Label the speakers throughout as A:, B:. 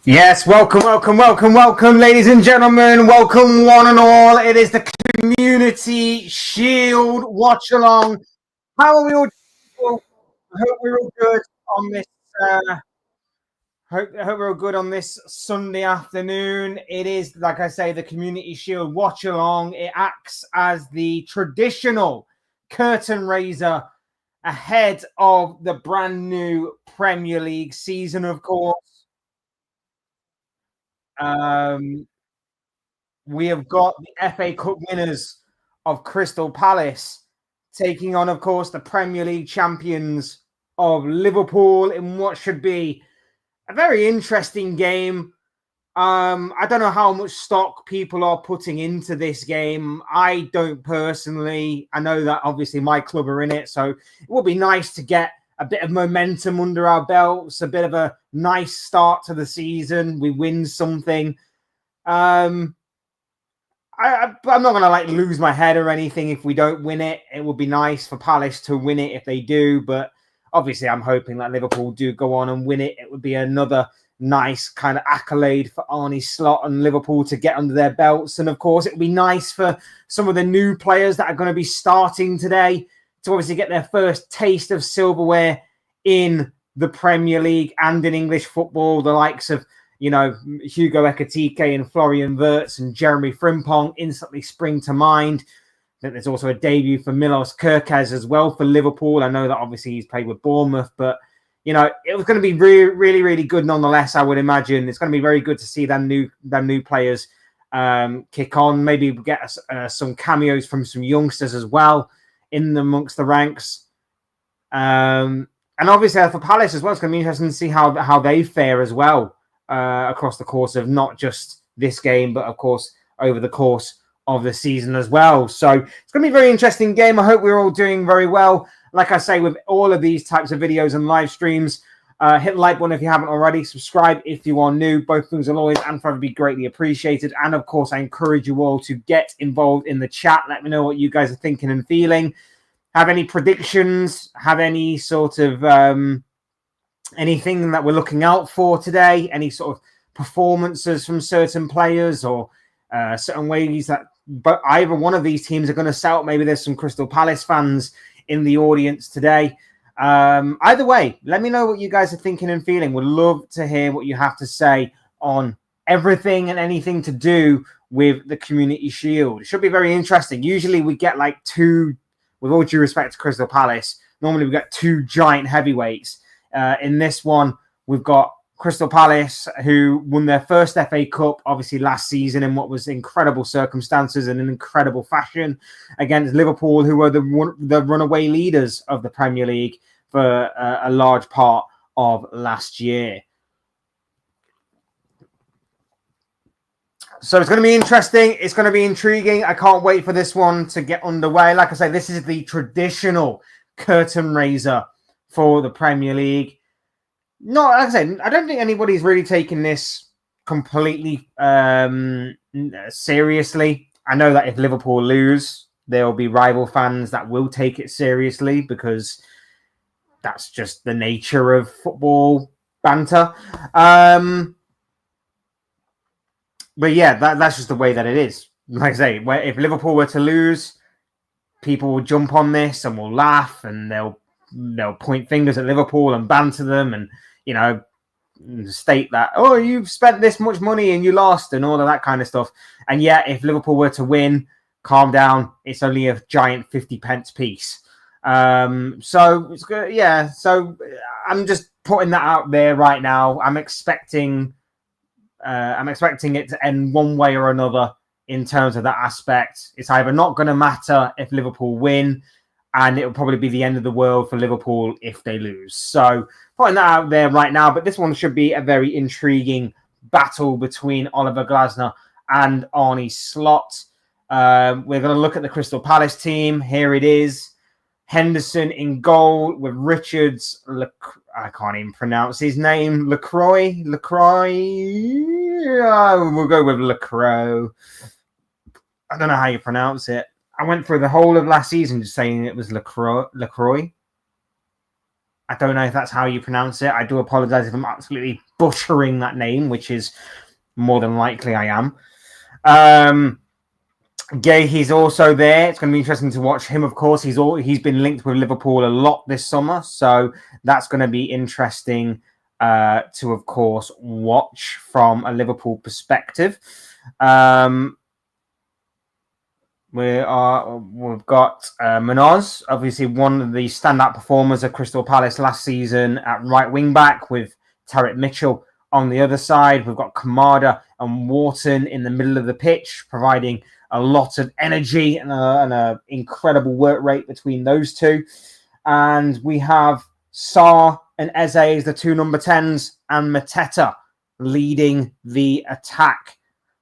A: Yes, welcome, ladies and gentlemen. Welcome, one and all. It is the Community Shield watch along. How are we all doing? I hope we're all good on this. Hope we're all good on this Sunday afternoon. It is, like I say, the Community Shield watch along. It acts as the traditional curtain raiser ahead of the brand new Premier League season, of course. We have got the FA Cup winners of Crystal Palace taking on, of course, the Premier League champions of Liverpool in what should be a very interesting game. I don't know how much stock people are putting into this game. I don't personally. I know that obviously my club are in it, so it would be nice to get a bit of momentum under our belts, a bit of a nice start to the season. We win something. I'm not going to lose my head or anything if we don't win it. It would be nice for Palace to win it if they do, but obviously I'm hoping that Liverpool do go on and win it. It would be another nice kind of accolade for Arne Slot and Liverpool to get under their belts. And of course, it would be nice for some of the new players that are going to be starting today to obviously get their first taste of silverware in the Premier League and in English football. The likes of, Hugo Ekitike and Florian Wirtz and Jeremy Frimpong instantly spring to mind. I think there's also a debut for Milos Kerkez as well for Liverpool. I know that obviously he's played with Bournemouth, but it was going to be really, really good nonetheless. I would imagine it's going to be very good to see them new players kick on. Maybe we'll get some cameos from some youngsters as well in amongst the ranks. And obviously for Palace as well, it's going to be interesting to see how they fare as well across the course of not just this game, but of course over the course of the season as well. So it's going to be a very interesting game. I hope we're all doing very well. Like I say, with all of these types of videos and live streams, hit the like button if you haven't already. Subscribe if you are new. Both things will always and forever be greatly appreciated. And of course, I encourage you all to get involved in the chat. Let me know what you guys are thinking and feeling. Have any predictions? Have any sort of anything that we're looking out for today? Any sort of performances from certain players or certain ways that but either one of these teams are going to sell? Maybe there's some Crystal Palace fans in the audience today. Either way, let me know what you guys are thinking and feeling. Would love to hear what you have to say on everything and anything to do with the Community Shield. It should be very interesting. Usually we get two, with all due respect to Crystal Palace, normally we get two giant heavyweights. In this one, we've got Crystal Palace, who won their first FA Cup, obviously last season in what was incredible circumstances and in incredible fashion, against Liverpool, who were the runaway leaders of the Premier League for a large part of last year. So it's going to be interesting. It's going to be intriguing. I can't wait for this one to get underway. Like I say, this is the traditional curtain raiser for the Premier League. No, like I said, I don't think anybody's really taking this completely seriously. I know that if Liverpool lose, there will be rival fans that will take it seriously because that's just the nature of football banter. But yeah, that's just the way that it is. Like I say, if Liverpool were to lose, people will jump on this and will laugh and they'll point fingers at Liverpool and banter them and state that, oh, you've spent this much money and you lost and all of that kind of stuff. And yet, if Liverpool were to win, calm down. It's only a giant 50p piece. So it's good. Yeah. So I'm just putting that out there right now. I'm expecting it to end one way or another in terms of that aspect. It's either not going to matter if Liverpool win, and it will probably be the end of the world for Liverpool if they lose. So putting that out there right now. But this one should be a very intriguing battle between Oliver Glasner and Arne Slot. We're going to look at the Crystal Palace team. Here it is. Henderson in goal with Richards. I can't even pronounce his name. Lacroix. We'll go with Lacroix. I don't know how you pronounce it. I went through the whole of last season just saying it was Lacroix. I don't know if that's how you pronounce it. I do apologize if I'm absolutely butchering that name, which is more than likely I am. He's also there. It's going to be interesting to watch him, of course. He's been linked with Liverpool a lot this summer, so that's going to be interesting to, of course, watch from a Liverpool perspective. We've got Munoz, obviously one of the standout performers of Crystal Palace last season at right wing back, with Tarek Mitchell on the other side. We've got Kamada and Wharton in the middle of the pitch, providing a lot of energy and an incredible work rate between those two. And we have Sarr and Eze as the two number 10s, and Mateta leading the attack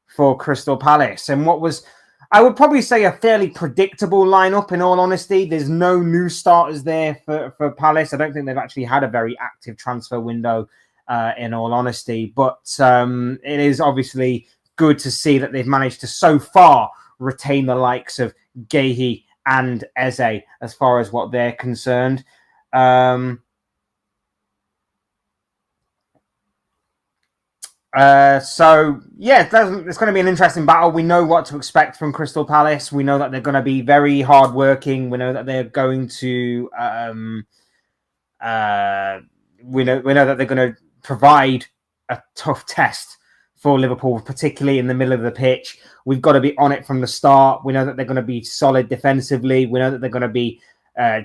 A: for Crystal Palace. And what was, I would probably say, a fairly predictable lineup, in all honesty. There's no new starters there for Palace. I don't think they've actually had a very active transfer window, in all honesty. But it is obviously good to see that they've managed to, so far, retain the likes of Guehi and Eze as far as what they're concerned. So, yeah, it's going to be an interesting battle. We know what to expect from Crystal Palace. We know that they're going to be very hardworking. We know that they're going to... we know that they're going to provide a tough test for Liverpool, particularly in the middle of the pitch. We've got to be on it from the start. We know that they're going to be solid defensively. We know that they're going to be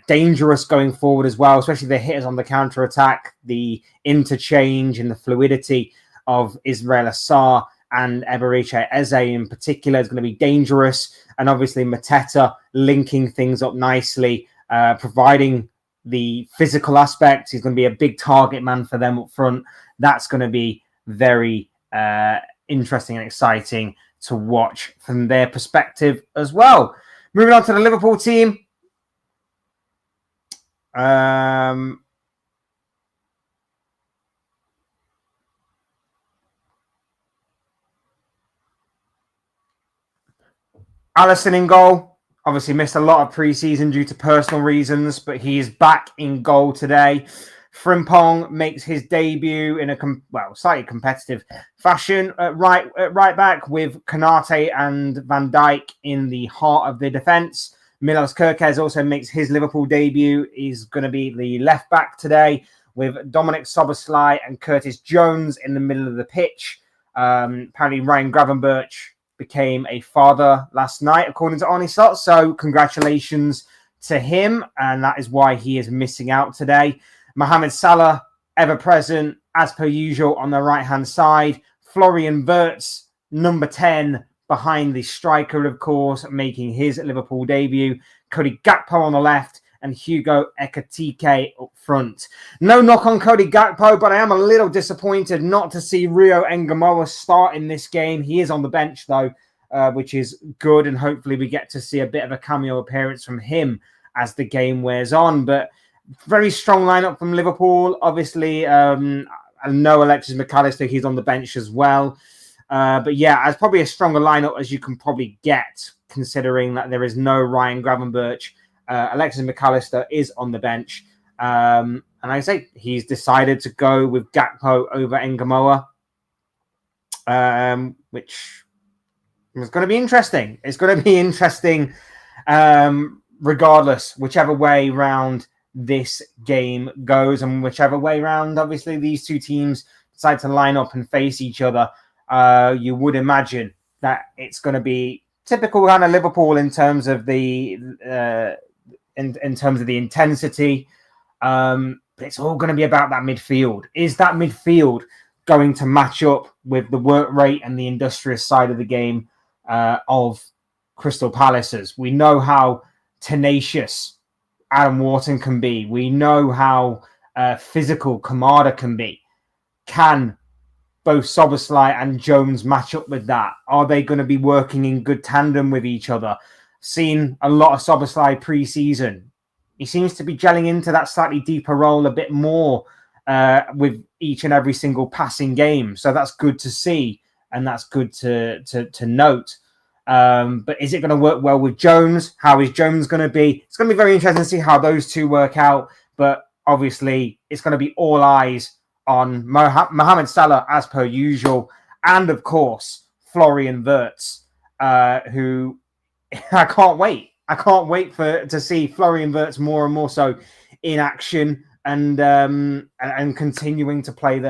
A: dangerous going forward as well, especially the hitters on the counter-attack, the interchange and the fluidity of Ismaila Sarr and Eberechi Eze in particular is going to be dangerous. And obviously Mateta linking things up nicely, providing the physical aspect. He's going to be a big target man for them up front. That's going to be very interesting and exciting to watch from their perspective as well. Moving on to the Liverpool team. Alisson in goal. Obviously missed a lot of pre-season due to personal reasons, but he is back in goal today. Frimpong makes his debut in a slightly competitive fashion at right back, with Konate and Van Dijk in the heart of the defence. Milos Kerkez also makes his Liverpool debut. He's going to be the left back today, with Dominic Szoboszlai and Curtis Jones in the middle of the pitch. Apparently Ryan Gravenberch became a father last night, according to Arnie Slot. So congratulations to him, and that is why he is missing out today. Mohamed Salah, ever present, as per usual, on the right-hand side. Florian Wirtz, number 10, behind the striker, of course, making his Liverpool debut. Cody Gakpo on the left, and Hugo Ekitike up front. No knock on Cody Gakpo, but I am a little disappointed not to see Rio Ngamoa start in this game. He is on the bench, though, which is good, and hopefully we get to see a bit of a cameo appearance from him as the game wears on. But very strong lineup from Liverpool. Obviously, I know Alexis McAllister, he's on the bench as well. But yeah, it's probably a stronger lineup as you can probably get, considering that there is no Ryan Gravenberch. Alexis McAllister is on the bench. And like I say, he's decided to go with Gakpo over Ngamoa, which is going to be interesting. It's going to be interesting regardless, whichever way round this game goes, and whichever way round, obviously, these two teams decide to line up and face each other. You would imagine that it's going to be typical kind of Liverpool in terms of the in terms of the intensity. But it's all going to be about that midfield. Is that midfield going to match up with the work rate and the industrious side of the game of Crystal Palace's? We know how tenacious Adam Wharton can be. We know how physical Kamada can be. Can both Szoboszlai and Jones match up with that? Are they going to be working in good tandem with each other? Seen a lot of Szoboszlai pre-season. He seems to be gelling into that slightly deeper role a bit more with each and every single passing game. So that's good to see, and that's good to note. But is it going to work well with Jones? How is Jones going to be? It's going to be very interesting to see how those two work out. But obviously it's going to be all eyes on Mohamed Salah as per usual, and of course Florian Wirtz, who I can't wait. I can't wait to see Florian Wirtz more and more so in action and continuing to play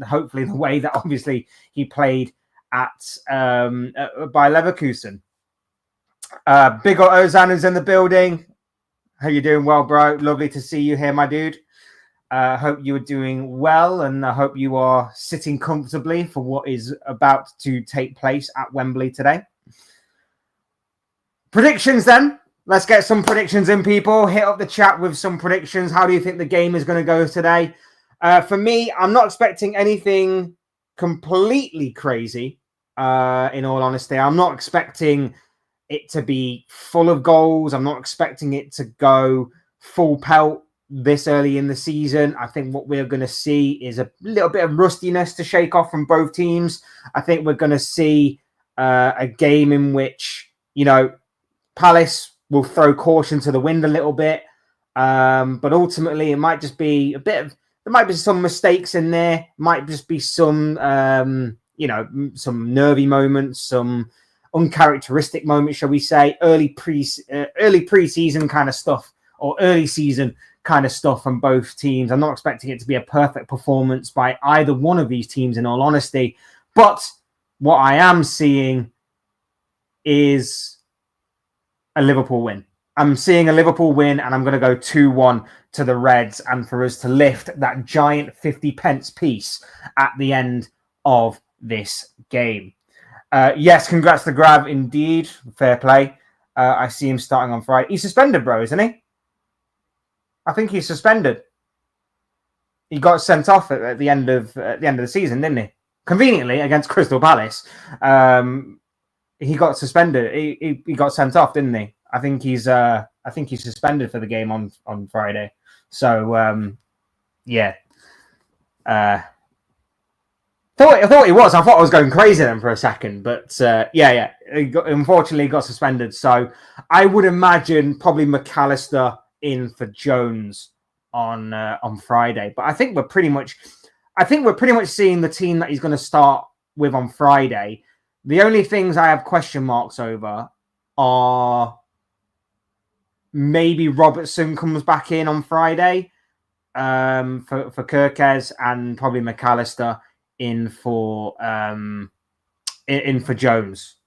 A: hopefully the way that obviously he played at by Leverkusen. Big Ozan is in the building. How you doing? Well, bro. Lovely to see you here, my dude. Hope you are doing well, and I hope you are sitting comfortably for what is about to take place at Wembley today. Predictions then. Let's get some predictions in, people. Hit up the chat with some predictions. How do you think the game is going to go today? For me, I'm not expecting anything completely crazy, in all honesty. I'm not expecting it to be full of goals. I'm not expecting it to go full pelt this early in the season. I think what we're going to see is a little bit of rustiness to shake off from both teams. I think we're going to see a game in which, Palace will throw caution to the wind a little bit. But ultimately, it might just be there might be some mistakes in there. Might just be some, some nervy moments, some uncharacteristic moments, shall we say, early preseason kind of stuff, or early season kind of stuff from both teams. I'm not expecting it to be a perfect performance by either one of these teams, in all honesty. But what I am seeing is a Liverpool win. I'm seeing a Liverpool win, and I'm going to go 2-1 to the Reds, and for us to lift that giant 50 pence piece at the end of this game. Yes, congrats to Grab, indeed. Fair play. I see him starting on Friday. He's suspended, bro, isn't he? I think he's suspended. He got sent off at the end of the season, didn't he? Conveniently against Crystal Palace. He got suspended. He got sent off, didn't he? I think he's suspended for the game on Friday. So yeah. I thought he was. I thought I was going crazy then for a second, but yeah. Unfortunately, he got suspended. So I would imagine probably McAllister in for Jones on Friday. But I think we're pretty much seeing the team that he's going to start with on Friday. The only things I have question marks over are maybe Robertson comes back in on Friday for Kirkes, and probably McAllister in for Jones.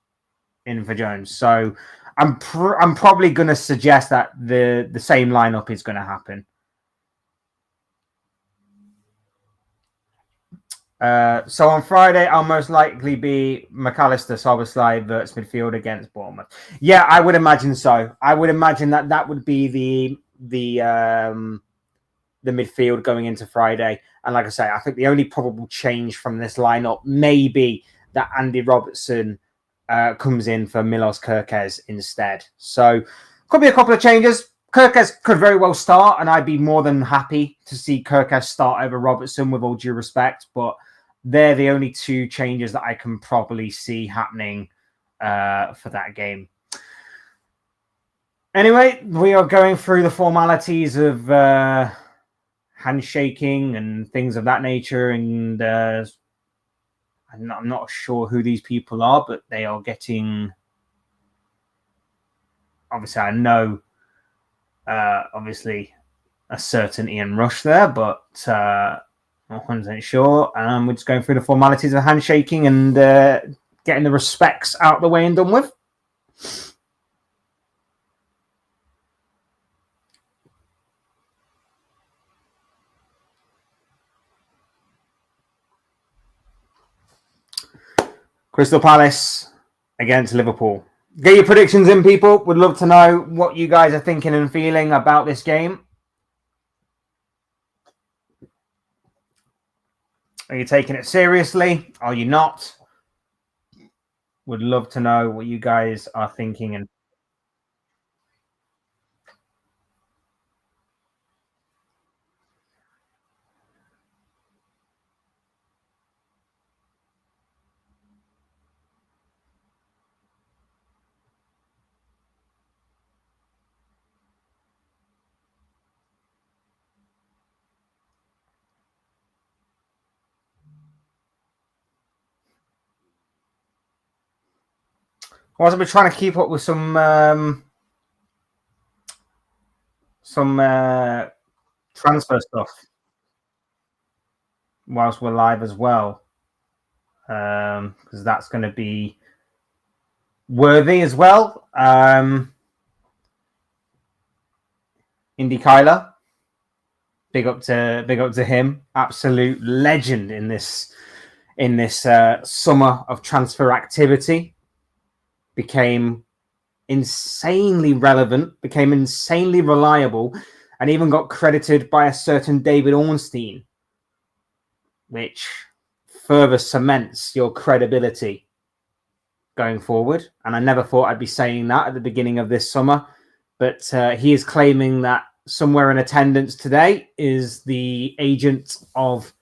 A: So I'm probably going to suggest that the same lineup is going to happen. So on Friday, I'll most likely be McAllister, Szoboszlai, Wirtz midfield against Bournemouth. Yeah, I would imagine so. I would imagine that would be the midfield going into Friday. And like I say, I think the only probable change from this lineup may be that Andy Robertson comes in for Milos Kirkes instead. So could be a couple of changes. Kirkes could very well start, and I'd be more than happy to see Kirkes start over Robertson, with all due respect. But they're the only two changes that I can probably see happening for that game. Anyway, we are going through the formalities of handshaking and things of that nature, and I'm not sure who these people are, but they are getting. Obviously, I know. Obviously, a certain Ian Rush there, but not 100% sure. We're just going through the formalities of handshaking and getting the respects out the way and done with. Crystal Palace against Liverpool. Get your predictions in, people. Would love to know what you guys are thinking and feeling about this game. Are you taking it seriously? Are you not? Would love to know what you guys are thinking. And Whilst I've been trying to keep up with some transfer stuff whilst we're live as well, because that's going to be worthy as well. Indy Kyler, big up to him, absolute legend in this summer of transfer activity. Became insanely relevant, became insanely reliable, and even got credited by a certain David Ornstein, which further cements your credibility going forward. And I never thought I'd be saying that at the beginning of this summer, but he is claiming that somewhere in attendance today is the agent of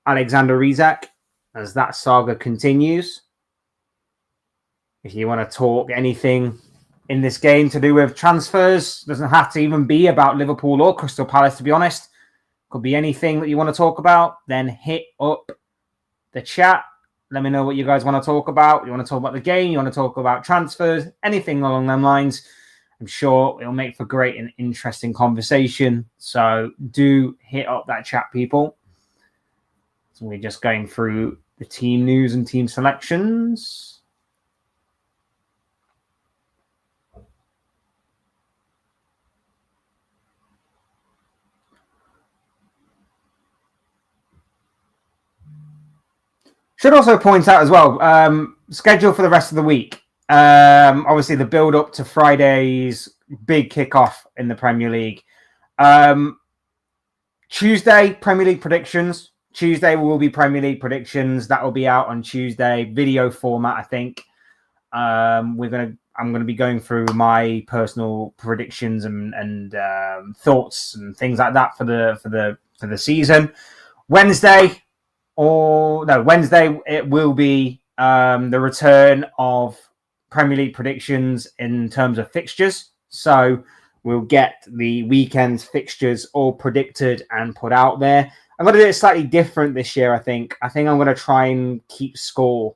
A: Alexander Isak as that saga continues. If you want to talk anything in this game to do with transfers, doesn't have to even be about Liverpool or Crystal Palace, to be honest. Could be anything that you want to talk about, then hit up the chat. Let me know what you guys want to talk about. You want to talk about the game, you want to talk about transfers, anything along them lines. I'm sure it'll make for great and interesting conversation. So do hit up that chat, people. So we're just going through the team news and team selections. Should also point out as well, schedule for the rest of the week. Obviously, the build up to Friday's big kickoff in the Premier League. Tuesday, Premier League predictions. Tuesday will be Premier League predictions. That will be out on Tuesday, video format, I think. I'm going to be going through my personal predictions and thoughts and things like that for the season. Wednesday it will be the return of Premier League predictions in terms of fixtures. So we'll get the weekend's fixtures all predicted and put out there. I'm going to do it slightly different this year, I think. I think I'm going to try and keep score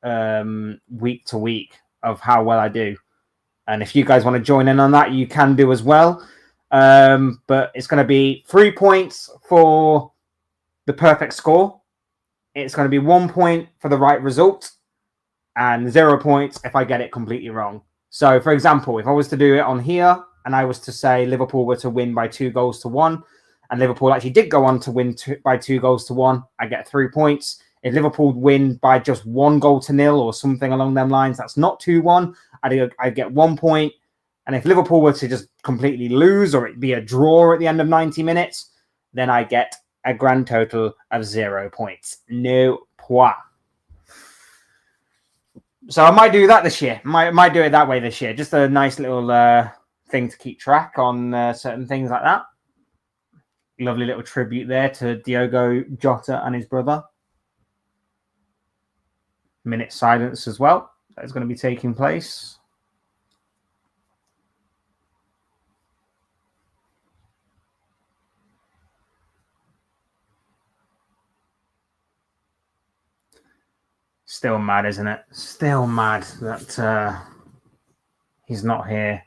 A: week to week of how well I do. And if you guys want to join in on that, you can do as well. But it's going to be 3 points for the perfect score. It's going to be 1 point for the right result and 0 points if I get it completely wrong. So, for example, if I was to do it on here and I was to say Liverpool were to win by 2-1, and Liverpool actually did go on to win by 2-1, I get 3 points. If Liverpool win by just 1-0 or something along them lines, that's not 2-1, I'd get 1 point. And if Liverpool were to just completely lose or it be a draw at the end of 90 minutes, then I get a grand total of 0 points. No points. So I might do that this year. Might do it that way this year. Just a nice little thing to keep track on certain things like that. Lovely little tribute there to Diogo Jota and his brother. Minute silence as well. That is going to be taking place. Still mad, isn't it? Still mad that he's not here.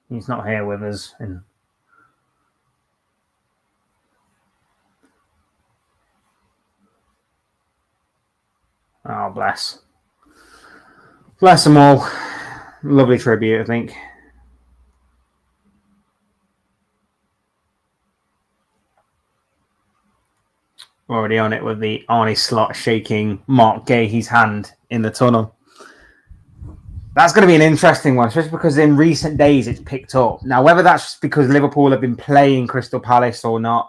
A: He's not here with us. Oh, bless. Bless them all. Lovely tribute, I think. Already on it with the Arnie Slot shaking Mark Gahey's hand in the tunnel. That's going to be an interesting one, especially because in recent days it's picked up. Now, whether that's because Liverpool have been playing Crystal Palace or not,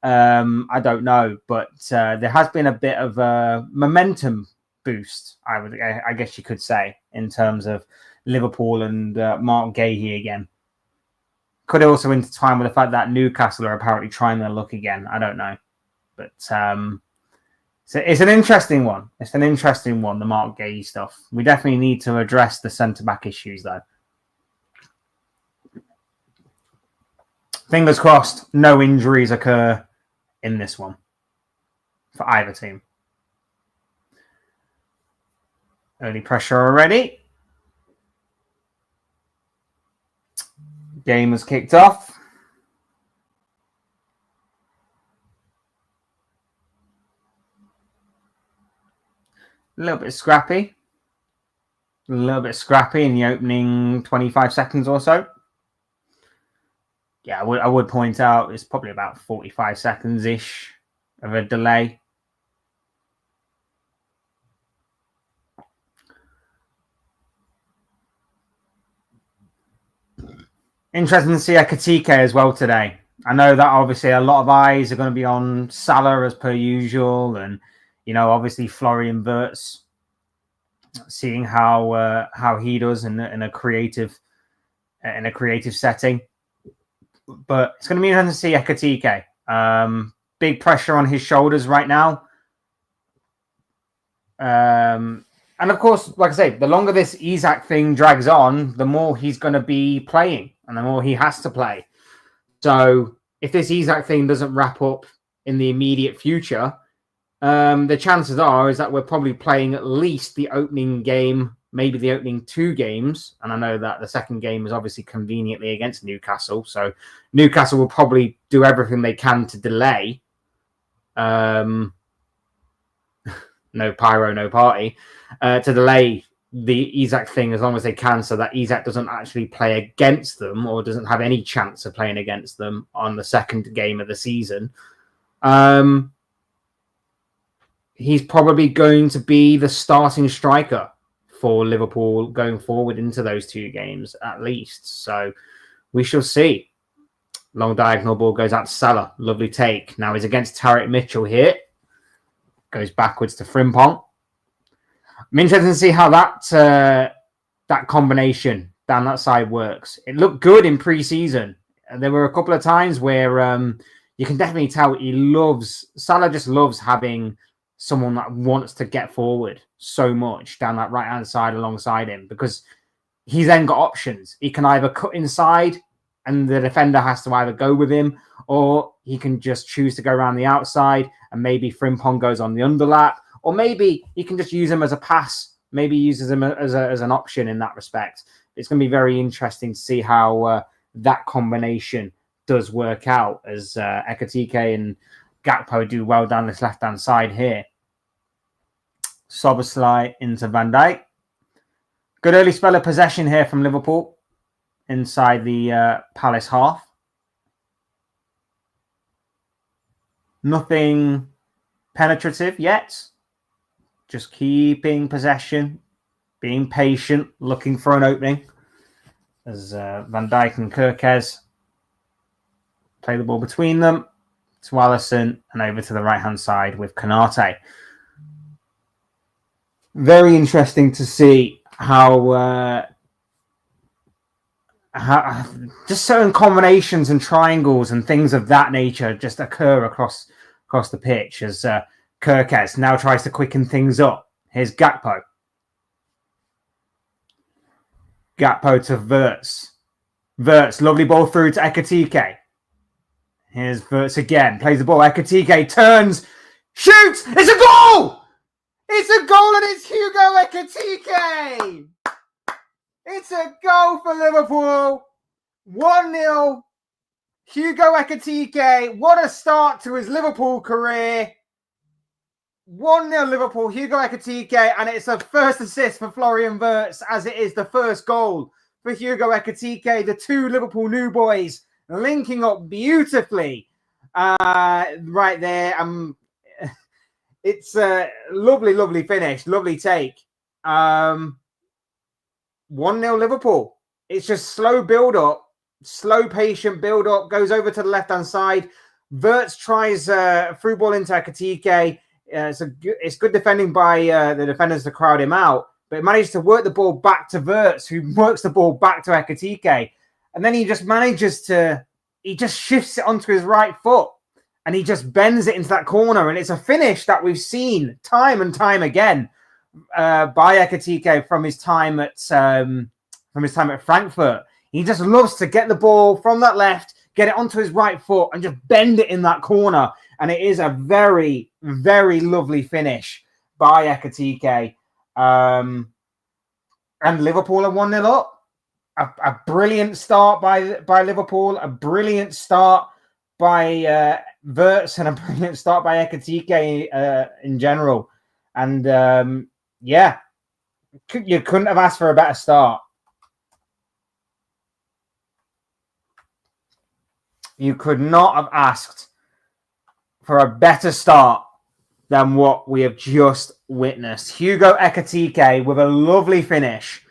A: I don't know. But there has been a bit of a momentum boost, I guess you could say, in terms of Liverpool and Mark Gahey again. Could also intertwine with the fact that Newcastle are apparently trying their luck again. I don't know. But so it's an interesting one. It's an interesting one, the Mark Gahey stuff. We definitely need to address the centre-back issues, though. Fingers crossed, no injuries occur in this one for either team. Early pressure already. Game has kicked off. A little bit scrappy. A little bit scrappy in the opening 25 seconds or so. Yeah, I would point out it's probably about 45 seconds-ish of a delay. Interesting to see Ekitike as well today. I know that obviously a lot of eyes are going to be on Salah as per usual, and obviously Florian Wirtz, seeing how he does in a creative setting. But it's going to be interesting to see Ekitike. Big pressure on his shoulders right now. And of course, like I say, the longer this Isak thing drags on, the more he's going to be playing and the more he has to play. So if this Isak thing doesn't wrap up in the immediate future, the chances is that we're probably playing at least the opening game, maybe the opening 2 games. And I know that the second game is obviously conveniently against Newcastle. So Newcastle will probably do everything they can to delay. No pyro, no party, to delay the Isak thing as long as they can so that Isak doesn't actually play against them or doesn't have any chance of playing against them on the second game of the season. He's probably going to be the starting striker for Liverpool going forward into those 2 games at least. So we shall see. Long diagonal ball goes out to Salah. Lovely take. Now he's against Tarek Mitchell here. Goes backwards to Frimpong. I'm interested to see how that combination down that side works. It looked good in pre-season. There were a couple of times where you can definitely tell Salah just loves having someone that wants to get forward so much down that right-hand side alongside him, because he's then got options. He can either cut inside and the defender has to either go with him, or he can just choose to go around the outside and maybe Frimpong goes on the underlap, or maybe he can just use him as a pass, maybe uses him as an option in that respect. It's going to be very interesting to see how that combination does work out as Ekitike and Gakpo do well down this left-hand side here. Szoboszlai into Van Dijk. Good early spell of possession here from Liverpool inside the Palace half. Nothing penetrative yet. Just keeping possession, being patient, looking for an opening. As Van Dijk and Kerkez play the ball between them to Alisson and over to the right-hand side with Konate. Very interesting to see how just certain combinations and triangles and things of that nature just occur across the pitch as Kerkez now tries to quicken things up. Here's Gakpo. Gakpo to Wirtz. Wirtz, lovely ball through to Ekitike. Here's Wirtz again. Plays the ball. Ekitike turns. Shoots! It's a goal! It's a goal and it's Hugo Ekitike! It's a goal for Liverpool. 1-0. Hugo Ekitike. What a start to his Liverpool career. 1-0 Liverpool, Hugo Ekitike, and it's a first assist for Florian Wirtz as it is the first goal for Hugo Ekitike. The 2 Liverpool new boys linking up beautifully right there. It's a lovely finish, lovely take. 1-0 Liverpool. It's just slow build-up, slow, patient build-up, goes over to the left-hand side. Wirtz tries through ball into Ekitike. It's good defending by the defenders to crowd him out, but it managed to work the ball back to Wirtz, who works the ball back to Ekitike. And then he just shifts it onto his right foot and he just bends it into that corner. And it's a finish that we've seen time and time again by Ekitike from his time at Frankfurt. He just loves to get the ball from that left, get it onto his right foot and just bend it in that corner. And it is a very, very lovely finish by Ekitike. And Liverpool are 1-0 up. a brilliant start by Liverpool, a brilliant start by Wirtz, and a brilliant start by Ekitike in general. And yeah, you couldn't have asked for a better start. You could not have asked for a better start than what we have just witnessed. Hugo Ekitike with a lovely finish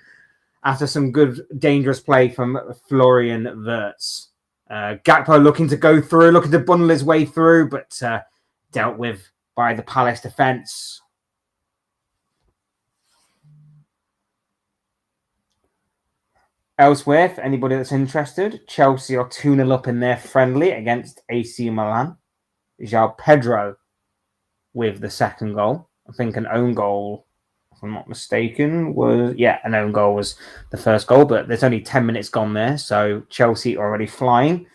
A: after some good, dangerous play from Florian Wirtz. Gakpo looking to go through, looking to bundle his way through, but dealt with by the Palace defence. Elsewhere, for anybody that's interested, Chelsea are 2-0 up in their friendly against AC Milan. João Pedro with the second goal. I think an own goal, if I'm not mistaken, an own goal was the first goal, but there's only 10 minutes gone there, so Chelsea already flying.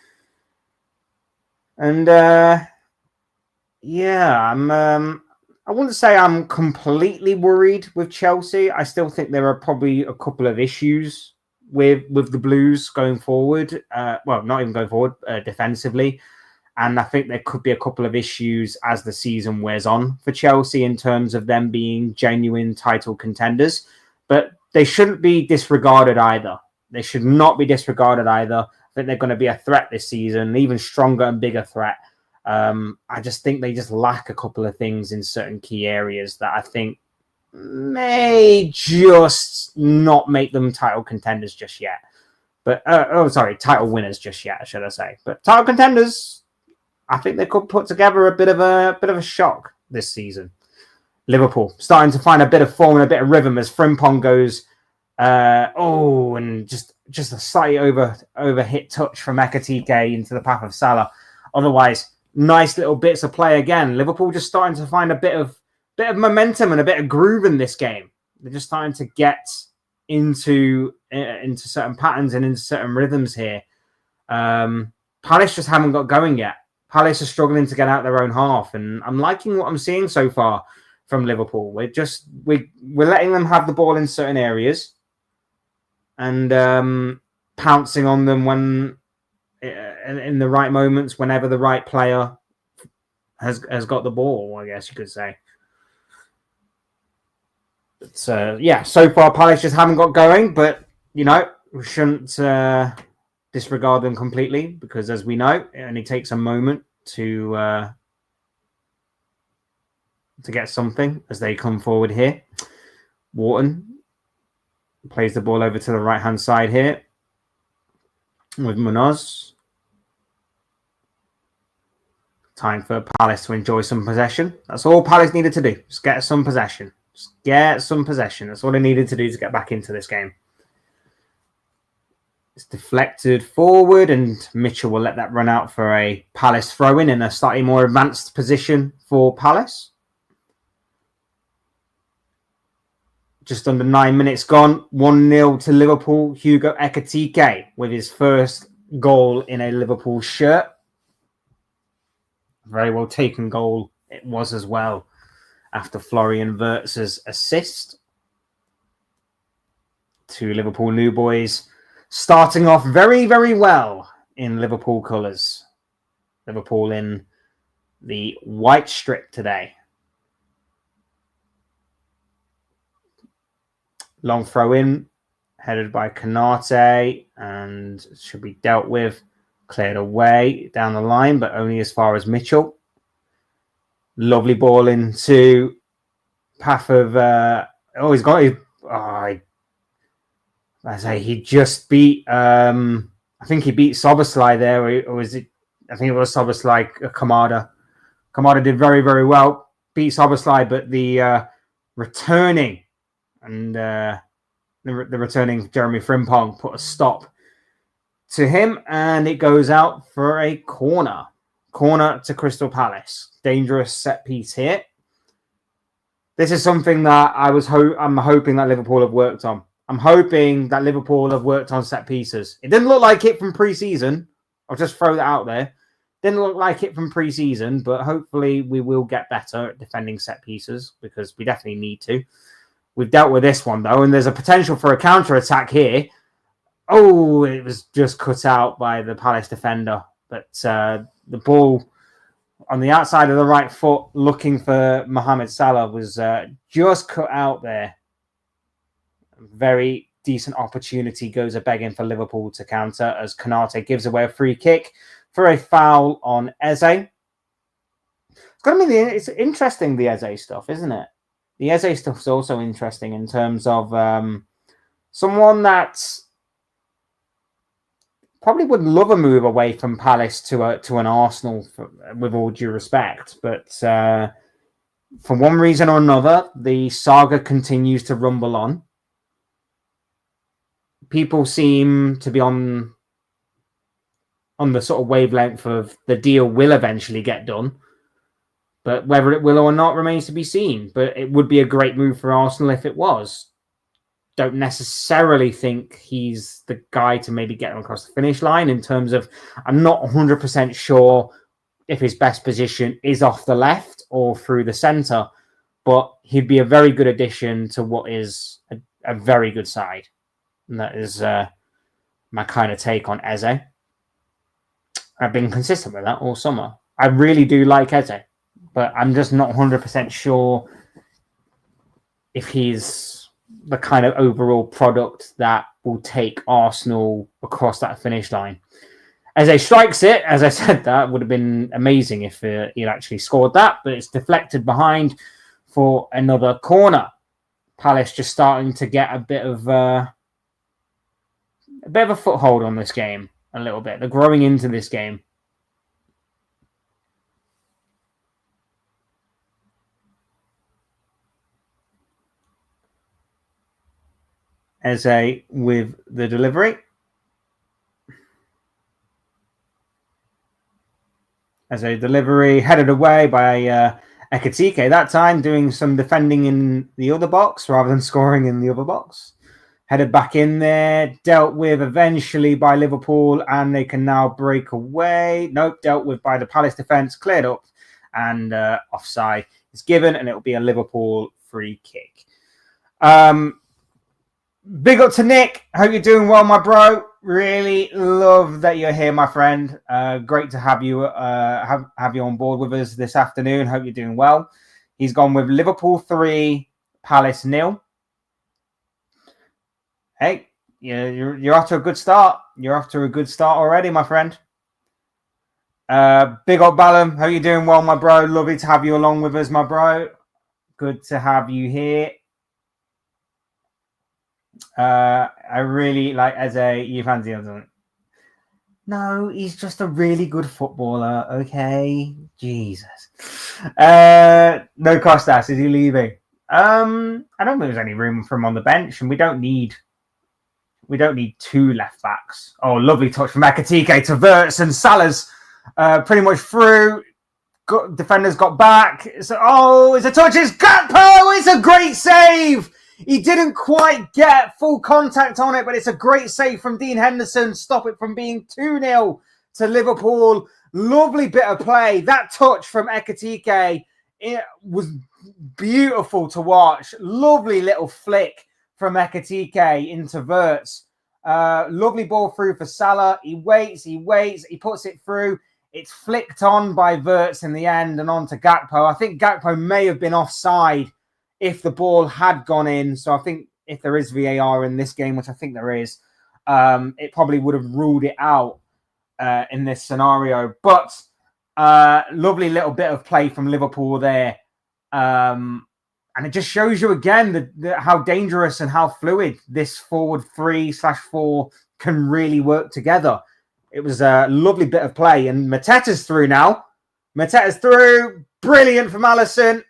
A: And I wouldn't say I'm completely worried with Chelsea. I still think there are probably a couple of issues with the Blues going forward. Not even going forward, defensively. And I think there could be a couple of issues as the season wears on for Chelsea in terms of them being genuine title contenders. But they shouldn't be disregarded either. They should not be disregarded either. I think they're going to be a threat this season, an even stronger and bigger threat. I just think they just lack a couple of things in certain key areas that I think may just not make them title contenders just yet. But title winners just yet, should I say? But title contenders, I think they could put together a bit of a shock this season. Liverpool starting to find a bit of form and a bit of rhythm as Frimpong goes, and just a slightly overhit touch from Ekitike into the path of Salah. Otherwise, nice little bits of play again. Liverpool just starting to find a bit of momentum and a bit of groove in this game. They're just starting to get into certain patterns and into certain rhythms here. Palace just haven't got going yet. Palace are struggling to get out their own half, and I'm liking what I'm seeing so far from Liverpool. We're letting them have the ball in certain areas and pouncing on them when in the right moments, whenever the right player has got the ball, I guess you could say. But, so far Palace just haven't got going, but we shouldn't disregard them completely, because as we know, it only takes a moment to get something as they come forward here. Wharton plays the ball over to the right hand side here with Munoz. Time for Palace to enjoy some possession. That's all Palace needed to do. Just get some possession. That's all they needed to do to get back into this game. It's deflected forward, and Mitchell will let that run out for a Palace throw-in in a slightly more advanced position for Palace. Just under 9 minutes gone. 1-0 to Liverpool. Hugo Ekitike with his first goal in a Liverpool shirt. Very well taken goal it was as well, after Florian Wirtz's assist. Two Liverpool new boys starting off very, very well in Liverpool colours. Liverpool in the white strip today. Long throw in, headed by Kanate, and should be dealt with. Cleared away down the line, but only as far as Mitchell. Lovely ball into path of... he's got... he just beat... I think he beat Soboslai there, or was it... I think it was Soboslai, Kamada. Kamada did very, very well. Beat Soboslai, but the returning... And the returning Jeremy Frimpong put a stop to him, and it goes out for a corner. Corner to Crystal Palace. Dangerous set piece here. This is something that I'm hoping that Liverpool have worked on. I'm hoping that Liverpool have worked on set pieces. It didn't look like it from pre-season. I'll just throw that out there. Didn't look like it from pre-season, but hopefully we will get better at defending set pieces, because we definitely need to. We've dealt with this one, though, and there's a potential for a counter-attack here. Oh, it was just cut out by the Palace defender. But the ball on the outside of the right foot, looking for Mohamed Salah, was just cut out there. Very decent opportunity goes a begging for Liverpool to counter as Konate gives away a free kick for a foul on Eze. It's interesting, the Eze stuff, isn't it? The Eze stuff is also interesting in terms of someone that probably would love a move away from Palace to an Arsenal, with all due respect. But for one reason or another, the saga continues to rumble on. People seem to be on the sort of wavelength of the deal will eventually get done. But whether it will or not remains to be seen. But it would be a great move for Arsenal if it was. Don't necessarily think he's the guy to maybe get them across the finish line in terms of, I'm not 100% sure if his best position is off the left or through the centre, but he'd be a very good addition to what is a very good side. And that is my kind of take on Eze. I've been consistent with that all summer. I really do like Eze, but I'm just not 100% sure if he's the kind of overall product that will take Arsenal across that finish line. Eze strikes it. As I said, that would have been amazing if he'd actually scored that, but it's deflected behind for another corner. Palace just starting to get a bit of a foothold on this game, a little bit. They're growing into this game. Eze with the delivery. Eze delivery headed away by Ekitike, that time doing some defending in the other box rather than scoring in the other box. Headed back in there, dealt with eventually by Liverpool, and they can now break away. Nope, dealt with by the Palace defence, cleared up, and offside is given, and it'll be a Liverpool free kick. Big up to Nick. Hope you're doing well, my bro. Really love that you're here, my friend. Great to have you have you on board with us this afternoon. Hope you're doing well. He's gone with Liverpool 3, Palace 0. Hey, you're off to a good start. You're off to a good start already, my friend. Big up Ballum. Hope you're doing well, my bro. Lovely to have you along with us, my bro. Good to have you here. I really like Eze. You fancy him? No, he's just a really good footballer. Okay, Jesus. No Costas. Is he leaving? I don't think there's any room for him on the bench, and we don't need 2 left backs. Oh, lovely touch from Ekitike to Wirtz, and Salah's pretty much through. Defenders got back. It's a touch. It's Gakpo. It's a great save. He didn't quite get full contact on it, but it's a great save from Dean Henderson. Stop it from being 2-0 to Liverpool. Lovely bit of play. That touch from Ekitike, it was beautiful to watch. Lovely little flick from Ekitike into Wirtz. Lovely ball through for Salah. He waits, he puts it through. It's flicked on by Wirtz in the end and on to Gakpo. I think Gakpo may have been offside if the ball had gone in. So I think if there is VAR in this game, which I think there is, it probably would have ruled it out in this scenario. But lovely little bit of play from Liverpool there. And it just shows you again how dangerous and how fluid this forward 3/4 can really work together. It was a lovely bit of play. And Mateta's through now. Mateta's through. Brilliant from Alisson.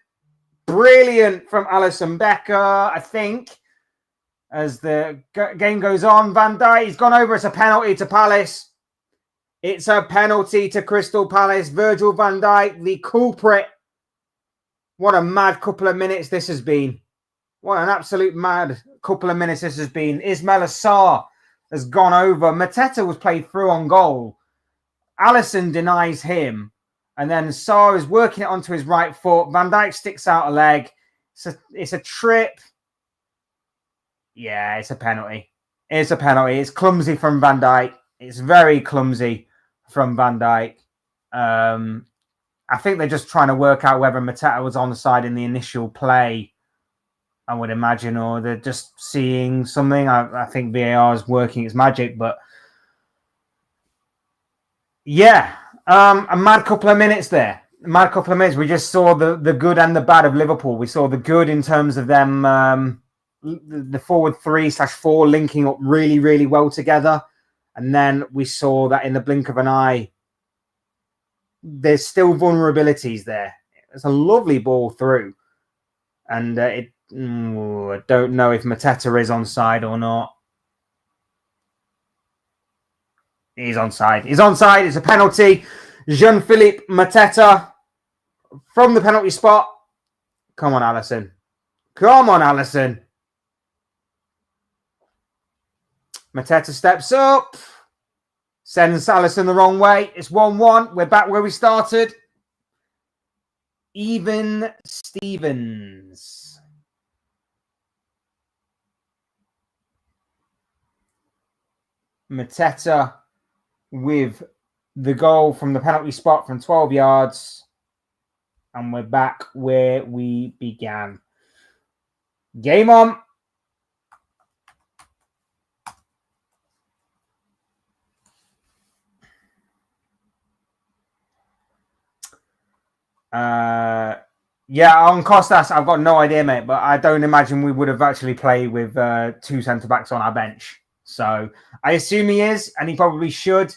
A: Brilliant from Alisson Becker, I think. As the game goes on, Van Dijk, he's gone over. It's a penalty to Palace. It's a penalty to Crystal Palace. Virgil van Dijk, the culprit. What a mad couple of minutes this has been. What an absolute mad couple of minutes this has been. Ismail Assar has gone over. Mateta was played through on goal. Alisson denies him. And then Sarr is working it onto his right foot. Van Dijk sticks out a leg. It's a trip. Yeah, it's a penalty. It's a penalty. It's clumsy from Van Dijk. It's very clumsy from Van Dijk. I think they're just trying to work out whether Mateta was onside in the initial play, I would imagine, or they're just seeing something. I think VAR is working its magic, but yeah, a mad couple of minutes there. Mad couple of minutes. We just saw the good and the bad of Liverpool. We saw the good in terms of them, the forward 3/4 linking up really, really well together. And then we saw that in the blink of an eye, there's still vulnerabilities there. It's a lovely ball through. And I don't know if Mateta is onside or not. He's onside. He's onside. It's a penalty. Jean-Philippe Mateta from the penalty spot. Come on, Alisson. Come on, Alisson. Mateta steps up. Sends Alisson the wrong way. It's 1-1. We're back where we started. Even Stevens. Mateta with the goal from the penalty spot from 12 yards. And we're back where we began. Game on. On Costas, I've got no idea, mate, but I don't imagine we would have actually played with 2 centre-backs on our bench. So I assume he is, and he probably should.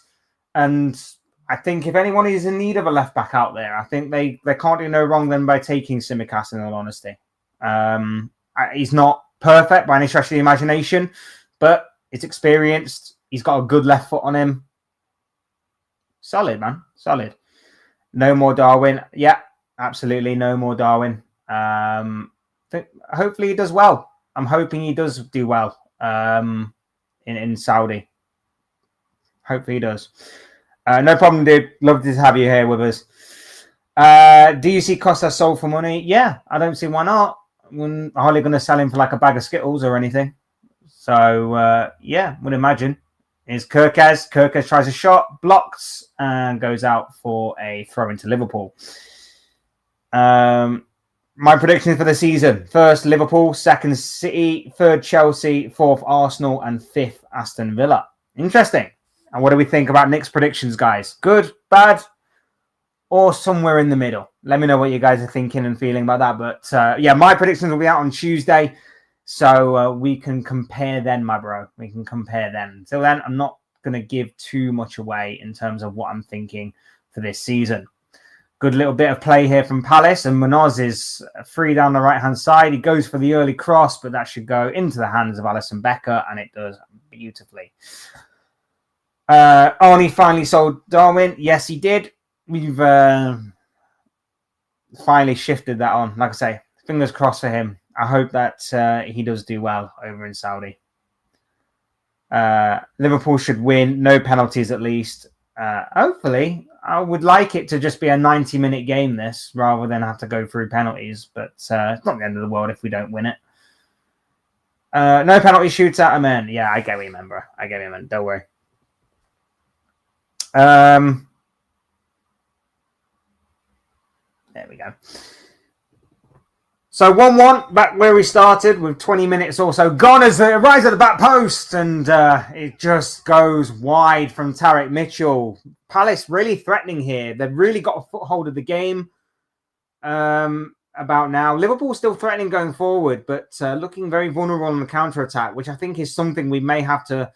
A: And I think if anyone is in need of a left-back out there, I think they can't do no wrong then by taking Tsimikas, in all honesty. He's not perfect by any stretch of the imagination, but he's experienced. He's got a good left foot on him. Solid, man. Solid. No more Darwin. Yeah, absolutely. No more Darwin. Hopefully he does well. I'm hoping he does do well in Saudi. Hopefully he does. No problem, dude. Love to have you here with us. Do you see Costa sold for money? Yeah, I don't see why not. I'm hardly going to sell him for like a bag of Skittles or anything. So, would imagine. Is Kirkez. Kirkez tries a shot, blocks, and goes out for a throw into Liverpool. My predictions for the season. First, Liverpool. Second, City. Third, Chelsea. Fourth, Arsenal. And fifth, Aston Villa. Interesting. And what do we think about Nick's predictions, guys? Good, bad, or somewhere in the middle? Let me know what you guys are thinking and feeling about that. But my predictions will be out on Tuesday. So we can compare then, my bro. We can compare then. Until then, I'm not going to give too much away in terms of what I'm thinking for this season. Good little bit of play here from Palace. And Munoz is free down the right-hand side. He goes for the early cross, but that should go into the hands of Alisson Becker, and it does beautifully. Arnie finally sold Darwin. Yes, he did. We've finally shifted that on. Like I say, fingers crossed for him. I hope that he does do well over in Saudi. Liverpool should win. No penalties, at least. Hopefully, I would like it to just be a 90-minute game, this, rather than have to go through penalties. But it's not the end of the world if we don't win it. No penalty shootout, amen. Yeah, I get what you mean, bro. I get what you mean. Don't worry. There we go. So 1-1, back where we started with 20 minutes or so gone as it arrives at the back post, and it just goes wide from Tarek Mitchell. Palace really threatening here. They've really got a foothold of the game about now. Liverpool still threatening going forward, but looking very vulnerable on the counter-attack, which I think is something we may have to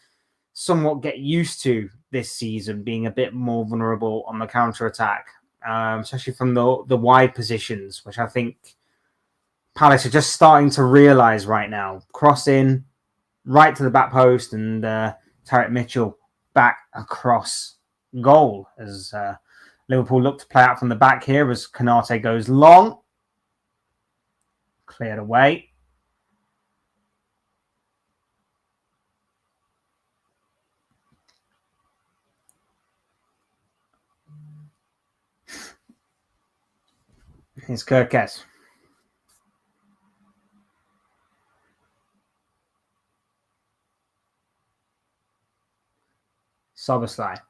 A: somewhat get used to this season, being a bit more vulnerable on the counter-attack, especially from the wide positions, which I think Palace are just starting to realise right now. Cross in, right to the back post, and Tarek Mitchell back across goal as Liverpool look to play out from the back here as Konate goes long. Cleared away. Here's Kirkes. Szoboszlai.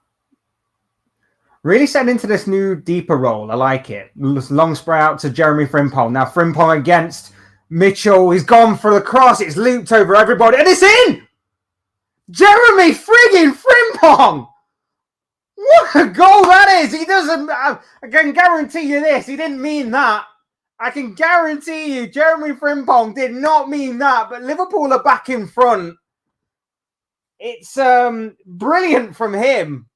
A: Really setting into this new deeper role. I like it. Long spray out to Jeremy Frimpong. Now Frimpong against Mitchell. He's gone for the cross. It's looped over everybody. And it's in! Jeremy friggin' Frimpong! What a goal that is! He doesn't... I can guarantee you this. He didn't mean that. I can guarantee you Jeremy Frimpong did not mean that. But Liverpool are back in front. It's brilliant from him.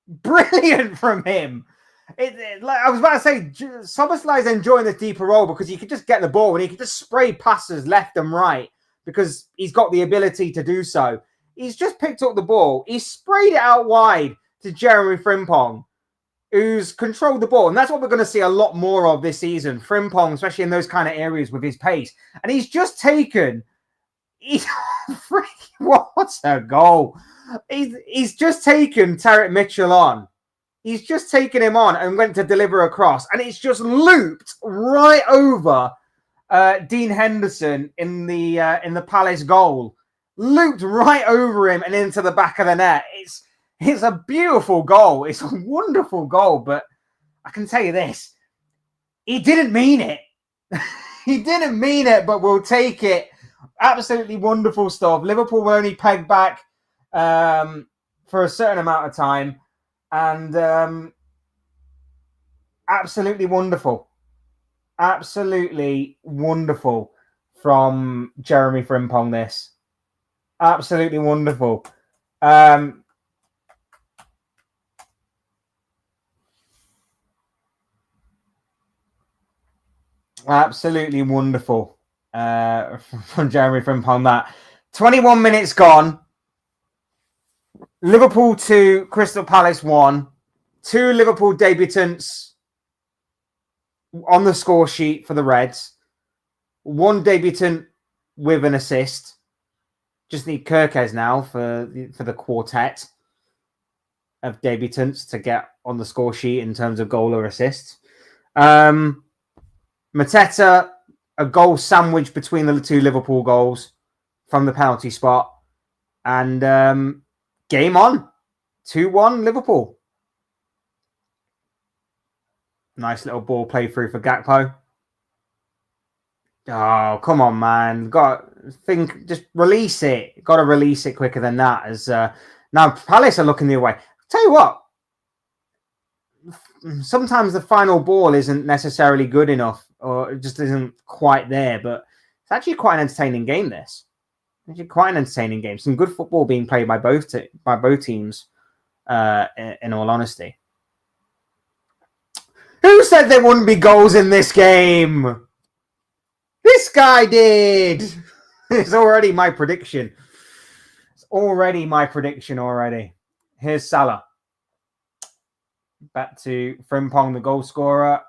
A: Brilliant from him. Like I was about to say, Szoboszlai is enjoying the deeper role because he could just get the ball and he could just spray passes left and right because he's got the ability to do so. He's just picked up the ball. He sprayed it out wide to Jeremy Frimpong, who's controlled the ball. And that's what we're going to see a lot more of this season. Frimpong, especially in those kind of areas with his pace. And he's just taken... what a goal. He's just taken Tarek Mitchell on. He's just taken him on and went to deliver a cross. And it's just looped right over Dean Henderson in the Palace goal. Looped right over him and into the back of the net. It's a beautiful goal. It's a wonderful goal. But I can tell you this. He didn't mean it. He didn't mean it, but we'll take it. Absolutely wonderful stuff. Liverpool were only pegged back for a certain amount of time. And absolutely wonderful. Absolutely wonderful from Jeremy Frimpong, this. Absolutely wonderful. Absolutely wonderful from Jeremy Frimpong. That 21 minutes gone. Liverpool 2, Crystal Palace 1. 2 Liverpool debutants on the score sheet for the Reds. 1 debutant with an assist. Just need Kirkes now for the quartet of debutants to get on the score sheet in terms of goal or assist. Mateta, a goal sandwich between the 2 Liverpool goals from the penalty spot. And game on. 2-1 Liverpool. Nice little ball play through for Gakpo. Oh, come on, man. Just release it. Got to release it quicker than that. As now Palace are looking the other way. Tell you what, sometimes the final ball isn't necessarily good enough or it just isn't quite there, but it's actually quite an entertaining game, this. Actually quite an entertaining game. Some good football being played by both teams, in all honesty. Who said there wouldn't be goals in this game? This guy did. It's already my prediction. It's already my prediction already. Here's Salah. Back to Frimpong, the goal scorer.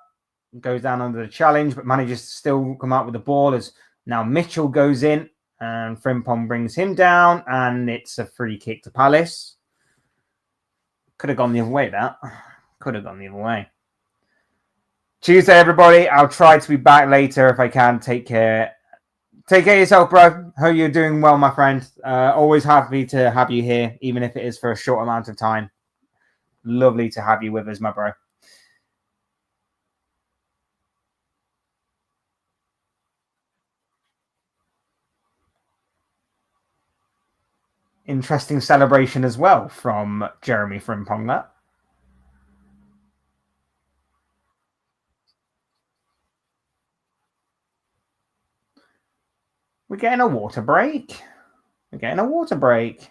A: Goes down under the challenge, but manages to still come out with the ball as now Mitchell goes in and Frimpong brings him down and it's a free kick to Palace. Could have gone the other way, that. Could have gone the other way. Tuesday, everybody. I'll try to be back later if I can. Take care. Take care of yourself, bro. Hope you're doing well, my friend. Always happy to have you here, even if it is for a short amount of time. Lovely to have you with us, my bro. Interesting celebration as well from Jeremy Frimpong, that. We're getting a water break. We're getting a water break.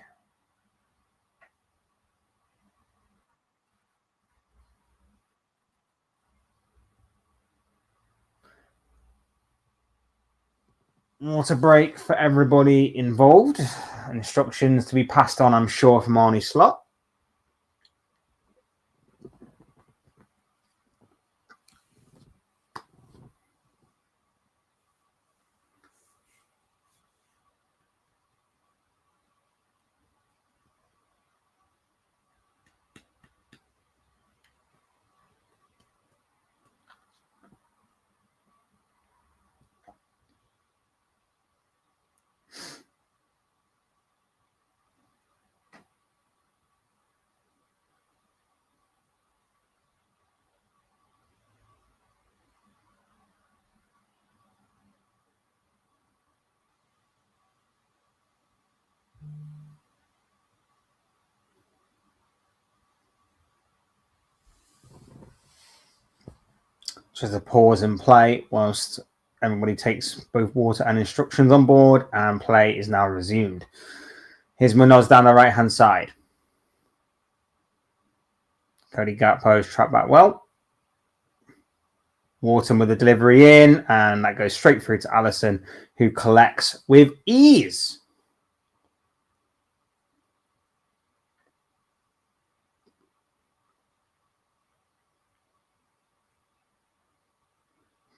A: Water break for everybody involved. Instructions to be passed on, I'm sure, from Arnie Slot. Just a pause in play whilst everybody takes both water and instructions on board, and play is now resumed. Here's Munoz down the right-hand side. Cody Gakpo's trapped back well. Wharton with the delivery in, and that goes straight through to Allison, who collects with ease.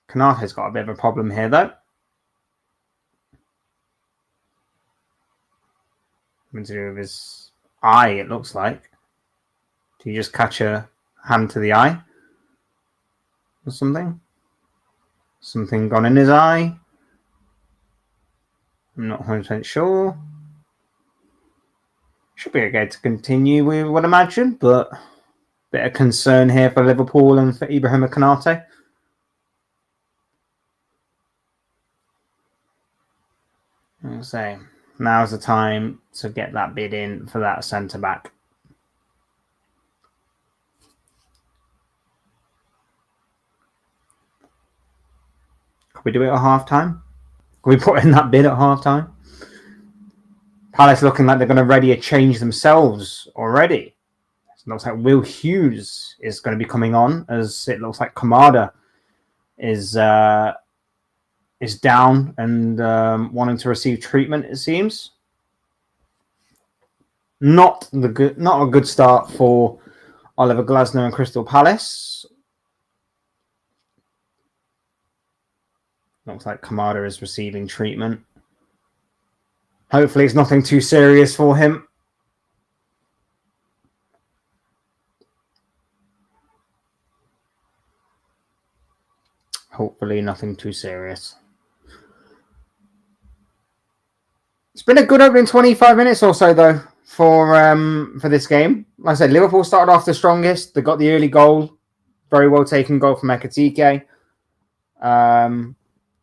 A: Canate's got a bit of a problem here, though. Something to do with his eye, it looks like. Do you just catch a hand to the eye? Or something? Something gone in his eye? I'm not 100% sure. Should be okay to continue, we would imagine, but a bit of concern here for Liverpool and for Ibrahima Konate. I'll say now's the time to get that bid in for that centre back. Could we do it at half time? Could we put in that bid at half time? Palace looking like they're going to ready a change themselves already. It looks like Will Hughes is going to be coming on, as it looks like Kamada is down and wanting to receive treatment, it seems. Not a good start for Oliver Glasner and Crystal Palace. Looks like Kamada is receiving treatment. Hopefully it's nothing too serious for him. Hopefully nothing too serious. It's been a good opening 25 minutes or so, though, for this game. Like I said, Liverpool started off the strongest. They got the early goal. Very well taken goal from Ekitike.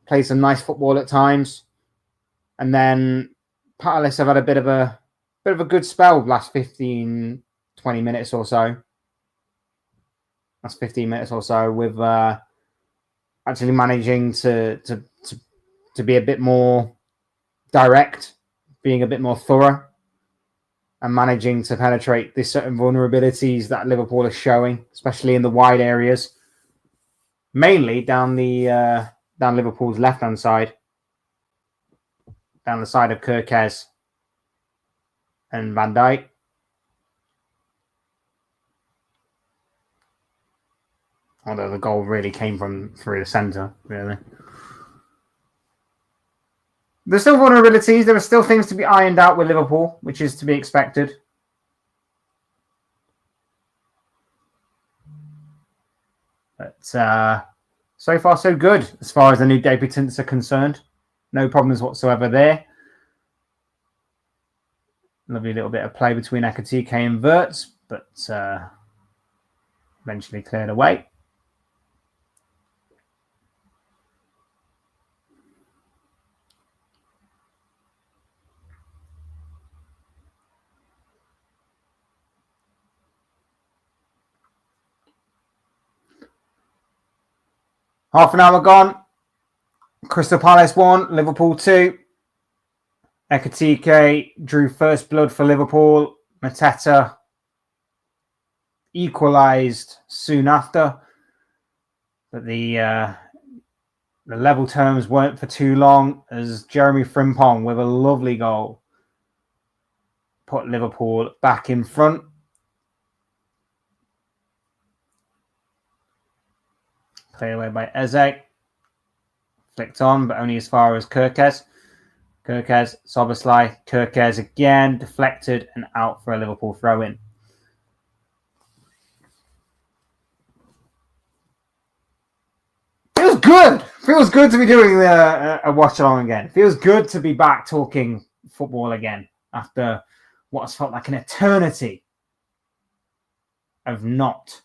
A: Played some nice football at times. And then Palace have had a bit of a good spell last 15, 20 minutes or so. That's 15 minutes or so with actually managing to be a bit more direct, being a bit more thorough, and managing to penetrate these certain vulnerabilities that Liverpool is showing, especially in the wide areas, mainly down Liverpool's left-hand side, down the side of Kirkez and Van Dijk. Although the goal really came from through the centre, really. There's still vulnerabilities. There are still things to be ironed out with Liverpool, which is to be expected. But so far, so good as far as the new debutants are concerned. No problems whatsoever there. Lovely little bit of play between Ekitike and Wirtz, but eventually cleared away. Half an hour gone. Crystal Palace 1, Liverpool 2. Ekitike drew first blood for Liverpool. Mateta equalised soon after. But the level terms weren't for too long, as Jeremy Frimpong with a lovely goal put Liverpool back in front. Played away by Eze. Flicked on, but only as far as Kirkez. Kirkez, Soboslai, Kirkez again, deflected and out for a Liverpool throw-in. Feels good. Feels good to be doing a watch-along again. Feels good to be back talking football again after what has felt like an eternity of not.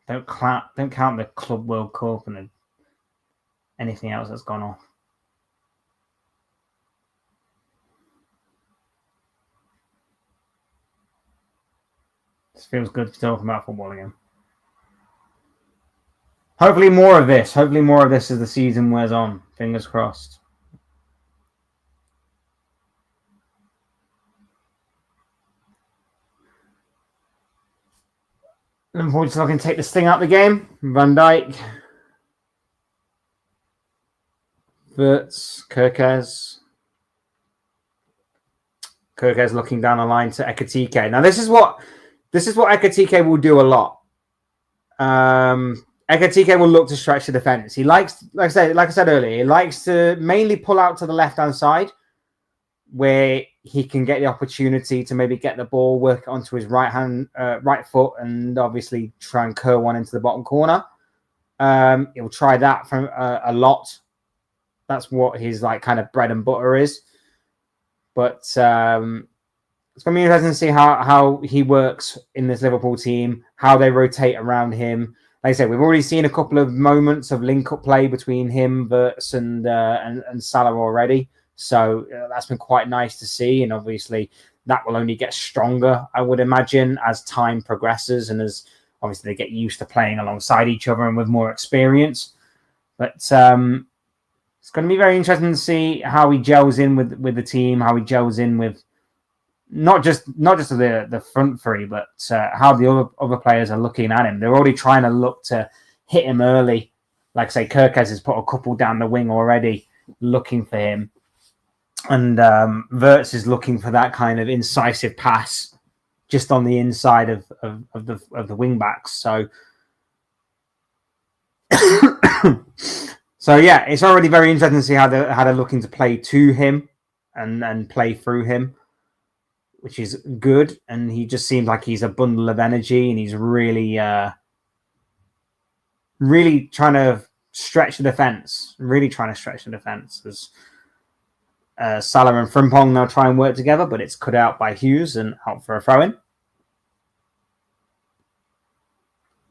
A: Don't count the Club World Cup and anything else that's gone off. It feels good to talk about football again. Hopefully more of this. Hopefully more of this as the season wears on. Fingers crossed. Liverpool just looking to take this thing out of the game. Van Dijk. Wirtz. Kirkes looking down the line to Ekitike. Now this is what Ekitike will do a lot. Ekitike will look to stretch the defense. He likes, like I said earlier, he likes to mainly pull out to the left-hand side where he can get the opportunity to maybe get the ball, work onto his right foot, and obviously try and curl one into the bottom corner. He'll try that from a lot. That's what his like kind of bread and butter is. But it's going to be interesting to see how he works in this Liverpool team, how they rotate around him. Like I said, we've already seen a couple of moments of link-up play between him, Wirtz, and Salah already. So that's been quite nice to see. And obviously, that will only get stronger, I would imagine, as time progresses and as obviously they get used to playing alongside each other and with more experience. But it's going to be very interesting to see how he gels in with the team, how he gels in with not just the front three, but how the other players are looking at him. They're already trying to look to hit him early. Like I say, Kirkes has put a couple down the wing already, looking for him. And Wirtz is looking for that kind of incisive pass just on the inside of the wing backs. So so yeah, it's already very interesting to see how they're looking to play to him and play through him, which is good. And he just seems like he's a bundle of energy, and he's really trying to stretch the defense. As Salah and Frimpong now try and work together, but it's cut out by Hughes and out for a throw-in.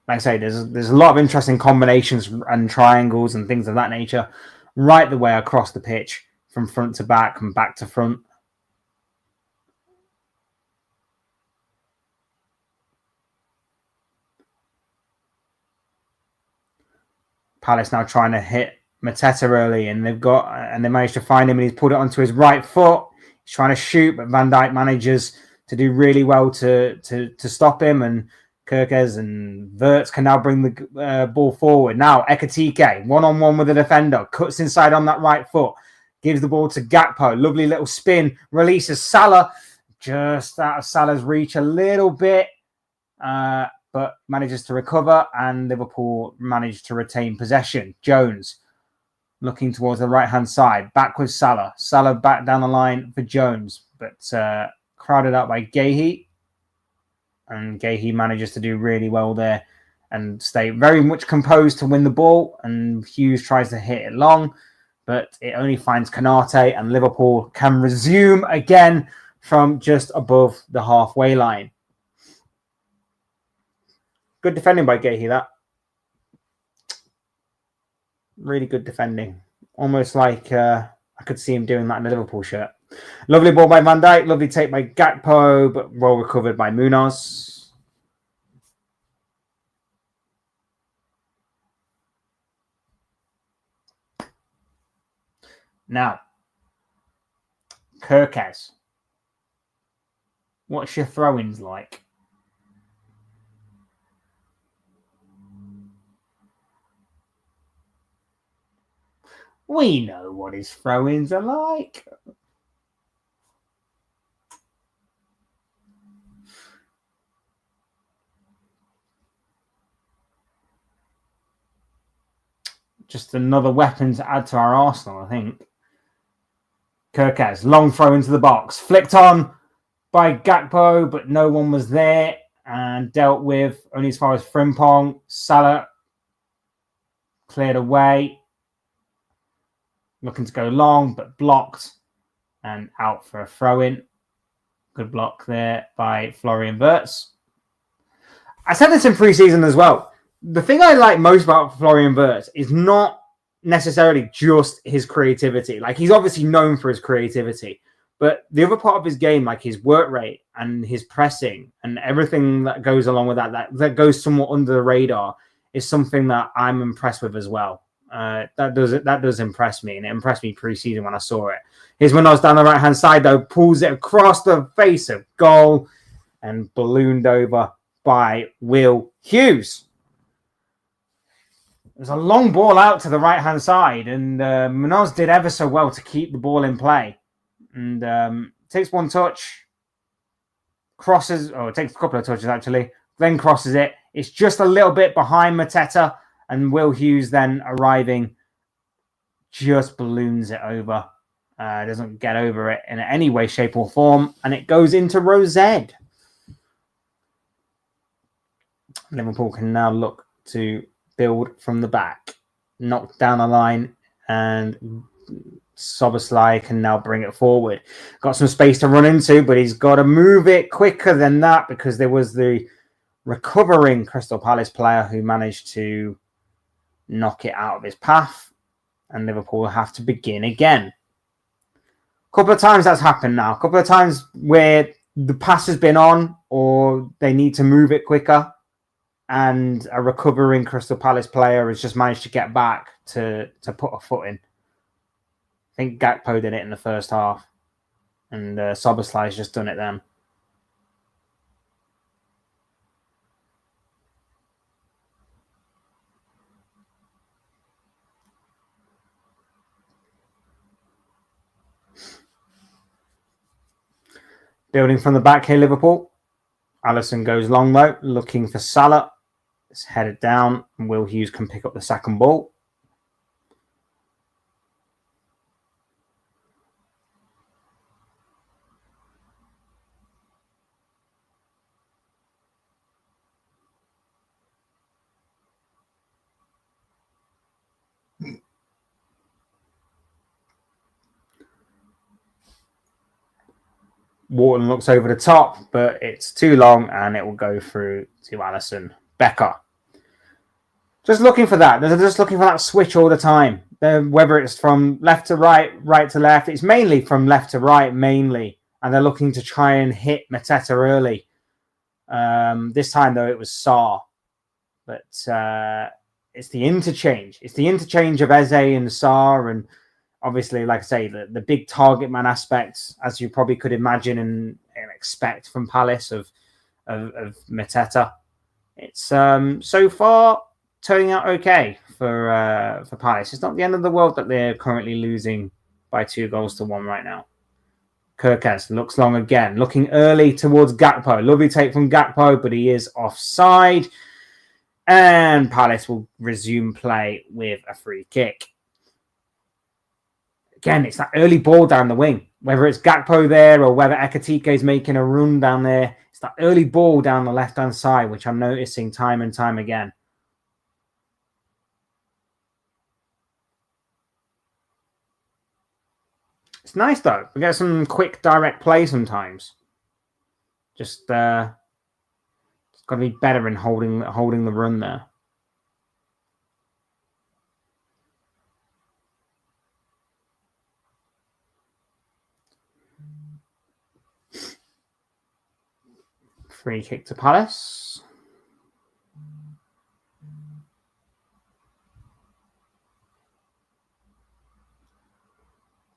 A: Like I say, there's a lot of interesting combinations and triangles and things of that nature right the way across the pitch, from front to back and back to front. Palace now trying to hit Mateta early, and they managed to find him, and he's put it onto his right foot. He's trying to shoot, but Van Dijk manages to do really well to stop him, and Kirkes and Wirtz can now bring the ball forward. Now Ekitike, one-on-one with the defender, cuts inside on that right foot, gives the ball to Gakpo. Lovely little spin, releases Salah, just out of Salah's reach a little bit, but manages to recover, and Liverpool managed to retain possession. Jones looking towards the right-hand side. Back with Salah. Salah back down the line for Jones, but crowded out by Guéhi. And Guéhi manages to do really well there and stay very much composed to win the ball. And Hughes tries to hit it long, but it only finds Konate, and Liverpool can resume again from just above the halfway line. Good defending by Guéhi, that. Really good defending. Almost like I could see him doing that in the Liverpool shirt. Lovely ball by Van Dijk. Lovely take by Gakpo, but well recovered by Munoz. Now, Kirkes. What's your throw-ins like? We know what his throw-ins are like. Just another weapon to add to our arsenal, I think. Kirkes, long throw into the box. Flicked on by Gakpo, but no one was there and dealt with only as far as Frimpong. Salah cleared away. Looking to go long, but blocked and out for a throw-in. Good block there by Florian Wirtz. I said this in pre-season as well. The thing I like most about Florian Wirtz is not necessarily just his creativity. Like, he's obviously known for his creativity, but the other part of his game, like his work rate and his pressing and everything that goes along with that goes somewhat under the radar, is something that I'm impressed with as well. That does impress me, and it impressed me pre-season when I saw it. Here's Munoz down the right-hand side, though, pulls it across the face of goal and ballooned over by Will Hughes. It was a long ball out to the right-hand side, and Munoz did ever so well to keep the ball in play. And takes one touch, crosses, it takes a couple of touches actually, then crosses it. It's just a little bit behind Mateta, and Will Hughes then arriving just balloons it over. Doesn't get over it in any way, shape, or form, and it goes into row Z. Liverpool can now look to build from the back, knock down the line, and Szoboszlai can now bring it forward. Got some space to run into, but he's got to move it quicker than that because there was the recovering Crystal Palace player who managed to knock it out of his path, and Liverpool have to begin again. A couple of times that's happened now. A couple of times where the pass has been on or they need to move it quicker, and a recovering Crystal Palace player has just managed to get back to put a foot in. I think Gakpo did it in the first half, and Szoboszlai has just done it then. Building from the back here, Liverpool. Alisson goes long, though, looking for Salah. It's headed down, and Will Hughes can pick up the second ball. Wharton looks over the top, but it's too long, and it will go through to Alisson. Becker. Just looking for that. They're just looking for that switch all the time. Whether it's from left to right, right to left. It's mainly from left to right, mainly. And they're looking to try and hit Mateta early. This time, though, it was Sarr. But it's the interchange. It's the interchange of Eze and Sarr. And obviously, like I say, the big target man aspect, as you probably could imagine and expect from Palace of Mateta. It's so far turning out okay for Palace. It's not the end of the world that they're currently losing by 2-1 right now. Kirkes looks long again, looking early towards Gakpo. Lovely take from Gakpo, but he is offside. And Palace will resume play with a free kick. Again, it's that early ball down the wing. Whether it's Gakpo there or whether Ekitike is making a run down there, it's that early ball down the left-hand side, which I'm noticing time and time again. It's nice, though. We get some quick, direct play sometimes. Just it's got to be better in holding the run there. Free kick to Palace.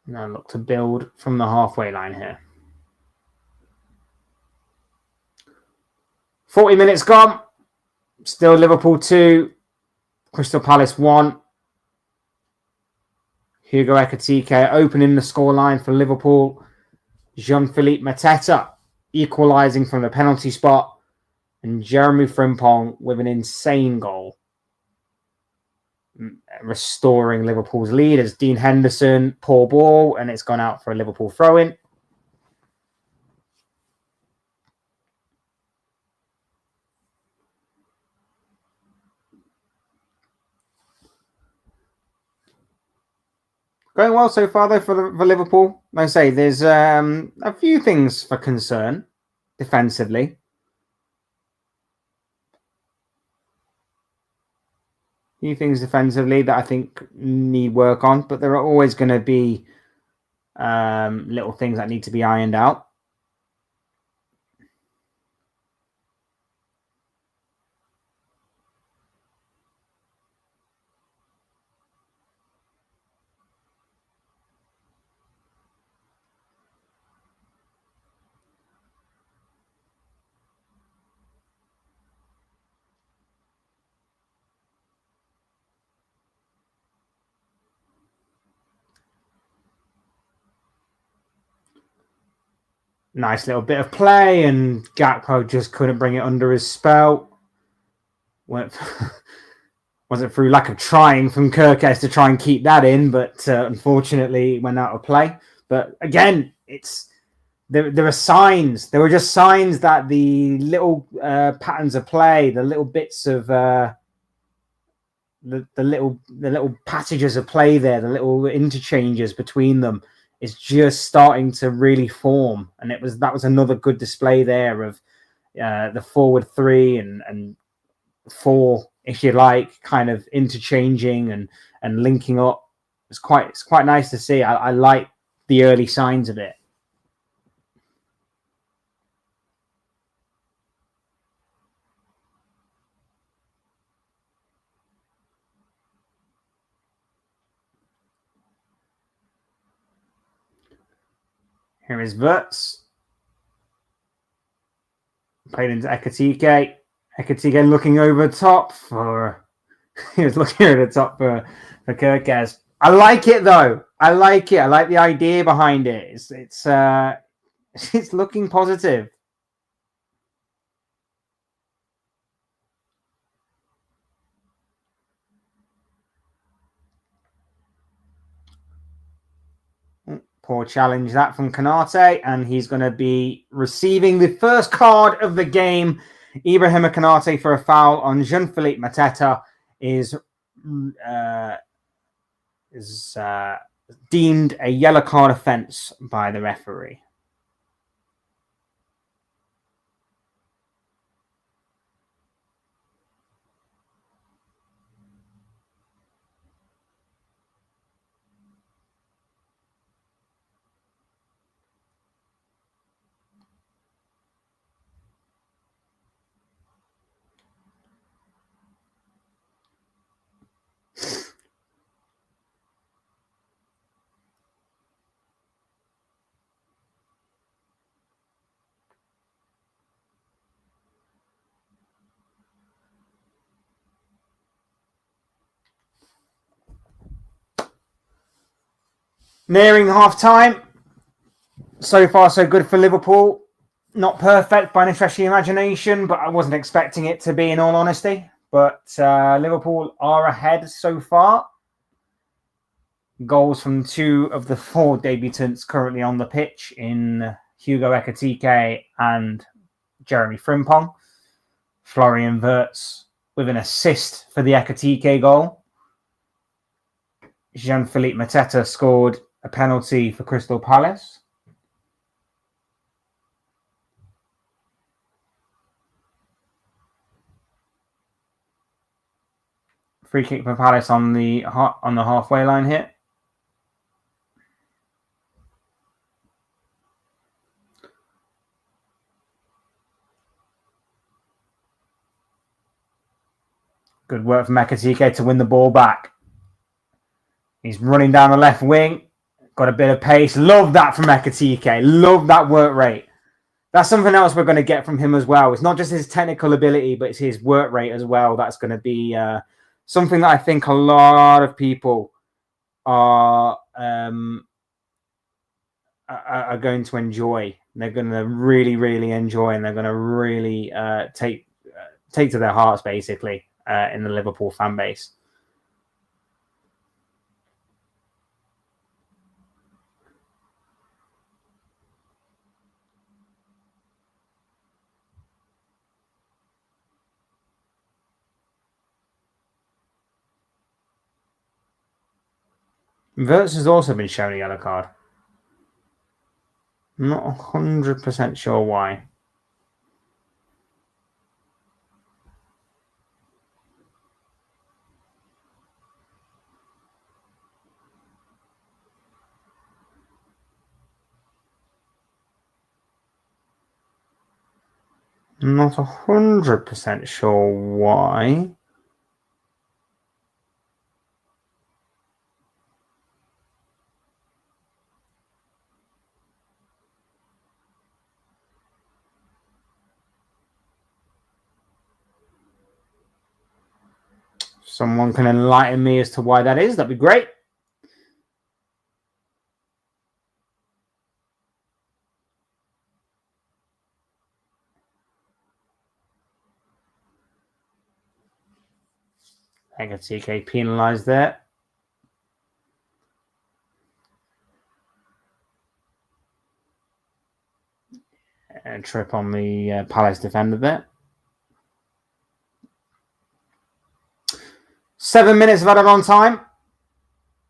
A: Now look to build from the halfway line here. 40 minutes gone. Still Liverpool 2. Crystal Palace 1. Hugo Ekitike opening the scoreline for Liverpool. Jean-Philippe Mateta equalising from the penalty spot. And Jeremy Frimpong with an insane goal. Restoring Liverpool's lead as Dean Henderson, poor ball, and it's gone out for a Liverpool throw-in. Going well so far, though, for Liverpool. Like I say, there's a few things for concern defensively. A few things defensively that I think need work on, but there are always going to be little things that need to be ironed out. Nice little bit of play, and Gakpo just couldn't bring it under his spell. Wasn't through lack of trying from Kirkes to try and keep that in, but unfortunately went out of play. But again, there are signs. There were just signs that the little patterns of play, the little bits of the little passages of play there, the little interchanges between them, is just starting to really form. And that was another good display there of the forward three and four, if you like, kind of interchanging and linking up. It's quite nice to see. I like the early signs of it. Here is Wirtz. Played into Ekatike. Ekatike looking over top for... he was looking over the top for Kirkes. I like it, though. I like it. I like the idea behind it. It's looking positive. Poor challenge that from Konate, and he's going to be receiving the first card of the game. Ibrahima Konate for a foul on Jean-Philippe Mateta is deemed a yellow card offence by the referee. Nearing half-time. So far, so good for Liverpool. Not perfect by any stretch of the imagination, but I wasn't expecting it to be, in all honesty. But Liverpool are ahead so far. Goals from 2 of the 4 debutants currently on the pitch in Hugo Ekatike and Jeremy Frimpong. Florian Wirtz with an assist for the Ekatike goal. Jean-Philippe Mateta scored a penalty for Crystal Palace. Free kick for Palace on the halfway line here. Good work from Ekatike to win the ball back. He's running down the left wing. Got a bit of pace. Love that from Ekatike. Love that work rate. That's something else we're going to get from him as well. It's not just his technical ability, but it's his work rate as well. That's going to be something that I think a lot of people are going to enjoy. They're going to really, really enjoy, and they're going to really take to their hearts, basically, in the Liverpool fan base. Wirtz has also been shown a yellow card. I'm not 100% sure why. I'm not 100% sure why. Someone can enlighten me as to why that is. That'd be great. Ekatike penalised there. And trip on the Palace defender there. 7 minutes of added on time.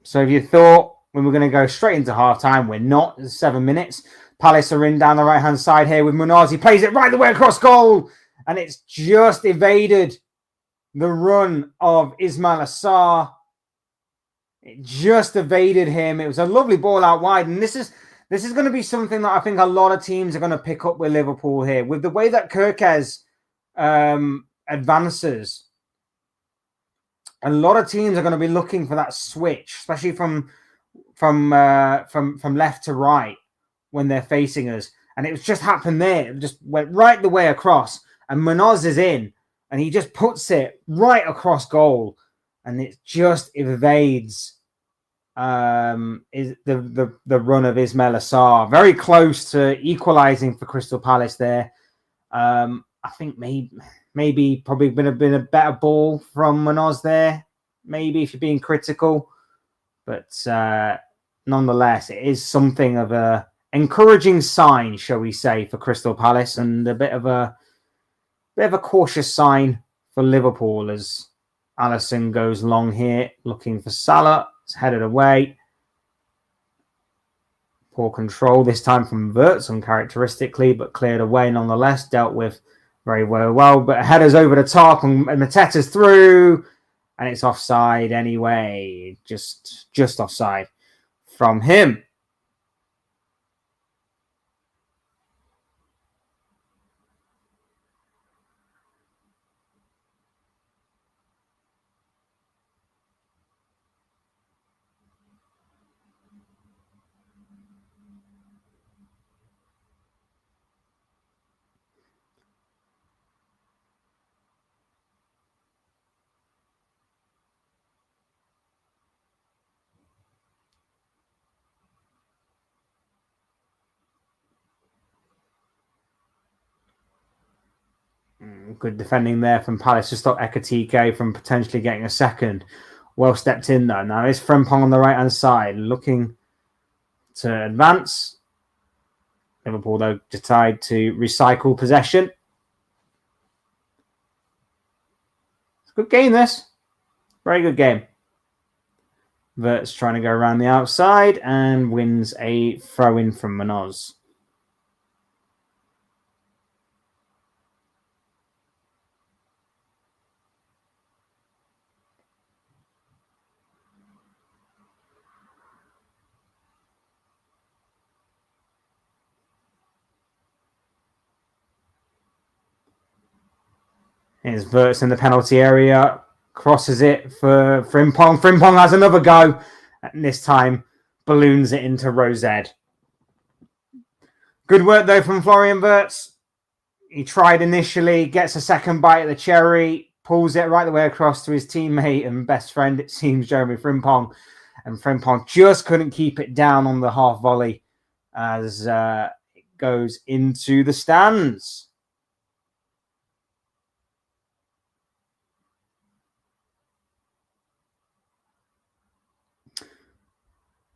A: So if you thought we were going to go straight into half-time, we're not. It's 7 minutes. Palace are in down the right-hand side here with Munoz. He plays it right the way across goal. And it's just evaded the run of Ismail Assar. It just evaded him. It was a lovely ball out wide. And this is going to be something that I think a lot of teams are going to pick up with Liverpool here. With the way that Kirkes advances, a lot of teams are going to be looking for that switch, especially from left to right when they're facing us. And it just happened there. It just went right the way across. And Munoz is in. And he just puts it right across goal. And it just evades is the run of Ismail Assar. Very close to equalising for Crystal Palace there. I think maybe probably been a better ball from Munoz there. Maybe if you're being critical. But nonetheless, it is something of a encouraging sign, shall we say, for Crystal Palace, and a bit of a cautious sign for Liverpool as Alisson goes long here, looking for Salah. It's headed away. Poor control this time from Wirtz, uncharacteristically, but cleared away nonetheless. Dealt with very well. But headers over the top, and Mateta's through, and it's offside anyway. Just offside from him. Good defending there from Palace to stop Ekatike from potentially getting a second. Well stepped in though. Now is Frimpong on the right-hand side looking to advance. Liverpool, though, decide to recycle possession. It's a good game, this. Very good game. Wirtz trying to go around the outside and wins a throw-in from Munoz. Here's Wirtz in the penalty area. Crosses it for Frimpong. Frimpong has another go. And this time, balloons it into Rosed. Good work, though, from Florian Wirtz. He tried initially, gets a second bite at the cherry, pulls it right the way across to his teammate and best friend, it seems, Jeremy Frimpong. And Frimpong just couldn't keep it down on the half volley as it goes into the stands.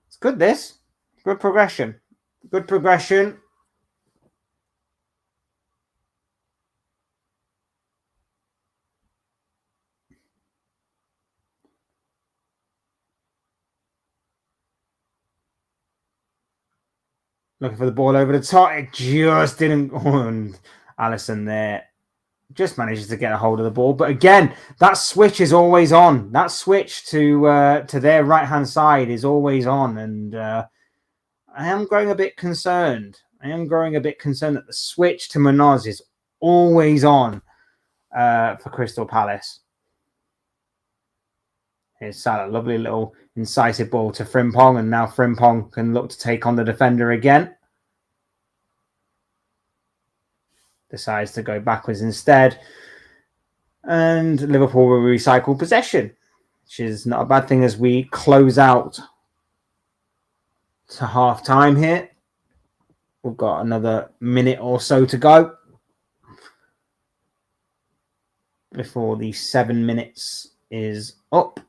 A: It's good, this. Good progression. Good progression. Looking for the ball over the top. It just didn't. And Alisson there just manages to get a hold of the ball. But again, that switch is always on. That switch to their right-hand side is always on. And I am growing a bit concerned. That the switch to Munoz is always on for Crystal Palace. Here's Salah. Lovely little incisive ball to Frimpong. And now Frimpong can look to take on the defender again. Decides to go backwards instead. And Liverpool will recycle possession, which is not a bad thing as we close out to half-time here. We've got another minute or so to go before the 7 minutes is up.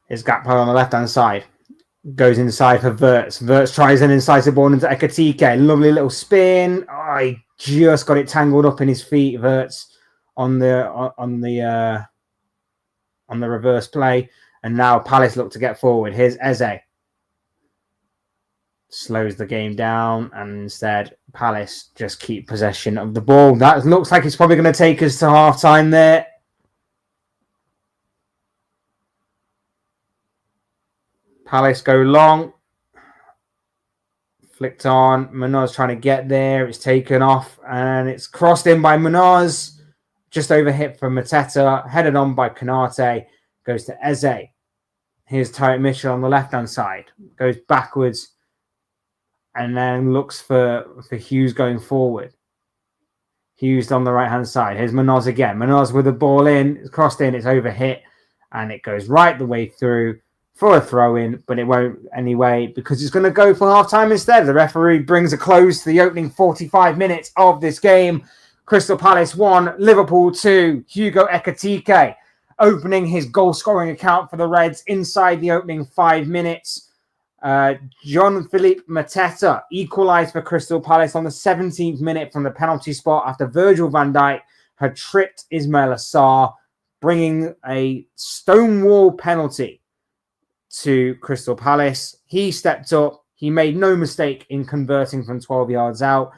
A: Is Gakpo on the left-hand side. Goes inside for Wirtz. Wirtz tries an incisive ball into Ekitike. Lovely little spin. Oh, he just got it tangled up in his feet, Wirtz, on the reverse play. And now Palace look to get forward. Here's Eze. Slows the game down, and instead Palace just keep possession of the ball. That looks like it's probably going to take us to half-time there. Palace go long. Flicked on. Munoz trying to get there. It's taken off, and it's crossed in by Munoz. Just over hit from Mateta. Headed on by Konate. Goes to Eze. Here's Tyreek Mitchell on the left-hand side. Goes backwards, and then looks for Hughes going forward. Hughes on the right-hand side. Here's Munoz again. Munoz with the ball in. It's crossed in. It's over hit, and it goes right the way through for a throw-in, but it won't anyway because it's going to go for half-time instead. The referee brings a close to the opening 45 minutes of this game. Crystal Palace 1, Liverpool 2. Hugo Ekitike opening his goal-scoring account for the Reds inside the opening 5 minutes. Jean-Philippe Mateta equalised for Crystal Palace on the 17th minute from the penalty spot after Virgil van Dijk had tripped Ismail Assar, bringing a stonewall penalty to Crystal Palace. He stepped up. He made no mistake in converting from 12 yards out.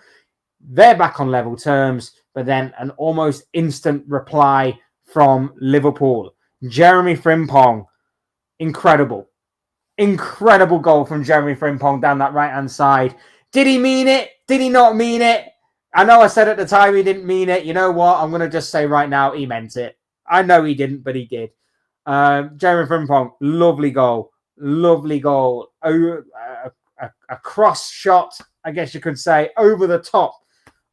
A: They're back on level terms, but then an almost instant reply from Liverpool. Jeremy Frimpong, incredible goal from Jeremy Frimpong down that right-hand side. Did he mean it? Did he not mean it? I know I said at the time he didn't mean it. You know what? I'm going to just say right now he meant it. I know he didn't, but he did. Jeremy Frimpong, lovely goal. A cross shot, I guess you could say, over the top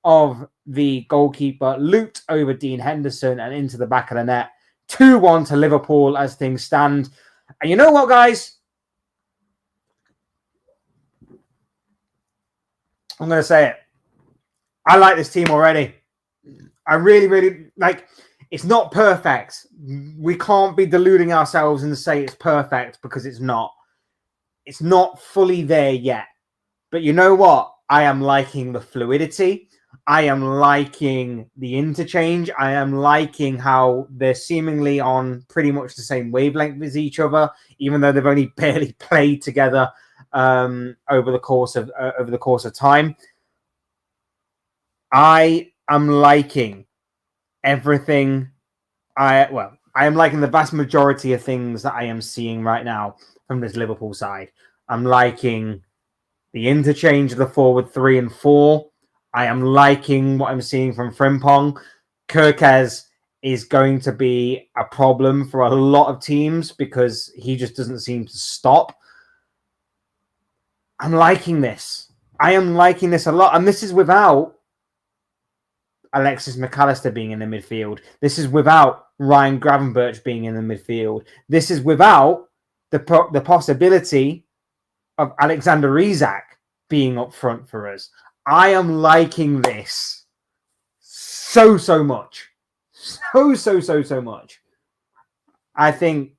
A: of the goalkeeper, looped over Dean Henderson and into the back of the net. 2-1 to Liverpool as things stand. And you know what, guys? I'm going to say it. I like this team already. I really like. It's not perfect. We can't be deluding ourselves and say it's perfect because it's not. It's not fully there yet. But you know what? I am liking the fluidity. I am liking the interchange. I am liking how they're seemingly on pretty much the same wavelength as each other, even though they've only barely played together over the course of time. I am liking everything. I am liking the vast majority of things that I am seeing right now from this Liverpool side. I'm liking the interchange of the forward 3 and 4. I am liking what I'm seeing from Frimpong. Kirkez is going to be a problem for a lot of teams because he just doesn't seem to stop. I'm liking this. I am liking this a lot. And this is without Alexis McAllister being in the midfield. This is without Ryan Gravenberch being in the midfield. This is without the possibility of Alexander Isak being up front for us. I am liking this so much. So much. I think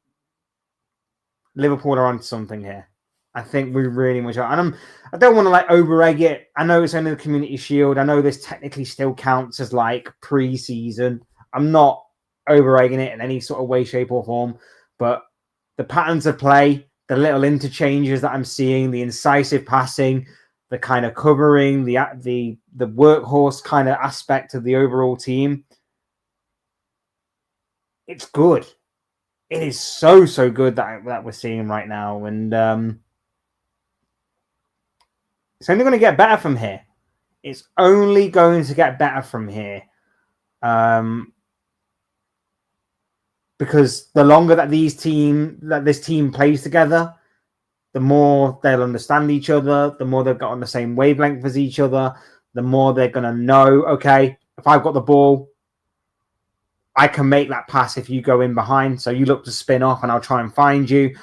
A: Liverpool are on something here. I think we really much are. And I don't want to over-egg it. I know it's only the Community Shield. I know this technically still counts as pre-season. I'm not over-egging it in any sort of way, shape or form. But the patterns of play, the little interchanges that I'm seeing, the incisive passing, the kind of covering, the workhorse kind of aspect of the overall team, it's good. It is so good that we're seeing right now. And it's only going to get better from here. It's only going to get better from here. Because the longer that this team plays together, the more they'll understand each other, the more they've got on the same wavelength as each other, the more they're going to know, okay, if I've got the ball, I can make that pass if you go in behind. So you look to spin off and I'll try and find you.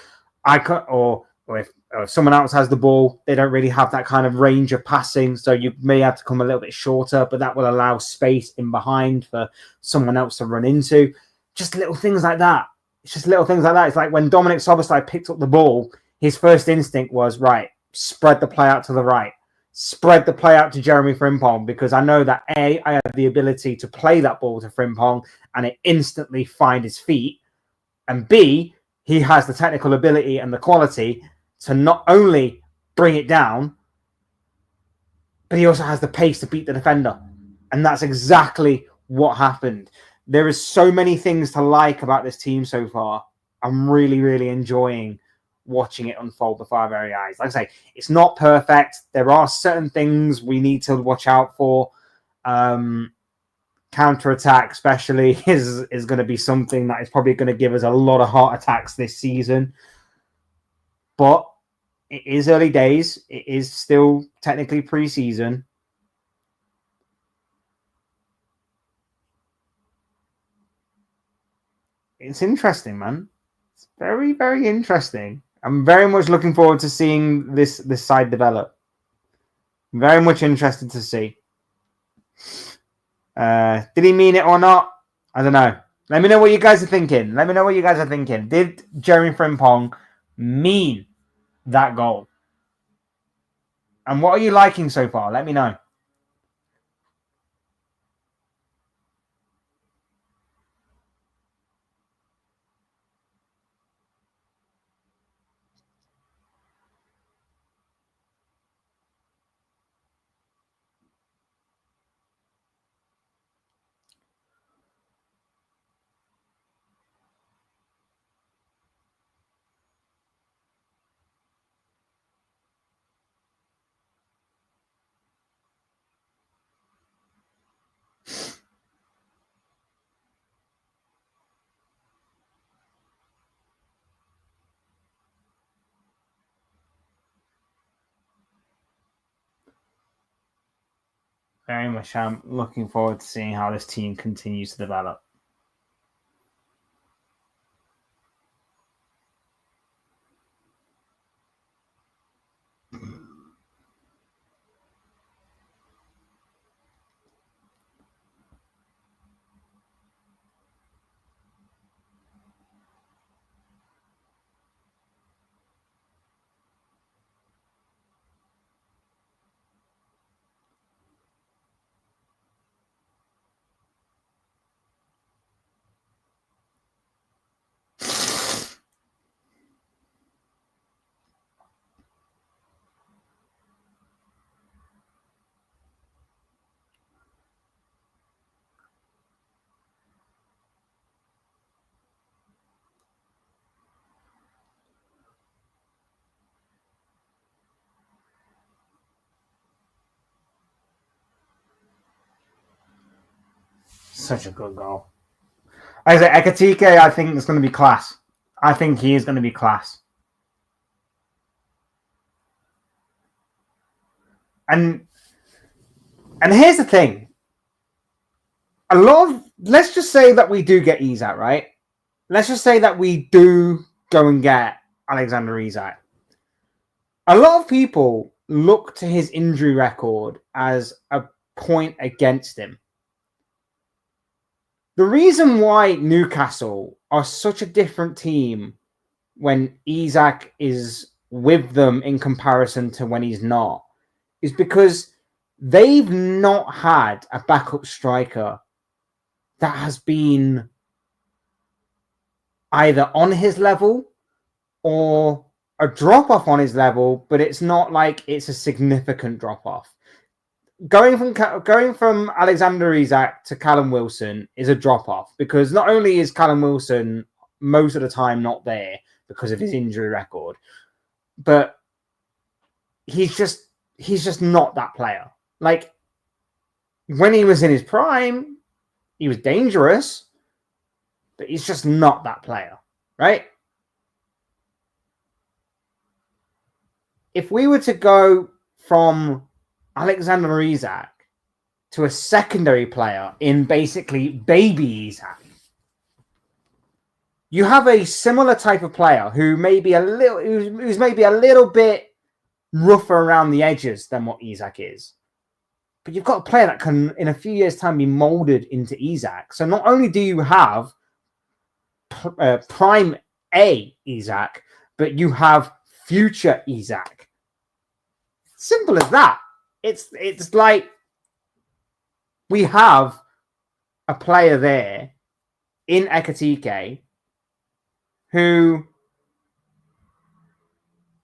A: Or if someone else has the ball, they don't really have that kind of range of passing. So you may have to come a little bit shorter, but that will allow space in behind for someone else to run into. Just little things like that. It's just little things like that. It's like when Dominic Szoboszlai picked up the ball, his first instinct was, right, spread the play out to the right. Spread the play out to Jeremy Frimpong, because I know that A, I have the ability to play that ball to Frimpong and it instantly find his feet. And B, he has the technical ability and the quality to not only bring it down, but he also has the pace to beat the defender. And that's exactly what happened. There is so many things to like about this team so far. I'm really, really enjoying watching it unfold before our very eyes. Like I say, it's not perfect. There are certain things we need to watch out for. Counter-attack especially is going to be something that is probably going to give us a lot of heart attacks this season. But it is early days. It is still technically pre-season. It's interesting, man. It's very, very interesting. I'm very much looking forward to seeing this side develop. Very much interested to see. Did he mean it or not? I don't know. Let me know what you guys are thinking. Did Jeremy Frimpong mean that goal? And what are you liking so far? Let me know. Very much. I'm looking forward to seeing how this team continues to develop. Such a good goal. I say Ekatike, I think is going to be class. I think he is going to be class. And here's the thing. Let's just say that we do get Isak, right? Let's just say that we do go and get Alexander Isak. A lot of people look to his injury record as a point against him. The reason why Newcastle are such a different team when Isak is with them in comparison to when he's not is because they've not had a backup striker that has been either on his level or a drop-off on his level, but it's not like it's a significant drop-off. Going from Alexander Isak to Callum Wilson is a drop-off because not only is Callum Wilson most of the time not there because of his injury record, but he's just not that player. Like, when he was in his prime, he was dangerous, but he's just not that player, right? If we were to go from Alexander Isak to a secondary player in basically baby Isak, you have a similar type of player who may be who's maybe a little bit rougher around the edges than what Isak is. But you've got a player that can, in a few years' time, be molded into Isak. So not only do you have prime A Isak, but you have future Isak. Simple as that. It's like we have a player there in Ekatike who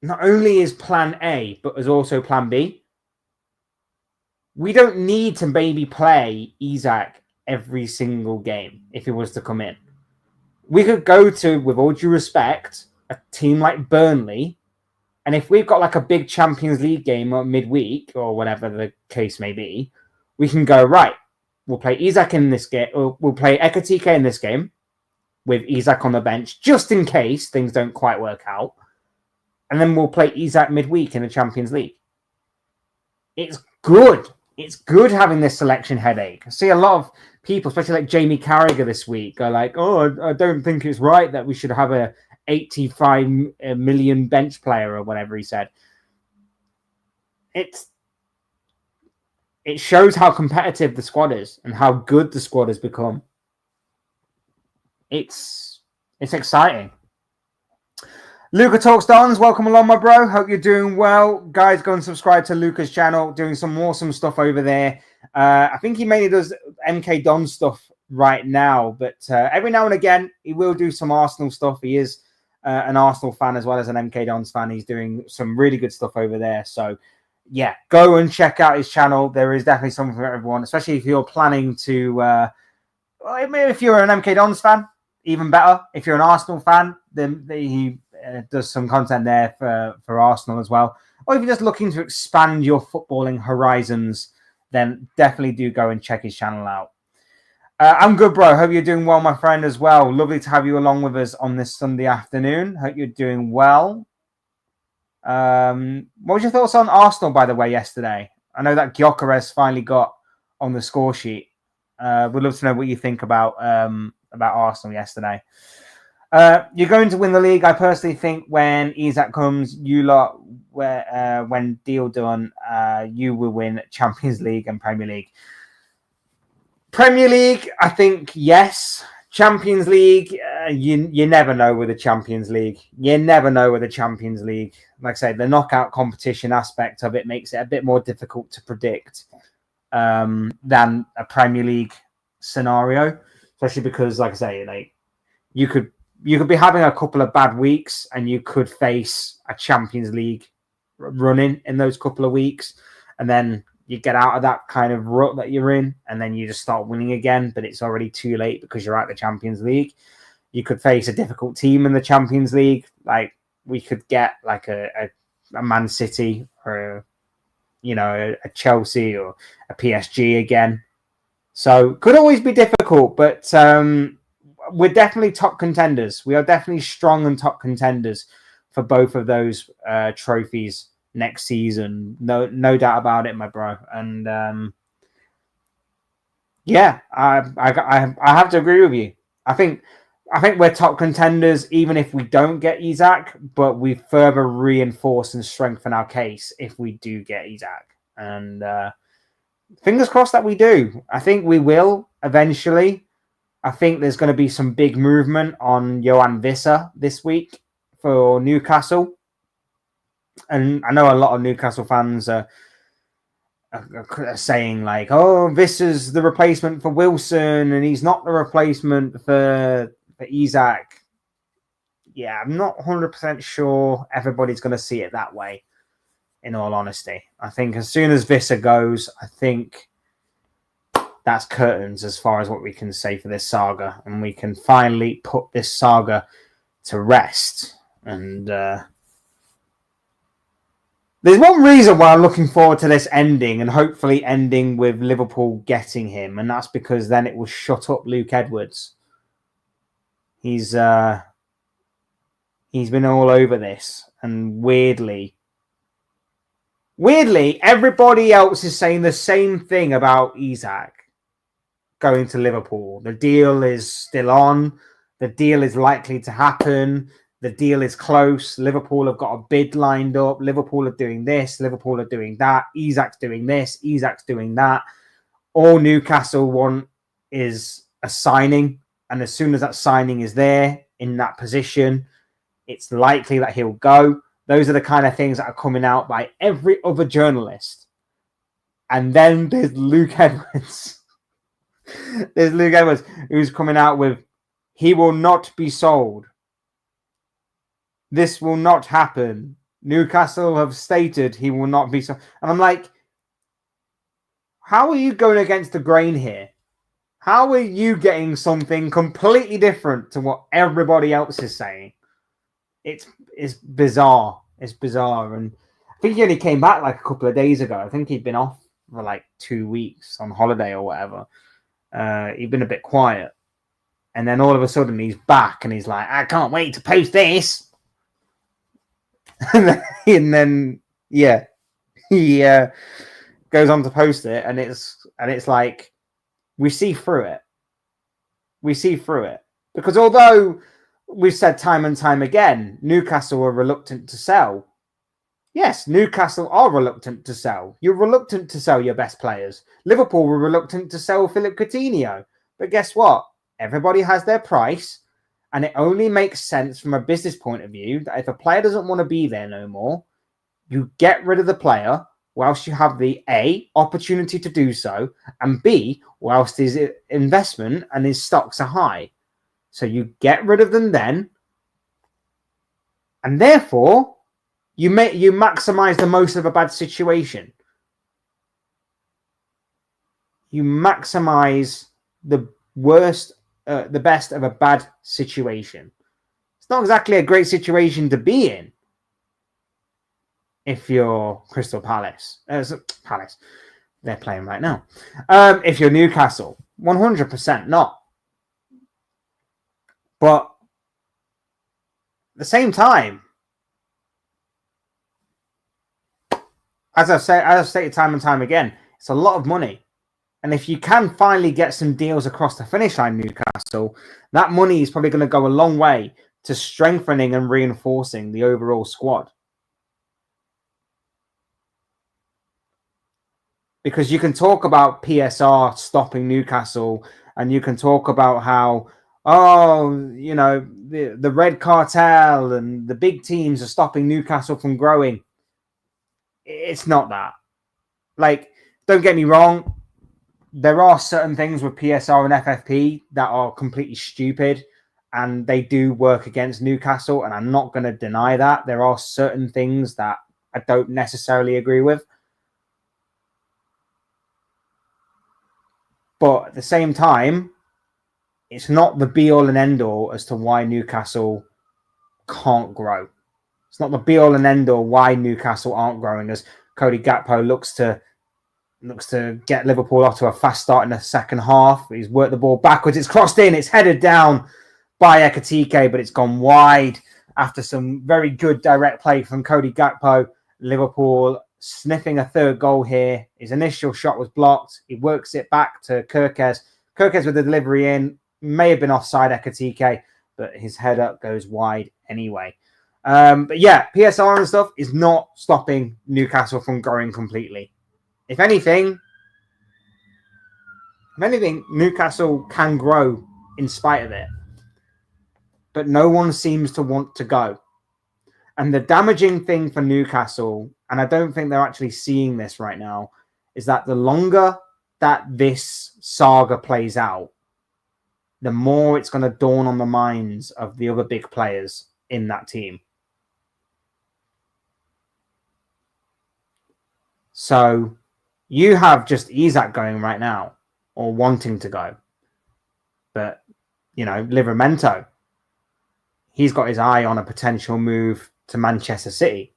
A: not only is plan A, but is also plan B. We don't need to maybe play Isak every single game if he was to come in. We could go to, with all due respect, a team like Burnley, and if we've got like a big Champions League game or midweek or whatever the case may be, we can go, right, we'll play Isak in this game, or we'll play Ekatike in this game with Isak on the bench, just in case things don't quite work out. And then we'll play Isak midweek in the Champions League. It's good. It's good having this selection headache. I see a lot of people, especially like Jamie Carragher this week, are like, oh, I don't think it's right that we should have a 85 million bench player or whatever he said. It shows how competitive the squad is and how good the squad has become. It's exciting. Luca Talks Dons, welcome along, my bro. Hope you're doing well. Guys, go and subscribe to Luca's channel, doing some awesome stuff over there. I think he mainly does MK Don stuff right now, but every now and again, he will do some Arsenal stuff. He is an Arsenal fan as well as an MK Dons fan. He's doing some really good stuff over there. So, yeah, go and check out his channel. There is definitely something for everyone, especially if you're planning to... if you're an MK Dons fan, even better. If you're an Arsenal fan, then he... does some content there for Arsenal as well. Or if you're just looking to expand your footballing horizons, then definitely do go and check his channel out. I'm good, bro. Hope you're doing well, my friend, as well. Lovely to have you along with us on this Sunday afternoon. Hope you're doing well. What was your thoughts on Arsenal, by the way, yesterday? I know that Gyökeres finally got on the score sheet. We'd love to know what you think about Arsenal yesterday. You're going to win the league. I personally think when Isak comes, you lot, when deal done, you will win Champions League and Premier League. Premier League, I think, yes. Champions League, you never know with the Champions League. You never know with the Champions League. Like I say, the knockout competition aspect of it makes it a bit more difficult to predict than a Premier League scenario, especially because, like I say, like you could be having a couple of bad weeks and you could face a Champions League running in those couple of weeks. And then you get out of that kind of rut that you're in and then you just start winning again, but it's already too late because you're out of the Champions League. You could face a difficult team in the Champions League. Like we could get like a Man City or, a Chelsea or a PSG again. So could always be difficult, but, we're definitely top contenders. We are definitely strong and top contenders for both of those trophies next season. No doubt about it, my bro. And I have to agree with you. I think we're top contenders even if we don't get Isak, but we further reinforce and strengthen our case if we do get Isak. And fingers crossed that we do. I think we will eventually. I think there's going to be some big movement on Johan Visser this week for Newcastle. And I know a lot of Newcastle fans are saying like, oh, Visser's the replacement for Wilson and he's not the replacement for Isak. Yeah, I'm not 100% sure everybody's going to see it that way, in all honesty. I think as soon as Visser goes, I think that's curtains as far as what we can say for this saga, and we can finally put this saga to rest. And there's one reason why I'm looking forward to this ending, and hopefully ending with Liverpool getting him, and that's because then it will shut up Luke Edwards. He's been all over this, and weirdly, everybody else is saying the same thing about Isak going to Liverpool. The deal is still on. The deal is likely to happen. The deal is close. Liverpool have got a bid lined up. Liverpool are doing this. Liverpool are doing that. Isak's doing this. Isak's doing that. All Newcastle want is a signing. And as soon as that signing is there in that position, it's likely that he'll go. Those are the kind of things that are coming out by every other journalist. And then there's Luke Edwards. There's Luke Edwards who's coming out with, he will not be sold. This will not happen. Newcastle have stated he will not be sold. And I'm like, how are you going against the grain here? How are you getting something completely different to what everybody else is saying? It's bizarre. It's bizarre. And I think he only came back like a couple of days ago. I think he'd been off for like 2 weeks on holiday or whatever. He'd been a bit quiet. And then all of a sudden he's back and he's like, I can't wait to post this. and then yeah, he goes on to post it, and it's like, we see through it. We see through it. Because although we've said time and time again, Newcastle are reluctant to sell. Yes, Newcastle are reluctant to sell. You're reluctant to sell your best players. Liverpool were reluctant to sell Philip Coutinho. But guess what? Everybody has their price. And it only makes sense from a business point of view that if a player doesn't want to be there no more, you get rid of the player whilst you have the A, opportunity to do so, and B, whilst his investment and his stocks are high. So you get rid of them then, and therefore you maximize the most of a bad situation. You maximize the worst, the best of a bad situation. It's not exactly a great situation to be in if you're Crystal Palace. They're playing right now. If you're Newcastle, 100% not. But at the same time, as I've stated time and time again, it's a lot of money. And if you can finally get some deals across the finish line, Newcastle, that money is probably going to go a long way to strengthening and reinforcing the overall squad. Because you can talk about PSR stopping Newcastle, and you can talk about how, the red cartel and the big teams are stopping Newcastle from growing. It's not that. Like, don't get me wrong. There are certain things with PSR and FFP that are completely stupid, and they do work against Newcastle, and I'm not going to deny that. There are certain things that I don't necessarily agree with. But at the same time, it's not the be-all and end-all as to why Newcastle can't grow. It's not the be-all and end-all why Newcastle aren't growing, as Cody Gakpo looks to get Liverpool off to a fast start in the second half. He's worked the ball backwards. It's crossed in. It's headed down by Ekitike, but it's gone wide after some very good direct play from Cody Gakpo. Liverpool sniffing a third goal here. His initial shot was blocked. He works it back to Kirkes. Kirkes with the delivery in. May have been offside Ekitike, but his header goes wide anyway. But yeah, PSR and stuff is not stopping Newcastle from growing completely. If anything, Newcastle can grow in spite of it. But no one seems to want to go. And the damaging thing for Newcastle, and I don't think they're actually seeing this right now, is that the longer that this saga plays out, the more it's going to dawn on the minds of the other big players in that team. So you have just Isak going right now, or wanting to go. But, Livramento, he's got his eye on a potential move to Manchester City.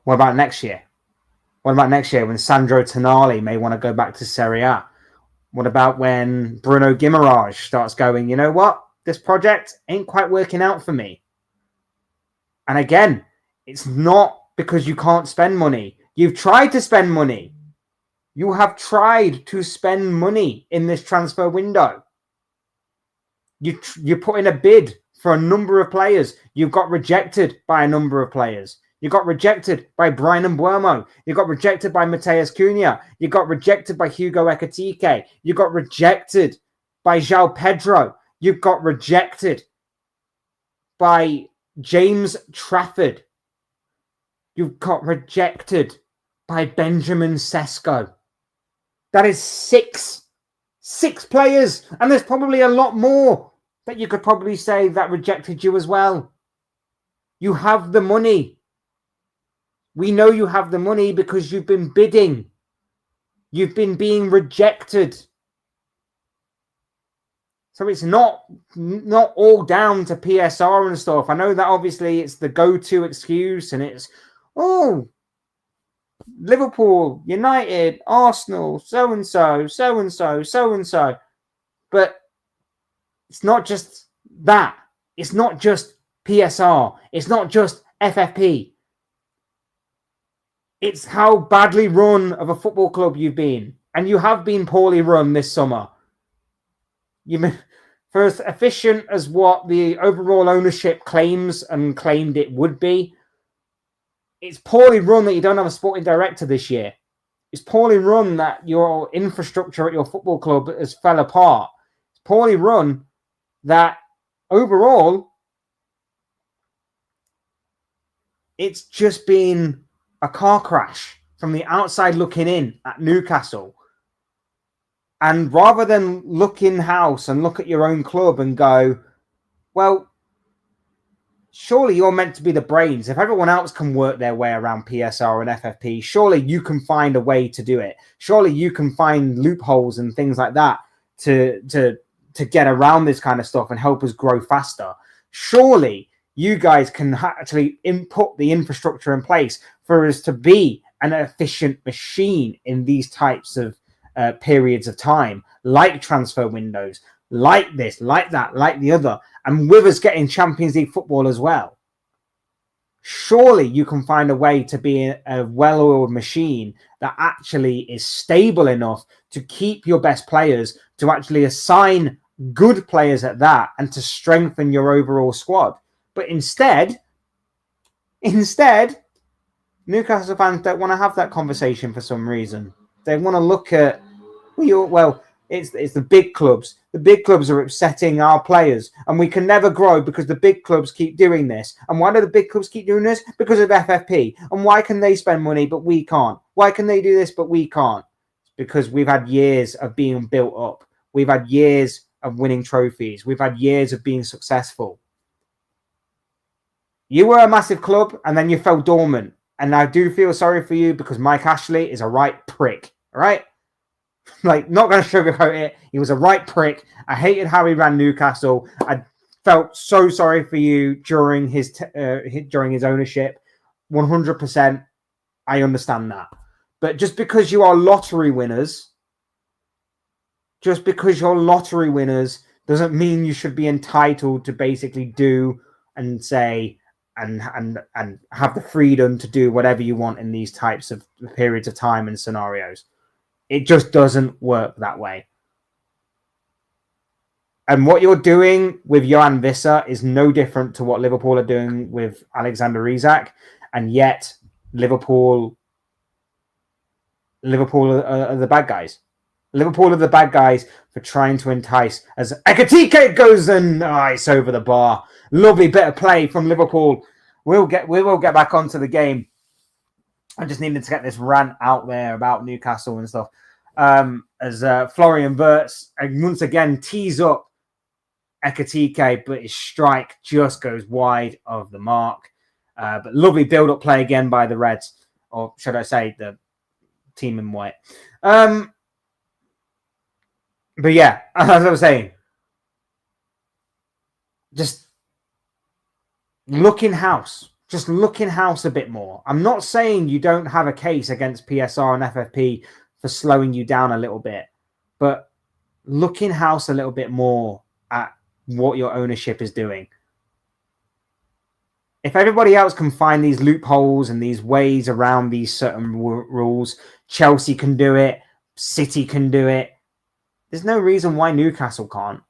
A: What about next year? What about next year when Sandro Tonali may want to go back to Serie A? What about when Bruno Guimaraes starts going, you know what? This project ain't quite working out for me. And again, it's not because you can't spend money. You've tried to spend money. You have tried to spend money in this transfer window. You put in a bid for a number of players. You got rejected by a number of players. You got rejected by Brian Mbeumo. You got rejected by Mateus Cunha. You got rejected by Hugo Ekitike. You got rejected by João Pedro. You got rejected by James Trafford. You got rejected by Benjamin Sesko. That is six players, and there's probably a lot more that you could probably say that rejected you as well. You have the money. We know you have the money because you've been bidding. You've been being rejected. So it's not all down to PSR and stuff. I know that obviously it's the go-to excuse, and it's, oh, Liverpool, United, Arsenal, so-and-so, so-and-so, so-and-so. But it's not just that. It's not just PSR. It's not just FFP. It's how badly run of a football club you've been. And you have been poorly run this summer. You've been, for as efficient as what the overall ownership claimed it would be, it's poorly run that you don't have a sporting director this year. It's poorly run that your infrastructure at your football club has fell apart. It's poorly run that overall it's just been a car crash from the outside looking in at Newcastle. And rather than look in-house and look at your own club and go, well, surely you're meant to be the brains. If everyone else can work their way around PSR and FFP, surely you can find a way to do it. Surely you can find loopholes and things like that to get around this kind of stuff and help us grow faster. Surely you guys can actually input the infrastructure in place for us to be an efficient machine in these types of periods of time, like transfer windows, like this, like that, like the other, and with us getting Champions League football as well. Surely you can find a way to be a well-oiled machine that actually is stable enough to keep your best players, to actually assign good players at that, and to strengthen your overall squad. But instead, Newcastle fans don't want to have that conversation for some reason. They want to look at, well, it's the big clubs. The big clubs are upsetting our players, and we can never grow because the big clubs keep doing this. And why do the big clubs keep doing this? Because of FFP. And why can they spend money but we can't? Why can they do this but we can't? It's because we've had years of being built up. We've had years of winning trophies. We've had years of being successful. You were a massive club and then you fell dormant. And I do feel sorry for you because Mike Ashley is a right prick. All right? Like, not going to sugarcoat it. He was a right prick. I hated how he ran Newcastle. I felt so sorry for you during his ownership. 100%. I understand that. But just because you are lottery winners, doesn't mean you should be entitled to basically do and say and have the freedom to do whatever you want in these types of periods of time and scenarios. It just doesn't work that way. And what you're doing with Johan Visser is no different to what Liverpool are doing with Alexander Isak. And yet, Liverpool are the bad guys. Liverpool are the bad guys for trying to entice. As Ekitike goes and it's over the bar. Lovely bit of play from Liverpool. We will get back onto the game. I just needed to get this rant out there about Newcastle and stuff. As Florian Wirtz once again tees up Ekitike, but his strike just goes wide of the mark. But lovely build-up play again by the Reds, or should I say the team in white. But yeah, as I was saying, just look in-house. Just look in-house a bit more. I'm not saying you don't have a case against PSR and FFP for slowing you down a little bit, but look in-house a little bit more at what your ownership is doing. If everybody else can find these loopholes and these ways around these certain rules, Chelsea can do it, City can do it. There's no reason why Newcastle can't.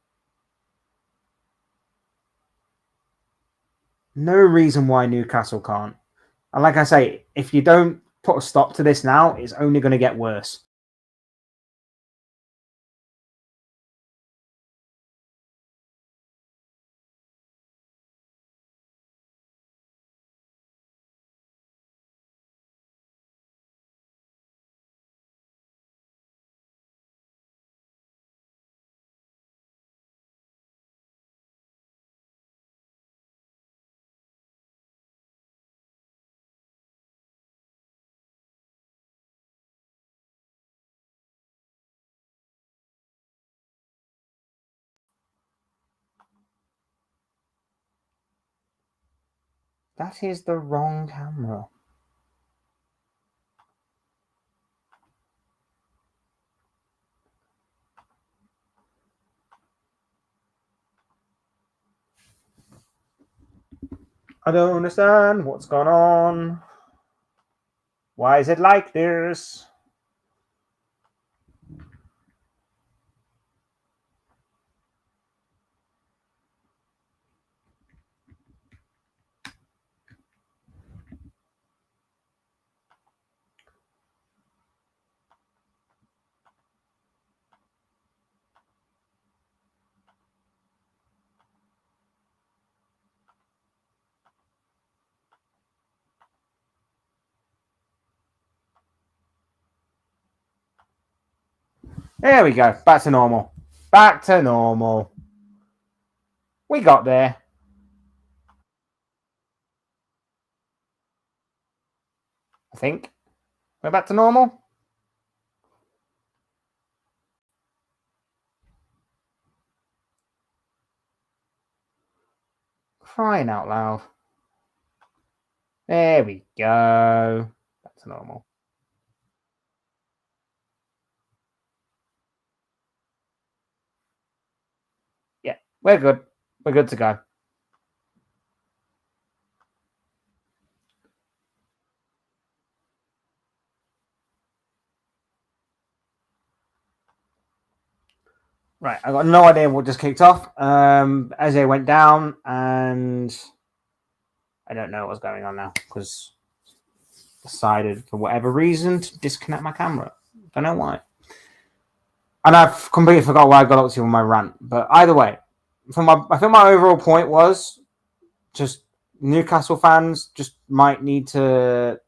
A: No reason why Newcastle can't. And like I say, if you don't put a stop to this now, it's only going to get worse. That is the wrong camera. I don't understand what's going on. Why is it like this? There we go. Back to normal. Back to normal. We got there. I think. We're back to normal. Crying out loud. There we go. Back to normal. Yeah, we're good. We're good to go. Right, I got no idea what just kicked off. Eze went down, and I don't know what's going on now because decided for whatever reason to disconnect my camera. Don't know why. And I've completely forgot why I got up to on my rant. But either way, I think my overall point was just Newcastle fans just might need to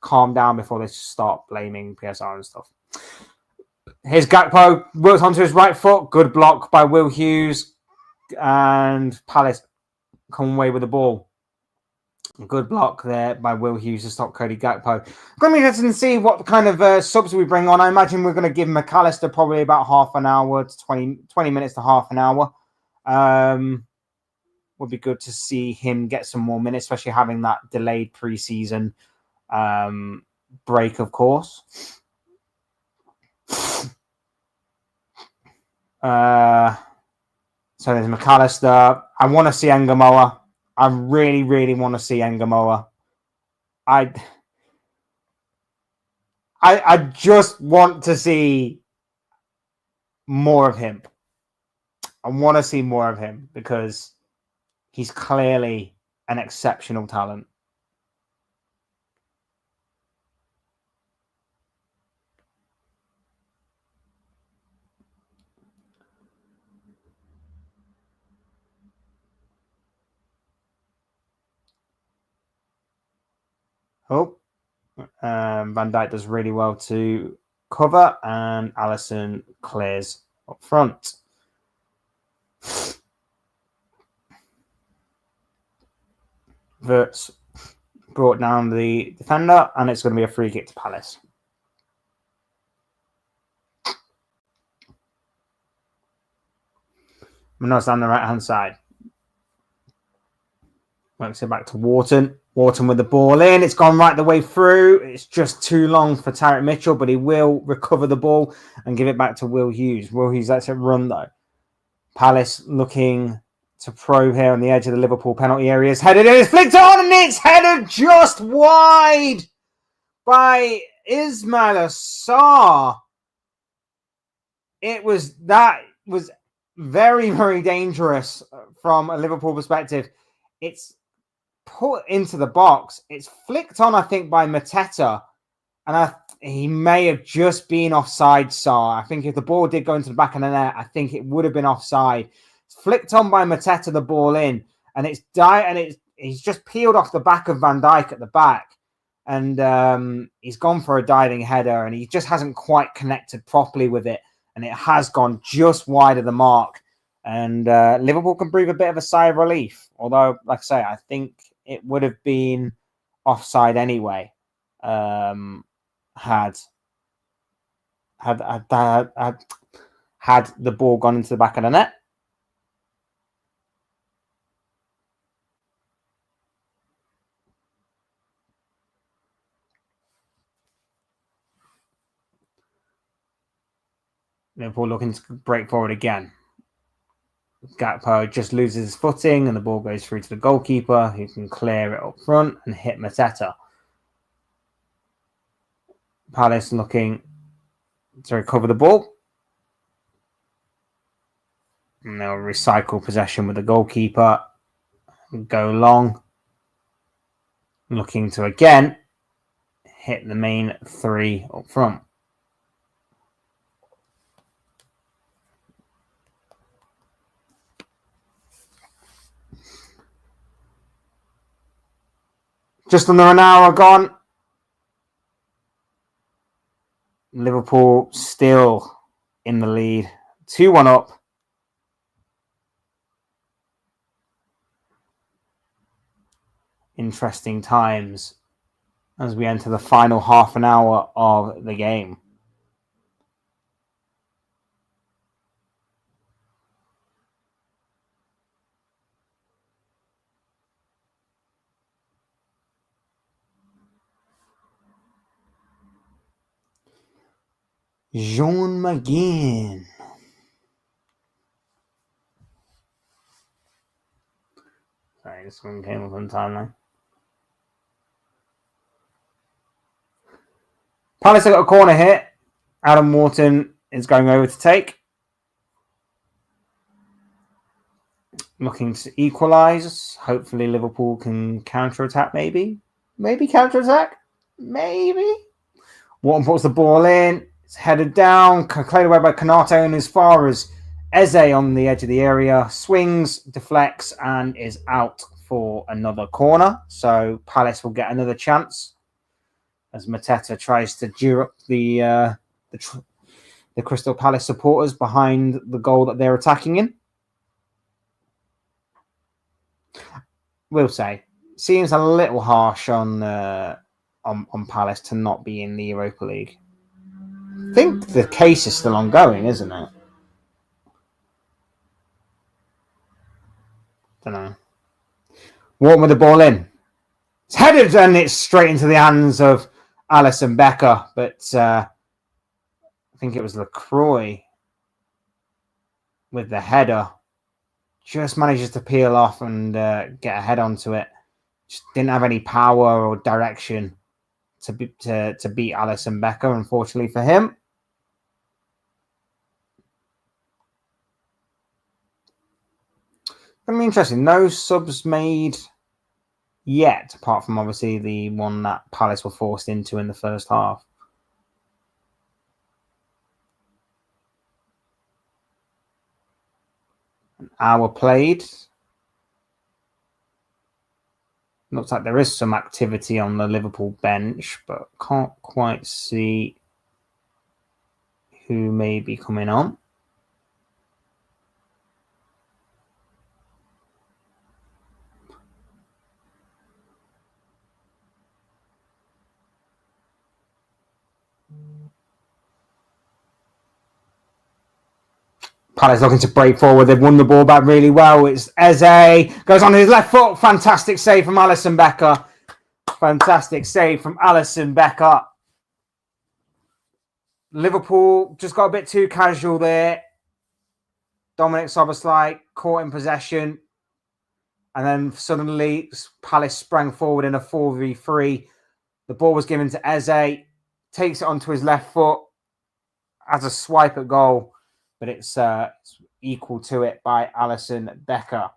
A: calm down before they start blaming PSR and stuff. Here's Gakpo, works onto his right foot. Good block by Will Hughes. And Palace come away with the ball. Good block there by Will Hughes to stop Cody Gakpo. Going to be interested to see what kind of subs we bring on. I imagine we're going to give McAllister probably about half an hour to 20 minutes to half an hour. Would be good to see him get some more minutes, especially having that delayed preseason break, of course. So there's McAllister. I want to see Ngamoa. I really, really want to see Ngamoa. I just want to see more of him. I want to see more of him because he's clearly an exceptional talent. Oh, Van Dijk does really well to cover, and Alisson clears up front. Verts brought down the defender, and it's going to be a free kick to Palace. Munoz down the right-hand side. Works it back to Wharton. Wharton with the ball in. It's gone right the way through. It's just too long for Tarek Mitchell, but he will recover the ball and give it back to Will Hughes. Will Hughes lets it run, though. Palace looking to probe here on the edge of the Liverpool penalty area. It's headed in. It's flicked on, and it's headed just wide by Ismail Assar. That was very, very dangerous from a Liverpool perspective. It's put into the box. It's flicked on, I think, by Mateta, and he may have just been offside. I think if the ball did go into the back of the net, I think it would have been offside. It's flicked on by Mateta, the ball in, and he's just peeled off the back of Van Dijk at the back, and he's gone for a diving header, and he just hasn't quite connected properly with it, and it has gone just wide of the mark. And Liverpool can breathe a bit of a sigh of relief, although, like I say, I think it would have been offside anyway. Had the ball gone into the back of the net. Liverpool looking to break forward again. Gakpo just loses his footing and the ball goes through to the goalkeeper, who can clear it up front and hit Mateta. Palace looking to recover the ball. And they'll recycle possession with the goalkeeper. Go long. Looking to again hit the main three up front. Just under an hour gone. Liverpool still in the lead. 2-1 up. Interesting times as we enter the final half an hour of the game. John McGinn. Sorry, this one came up on the timeline. Palace have got a corner here. Adam Wharton is going over to take. Looking to equalise. Hopefully Liverpool can counter-attack, maybe. Maybe counter-attack. Maybe. Wharton puts the ball in. It's headed down. Cleared away by Konaté, and as far as Eze on the edge of the area. Swings, deflects, and is out for another corner. So Palace will get another chance as Mateta tries to gear up the Crystal Palace supporters behind the goal that they're attacking in. We'll say, seems a little harsh on Palace to not be in the Europa League. I think the case is still ongoing, isn't it? Don't know. Wharton with the ball in. It's headed and it's straight into the hands of Alisson Becker, but I think it was LaCroix with the header. Just manages to peel off and get a head onto it. Just didn't have any power or direction to beat Alisson Becker, unfortunately for him. Gonna be interesting. No subs made yet, apart from obviously the one that Palace were forced into in the first half. An hour played. Looks like there is some activity on the Liverpool bench, but can't quite see who may be coming on. Palace looking to break forward. They've won the ball back really well. It's Eze. Goes on his left foot. Fantastic save from Alisson Becker. Fantastic save from Alisson Becker. Liverpool just got a bit too casual there. Dominic Szoboszlai caught in possession. And then suddenly Palace sprang forward in a 4v3. The ball was given to Eze. Takes it onto his left foot. Has a swipe at goal. but it's equal to it by Alisson Becker.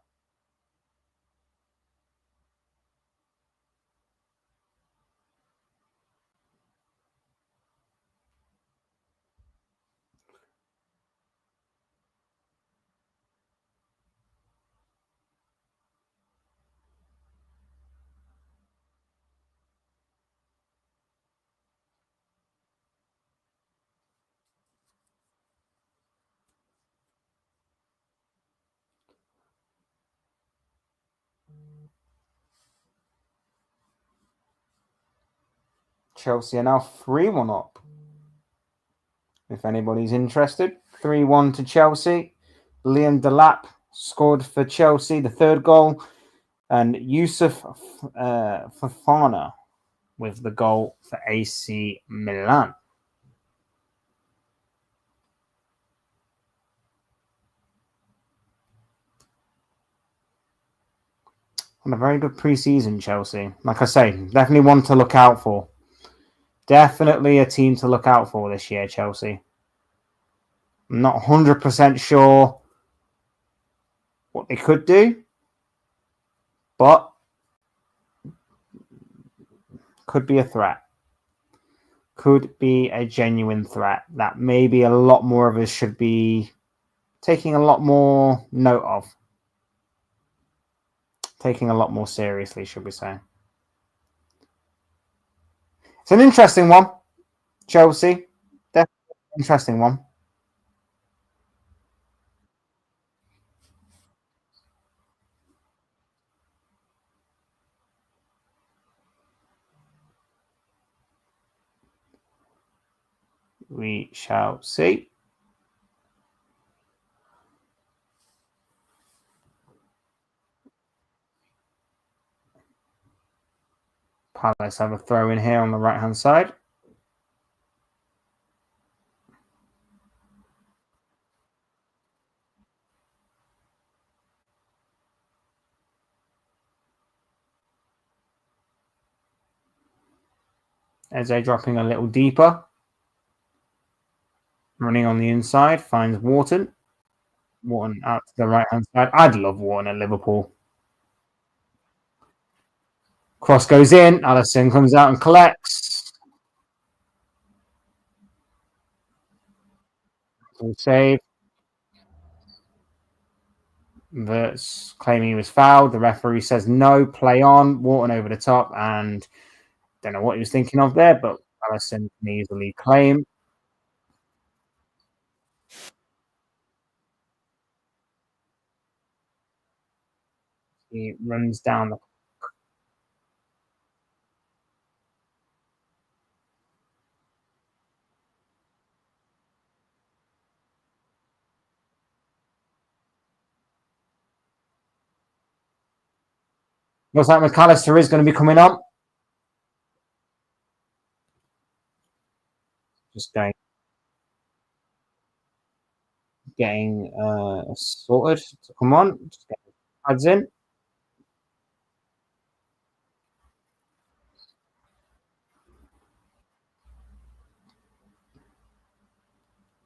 A: Chelsea are now 3-1 up. If anybody's interested, 3-1 to Chelsea. Liam Delap scored for Chelsea, the third goal, and Yusuf Fofana with the goal for AC Milan. On a very good pre-season, Chelsea. Like I say, definitely one to look out for. Definitely a team to look out for this year, Chelsea. I'm not 100% sure what they could do, but could be a threat. Could be a genuine threat that maybe a lot more of us should be taking a lot more note of. Taking a lot more seriously, should we say. It's an interesting one, Chelsea. Definitely an interesting one. We shall see. Palace have a throw in here on the right-hand side. Eze dropping a little deeper. Running on the inside, finds Wharton. Wharton out to the right-hand side. I'd love Wharton at Liverpool. Cross goes in. Alisson comes out and collects. Full save. Verts claiming he was fouled. The referee says no, play on. Wharton over the top, and don't know what he was thinking of there, but Alisson can easily claim. He runs down the. Looks like McAllister is going to be coming on. Just getting sorted. So come on, just get the pads in.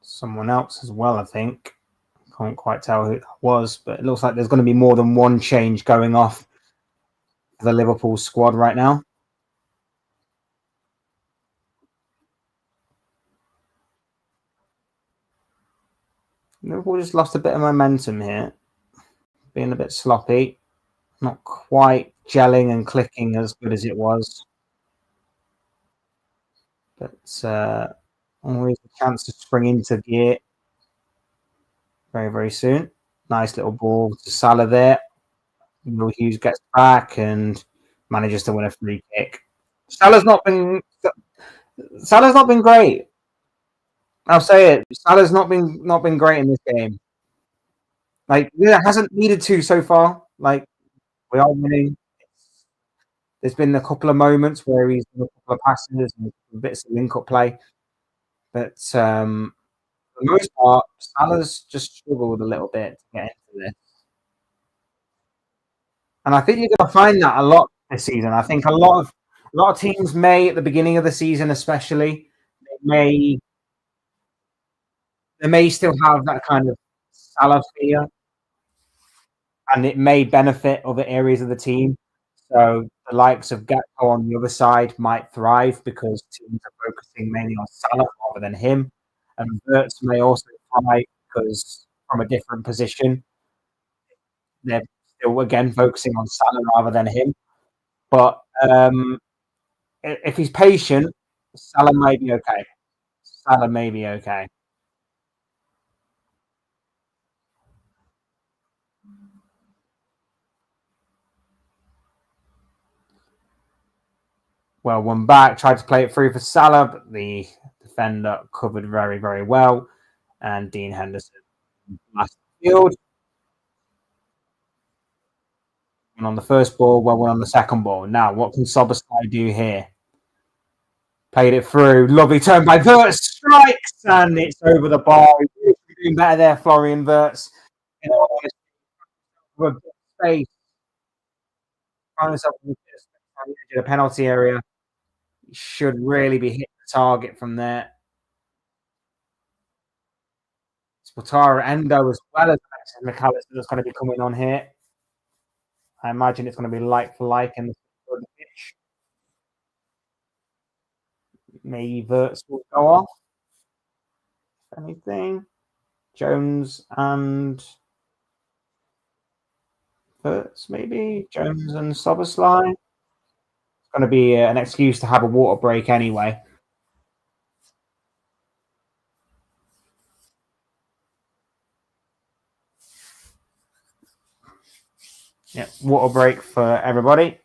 A: Someone else as well, I think. Can't quite tell who it was, but it looks like there's going to be more than one change going off for the Liverpool squad right now. Liverpool just lost a bit of momentum here, being a bit sloppy, not quite gelling and clicking as good as it was. But always a chance to spring into gear very, very soon. Nice little ball to Salah there. Will Hughes gets back and manages to win a free kick. Salah's not been great. I'll say it. Salah's not been great in this game. Like, it hasn't needed to so far. Like, we are winning. There's been a couple of moments where he's done a couple of passes and bits of link-up play, but for the most part, Salah's just struggled a little bit to get into this. And I think you're going to find that a lot this season. I think a lot of teams may, at the beginning of the season especially, may they may still have that kind of Salah fear, and it may benefit other areas of the team. So the likes of Gakpo on the other side might thrive because teams are focusing mainly on Salah rather than him. And Verts may also thrive because from a different position, they're still again focusing on Salah rather than him. But if he's patient, Salah may be okay. Salah may be okay. Well, one back, tried to play it through for Salah, but the defender covered very, very well. And Dean Henderson last field. And on the first ball, well, one on the second ball. Now, what can Soboslai do here? Played it through. Lovely turn by Verts. Strikes! And it's over the bar. You're doing better there, Florian Verts. You know, with a bit of space, found himself in the penalty area. He should really be hitting the target from there. Spatara Endo as well as Alexis McAllister that's going to be coming on here. I imagine it's going to be like for like in the pitch. Maybe Verts will go off. Anything? Jones and Verts, maybe? Jones and Soboslai. It's going to be an excuse to have a water break anyway. Yeah, water break for everybody.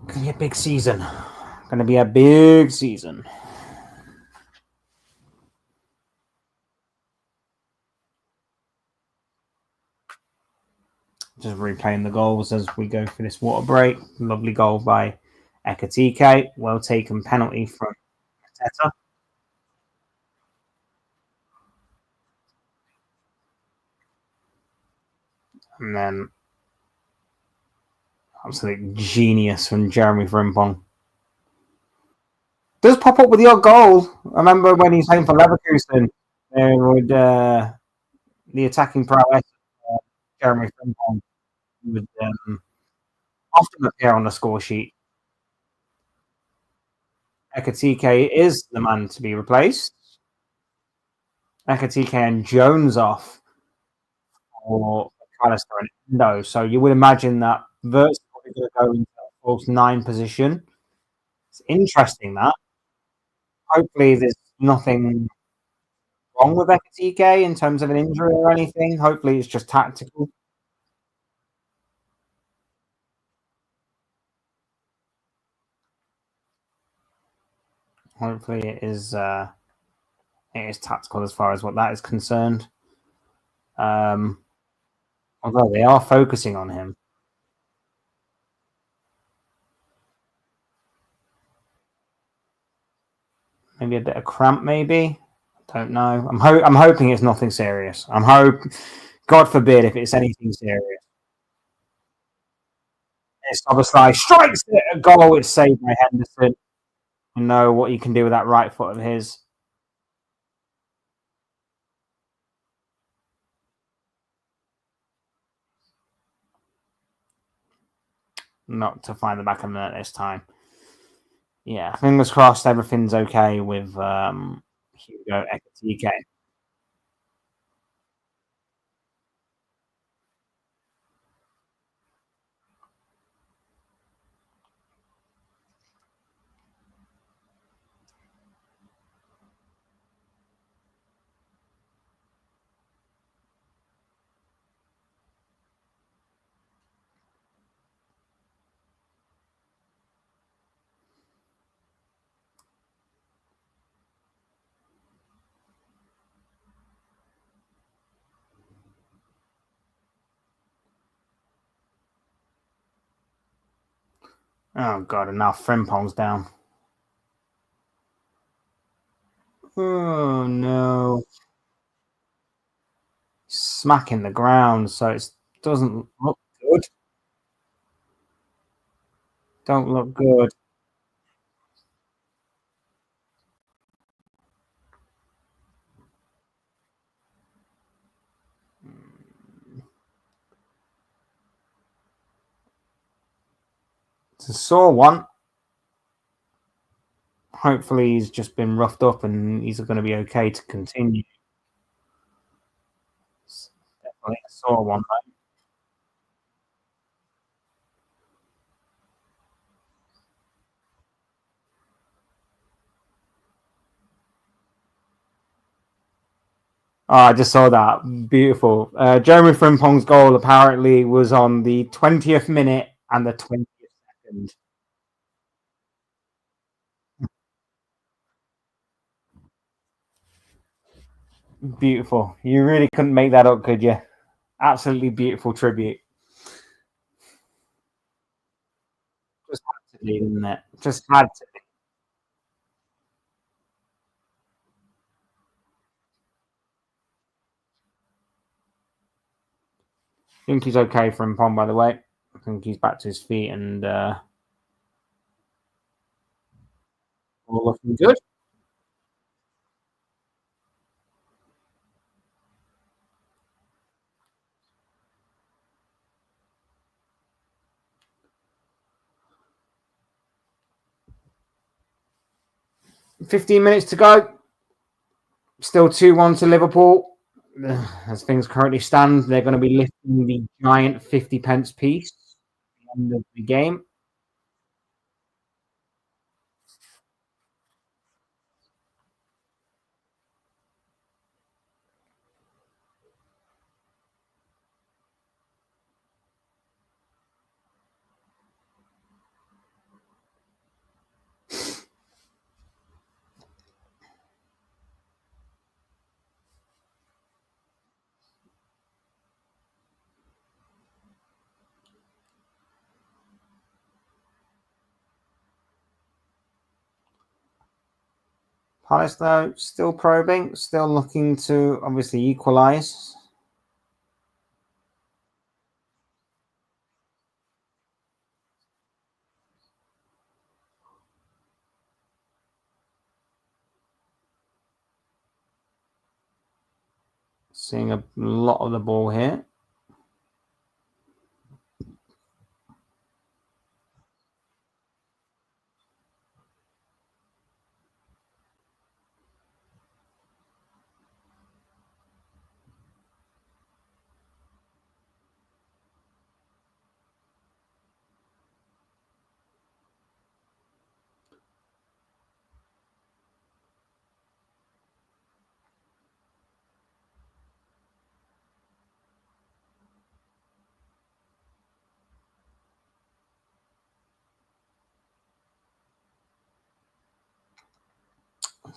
A: Going to be a big season. Going to be a big season. Just replaying the goals as we go for this water break. Lovely goal by Ekatike. Well taken penalty from Mateta. And then absolute genius from Jeremy Frimpong. Does pop up with your goal. I remember when he's playing for Leverkusen, with the attacking prowess of Jeremy Frimpong would often appear on the score sheet. Ekatike is the man to be replaced. Ekatike and Jones off for McAllister and Endo. So you would imagine that Vert's probably going to go into that false 9 position. It's interesting that. Hopefully there's nothing wrong with Ekatike in terms of an injury or anything. Hopefully it's just tactical. Hopefully it is tactical as far as what that is concerned. Although they are focusing on him. Maybe a bit of cramp, maybe. Don't know. I'm hoping it's nothing serious. God forbid if it's anything serious. It's obviously strikes it a goal. It's saved by Henderson. You know what you can do with that right foot of his. Not to find the back of the net this time. Yeah, fingers crossed everything's okay with Hugo Ekatike. Oh god, and now Frimpong's down. Oh no. Smacking the ground, so it doesn't look good. Don't look good. It's a sore one. Hopefully he's just been roughed up and he's going to be okay to continue. It's definitely a sore one, though. Oh, I just saw that. Beautiful. Jeremy Frimpong's goal apparently was on the 20th minute and the 20th second. Beautiful. You really couldn't make that up, could you? Absolutely beautiful tribute. Just had to be, didn't it? Just had to be. I think he's okay for Frimpong, by the way. I think he's back to his feet and all looking good. 15 minutes to go. Still 2-1 to Liverpool. As things currently stand, they're going to be lifting the giant 50 pence piece at the end of the game. Palace, though, still probing, still looking to obviously equalise. Seeing a lot of the ball here.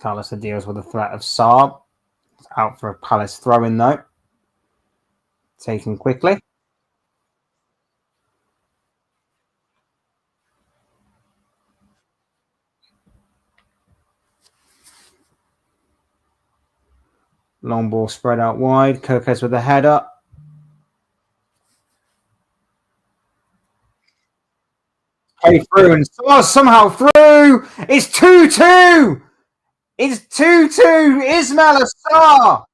A: Palace deals with the threat of Saab. Out for a Palace throw-in, though. Taken quickly. Long ball spread out wide. Kokes with a header. Play through and somehow through. It's 2-2. It's 2-2. Ismail Assar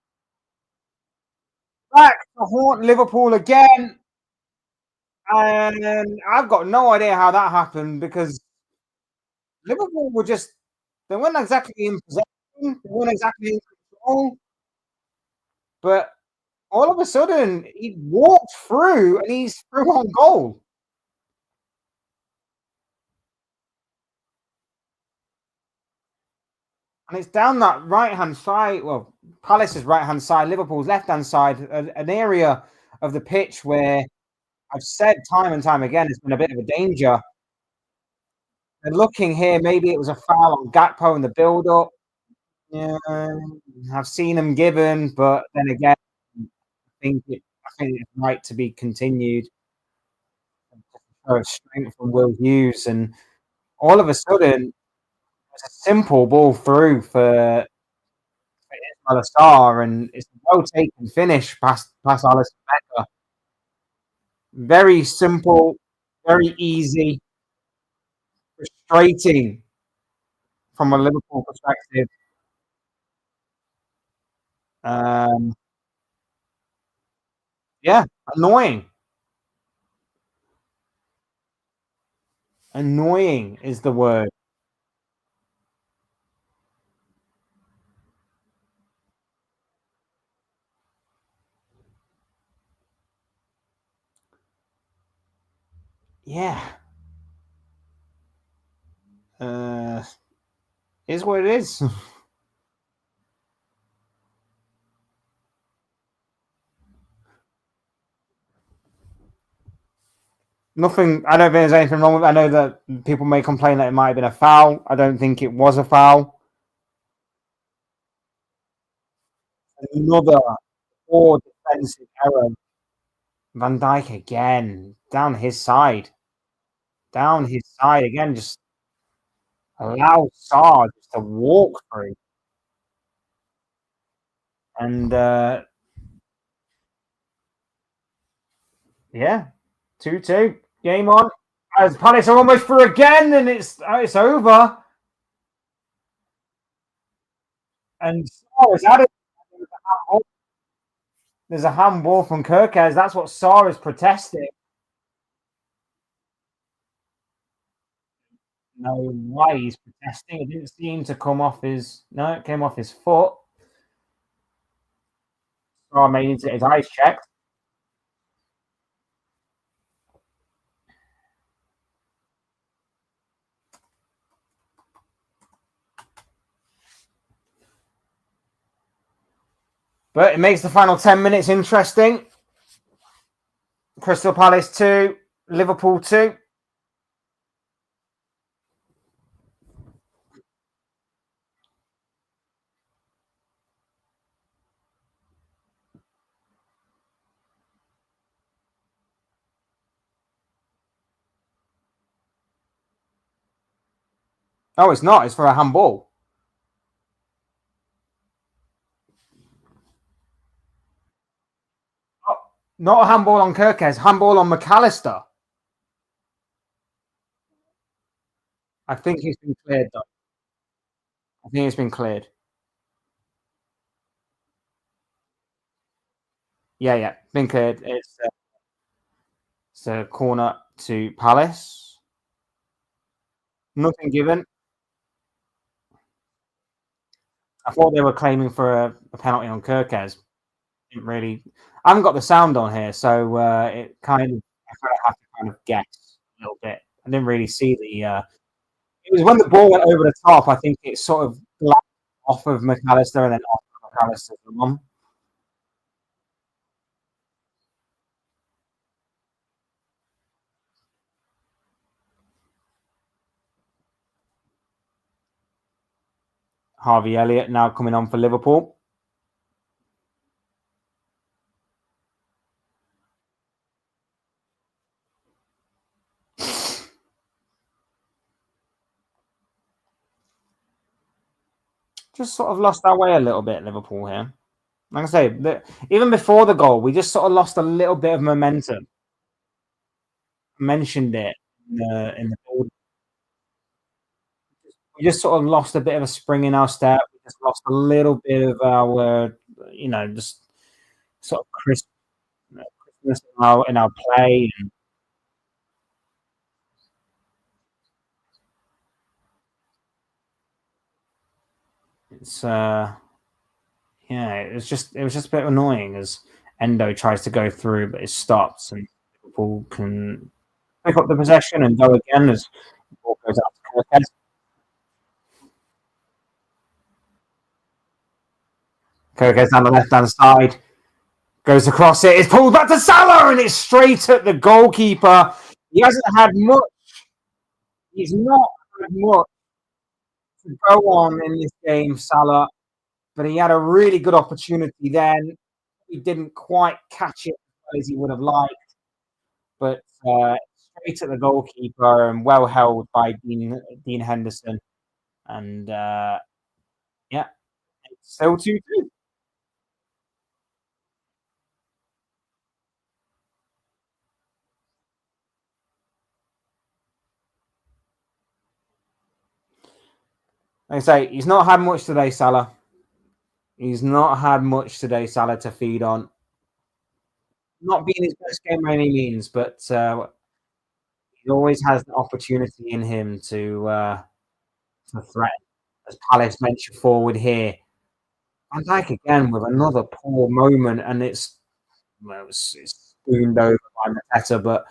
A: back to haunt Liverpool again. And I've got no idea how that happened because Liverpool were just, they weren't exactly in possession, they weren't exactly in control. But all of a sudden, he walked through and he's through on goal. And it's down that right-hand side, well, Palace's right-hand side, Liverpool's left-hand side, an area of the pitch where I've said time and time again, it's been a bit of a danger. And looking here, maybe it was a foul on Gakpo in the build-up. Yeah, I've seen them given, but then again, I think it's right to be continued. show of strength from Will Hughes, and all of a sudden, it's a simple ball through for Ismail Assar, and it's a well taken finish past Alisson Becker. Very simple, very easy, frustrating from a Liverpool perspective. Um, yeah, annoying. Annoying is the word. Yeah. Uh, is what it is. Nothing. I don't think there's anything wrong with it. I know that people may complain that it might have been a foul. I don't think it was a foul. Another poor defensive error. Van Dijk again down his side. Down his side again. Just allow Sarr just to walk through. And yeah, 2-2. Game on. As Palace are almost through again, and it's over. And Sarr is at it. There's a handball from Kirkez. That's what Sarr is protesting. No way he's protesting. It didn't seem to come off his. No, it came off his foot. Sarr may need to get his eyes checked. But it makes the final 10 minutes interesting. Crystal Palace 2, Liverpool 2. Oh, it's not. It's for a handball. Oh, not a handball on Kirkez. Handball on McAllister. I think it's been cleared, though. I think it's been cleared. Yeah. Been cleared. It's a corner to Palace. Nothing given. I thought they were claiming for a penalty on Kirkez. Didn't really. I haven't got the sound on here, so it kind of I kind of have to kind of guess a little bit. I didn't really see the. It was when the ball went over the top. I think it sort of glanced off of McAllister and then off of McAllister's mum. Harvey Elliott now coming on for Liverpool. Just sort of lost our way a little bit, Liverpool here. Like I say, even before the goal, we just sort of lost a little bit of momentum. Mentioned it in the ball. We just sort of lost a bit of a spring in our step. We just lost a little bit of our, just sort of crispness in our play. And it's it was just a bit annoying as Endo tries to go through, but it stops, and Liverpool can pick up the possession and go again as the ball goes out to Kirkez. Kirkez down the left hand side. Goes across it. It's pulled back to Salah, and it's straight at the goalkeeper. He hasn't had much. He's not had much to go on in this game, Salah, but he had a really good opportunity then. He didn't quite catch it as well as he would have liked, but straight at the goalkeeper and well held by Dean Henderson. And yeah, it's still 2-2. Like I say, he's not had much today, Salah. He's not had much today, Salah, to feed on. Not being his best game by any means, but he always has the opportunity in him to threaten. As Palace venture forward here, Van Dijk again with another poor moment, and it's spooned over by Mateta, but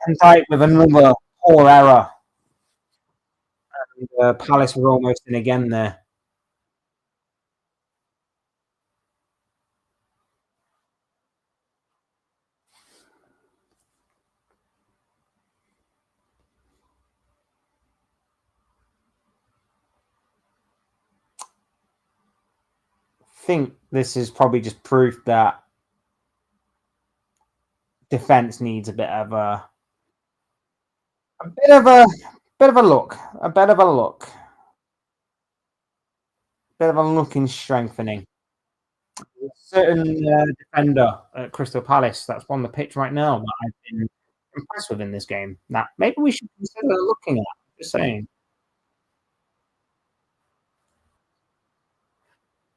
A: Van Dijk with another poor error. And Palace were almost in again there. I think this is probably just proof that defense needs a bit of a bit of a bit of a look, a bit of a look, bit of a look in strengthening. A certain defender at Crystal Palace that's on the pitch right now that I've been impressed with in this game. That maybe we should consider looking at. Just saying.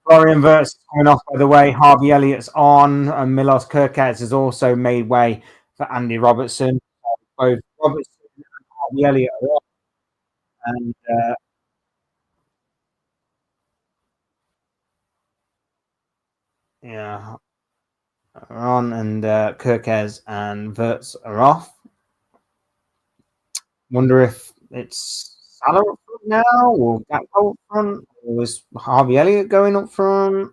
A: Florian Wirtz coming off, by the way. Harvey Elliott's on, and Milos Kerkez has also made way for Andy Robertson. Both Robertson and Harvey Elliott are on, and yeah, are on, and Kerkez and Wirtz are off. Wonder if it's Salah up front now, or Gakpo up front, or is Harvey Elliott going up front?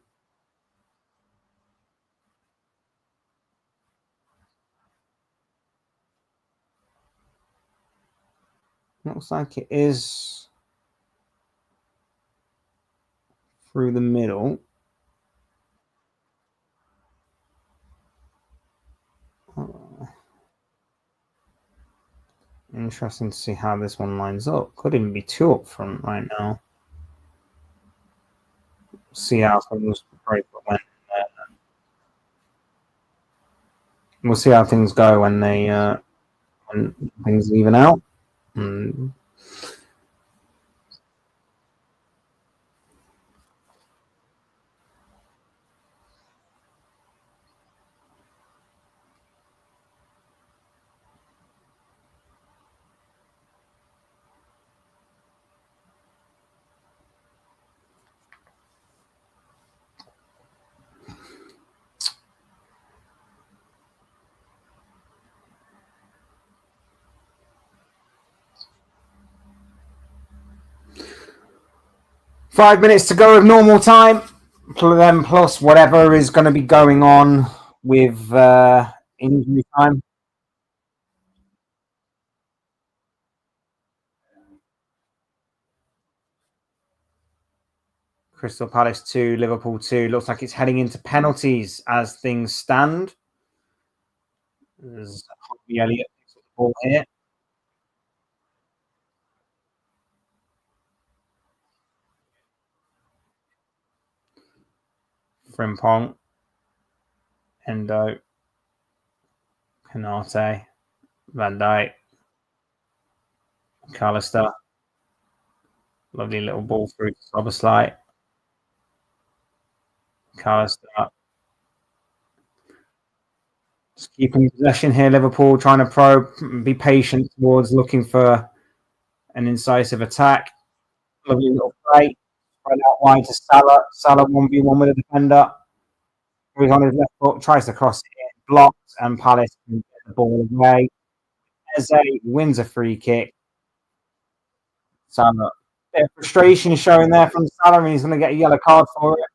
A: Looks like it is through the middle. Interesting to see how this one lines up. Could even be two up front right now. See how things break when we'll see how things go when when things even out. Mm. 5 minutes to go of normal time. Then plus whatever is going to be going on with injury time. Crystal Palace 2, Liverpool 2. Looks like it's heading into penalties as things stand. There's Harvey Elliott picks up the ball here. Frimpong, Endo, Canate, Van Dijk, McAllister. Lovely little ball through to Soberslite. McAllister. Just keeping possession here, Liverpool trying to probe, be patient towards looking for an incisive attack. Lovely little play. Spread out wide to Salah. Salah 1v1 with a defender. He's on his left foot, tries to cross it in, blocked, and Palace can get the ball away. Eze wins a free kick. Salah. Bit of frustration showing there from Salah, and he's going to get a yellow card for it.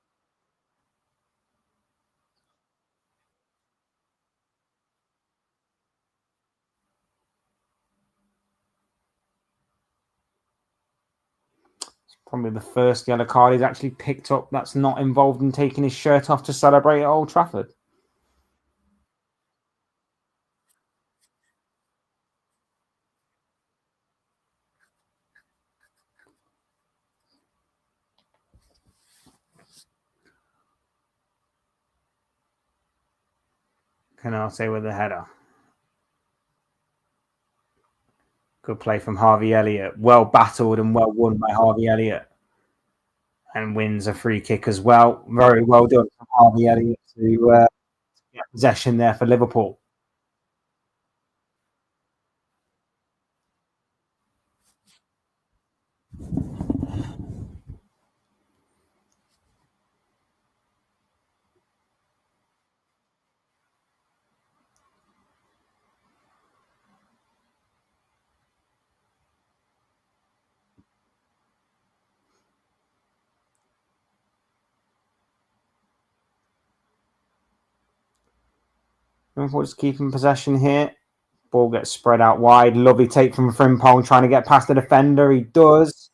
A: It's probably the first yellow card he's actually picked up that's not involved in taking his shirt off to celebrate at Old Trafford. Canate with the header. Good play from Harvey Elliott. Well battled and well won by Harvey Elliott. And wins a free kick as well. Very well done from Harvey Elliott to get possession there for Liverpool. Liverpool just keeping possession here. Ball gets spread out wide. Lovely take from Frimpong trying to get past the defender. He does.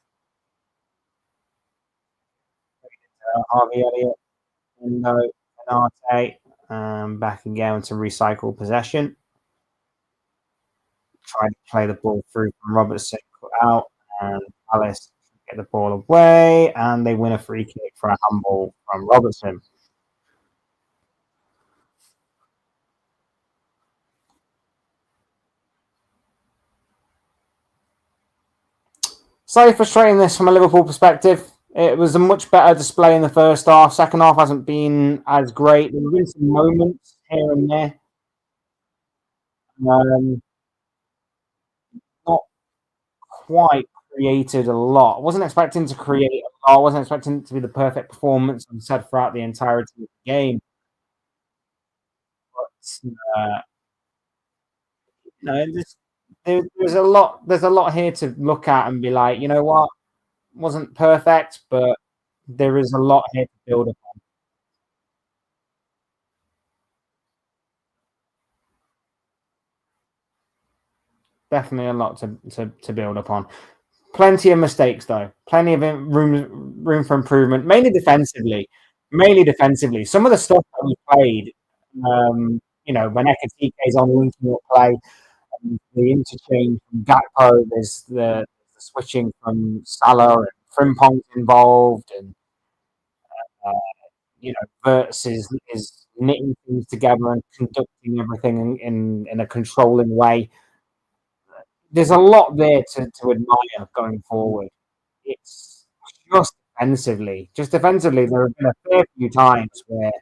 A: Harvey Elliott and Canate back again to recycle possession. Try to play the ball through from Robertson, cut out, and Palace get the ball away, and they win a free kick for a handball from Robertson. Slightly frustrating this from a Liverpool perspective. It was a much better display in the first half. Second half hasn't been as great. There have been some moments here and there. Not quite created a lot. I wasn't expecting to create a lot. I wasn't expecting it to be the perfect performance I've said throughout the entirety of the game. But no, there's a lot. There's a lot here to look at and be like, you know what, wasn't perfect, but there is a lot here to build upon. Definitely a lot to build upon. Plenty of mistakes though. Plenty of room for improvement. Mainly defensively. Some of the stuff that we played, when Ekatike's on linking up play, the interchange from Gakpo, there's the switching from Salah and Frimpong's involved, and Verts is knitting things together and conducting everything in a controlling way. There's a lot there to admire going forward. It's just defensively. There have been a fair few times where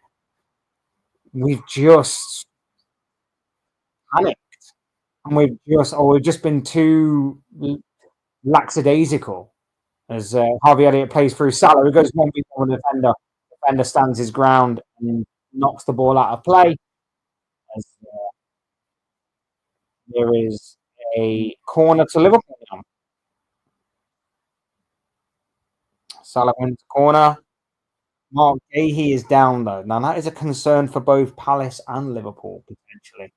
A: we've just panicked and we've just been too lackadaisical. As Harvey Elliott plays through Salah, who goes 1v1 with the defender. The defender stands his ground and knocks the ball out of play. As there is a corner to Liverpool now. Salah wins the corner. Mark Gahey is down though. Now that is a concern for both Palace and Liverpool potentially.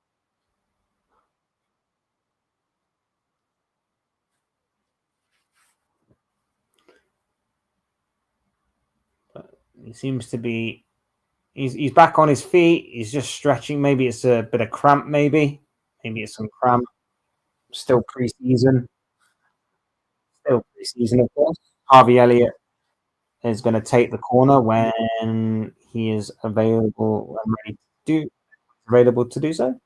A: But he seems to be. He's back on his feet. He's just stretching. Maybe it's a bit of cramp. Maybe it's some cramp. Still pre-season. Of course. Harvey Elliott is going to take the corner when he is available and available to do so.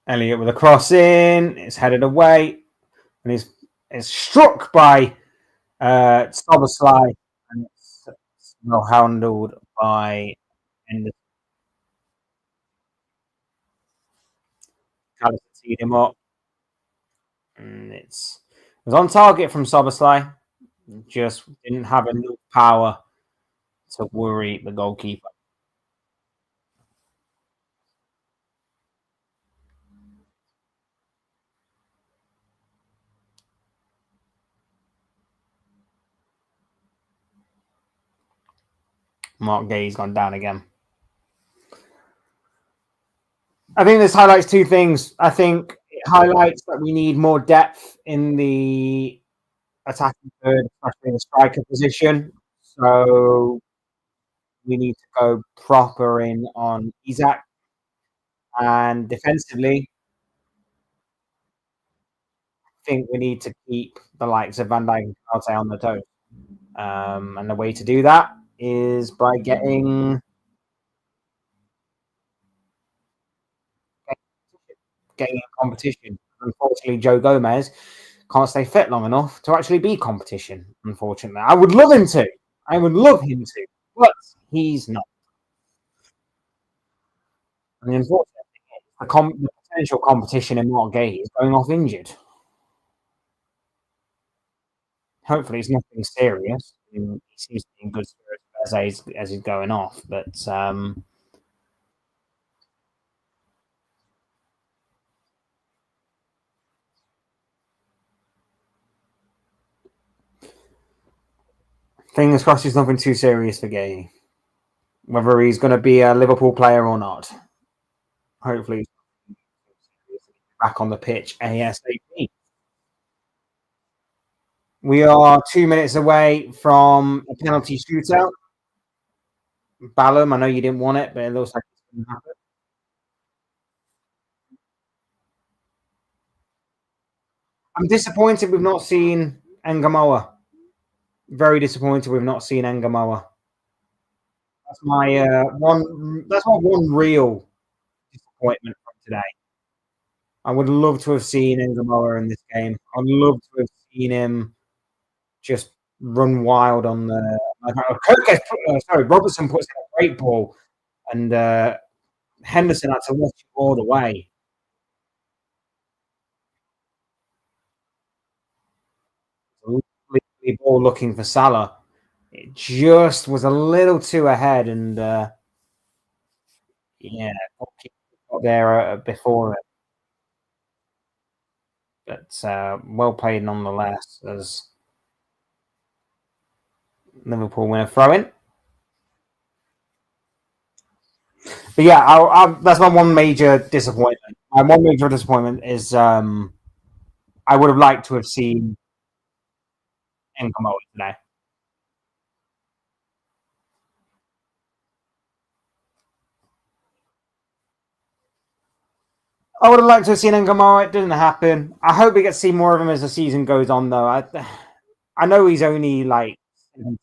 A: Elliott with a cross in, it's headed away, and is struck by Szoboszlai, and it's well handled by Henderson. Callum teed him up, and it was on target from Szoboszlai, just didn't have enough power to worry the goalkeeper. Mark Gay's gone down again. I think this highlights two things. I think it highlights that we need more depth in the attacking third, especially in the striker position. So we need to go proper in on Isaac, and defensively, I think we need to keep the likes of Van Dijk and Kante on the toes. And the way to do that is by getting a competition. Unfortunately, Joe Gomez can't stay fit long enough to actually be competition. Unfortunately, I would love him to. I would love him to, but he's not. And the unfortunate thing is the potential competition in Margate is going off injured. Hopefully, it's nothing serious. I mean, he seems to be in good spirits as he's going off, but fingers crossed it's nothing too serious for Gay. Whether he's going to be a Liverpool player or not. Hopefully, back on the pitch ASAP. We are 2 minutes away from a penalty shootout. Ballum, I know you didn't want it, but it looks like it's going to happen. I'm disappointed we've not seen Ngamoa. Very disappointed we've not seen Ngamoa. That's my one. That's my one real disappointment from today. I would love to have seen Ngamoa in this game. I'd love to have seen him just run wild on the. Sorry, Robertson puts in a great ball, and Henderson had to watch it all the way. Ball looking for Salah. It just was a little too ahead, and yeah, got there before it. But well played nonetheless as Liverpool win a throw in. But yeah, that's my one major disappointment. My one major disappointment is I would have liked to have seen Nkomo today. I would have liked to have seen Nkomo. It didn't happen. I hope we get to see more of him as the season goes on, though. I know he's only like I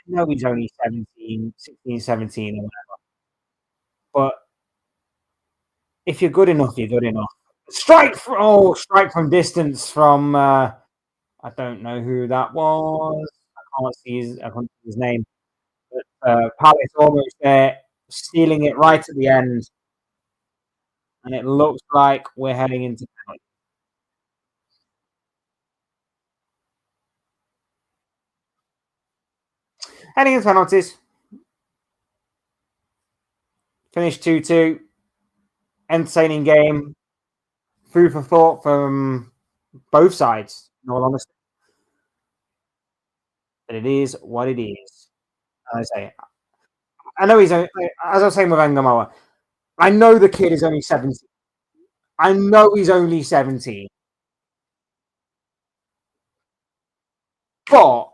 A: know he's only 17, 16, 17 or whatever. But if you're good enough, you're good enough. Strike from distance from I don't know who that was. I can't see his name. But Palace almost there, stealing it right at the end, and it looks like we're heading into penalty. Heading into penalties. Finished 2-2. Entertaining game. Food for thought from both sides, in all honesty. But it is what it is. As I know he's, as I was saying with Angamoa, I know the kid is only 17. I know he's only 17. But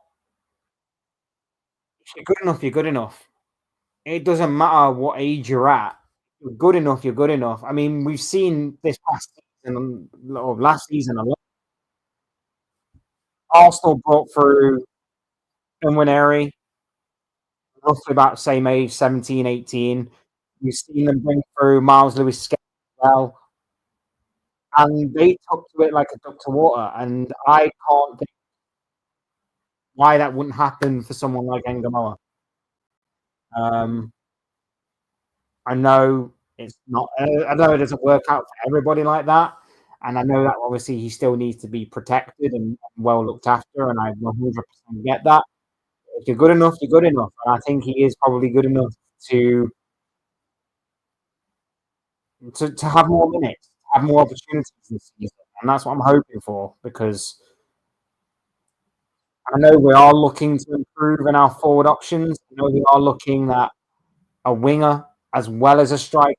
A: if you're good enough, you're good enough. It doesn't matter what age you're at. You're good enough, you're good enough. I mean, we've seen this past season, or last season, a lot. Arsenal brought through Nwineri, roughly about the same age, 17, 18. We've seen them bring through Miles Lewis as well. And they took to it like a duck to water. And I can't think why that wouldn't happen for someone like Engamoa. Um, I know it's not. I know it doesn't work out for everybody like that, and I know that obviously he still needs to be protected and well looked after, and I 100% get that. If you're good enough, you're good enough, and I think he is probably good enough to to have more minutes, have more opportunities this season, and that's what I'm hoping for because I know we are looking to improve in our forward options. I know we are looking at a winger as well as a striker,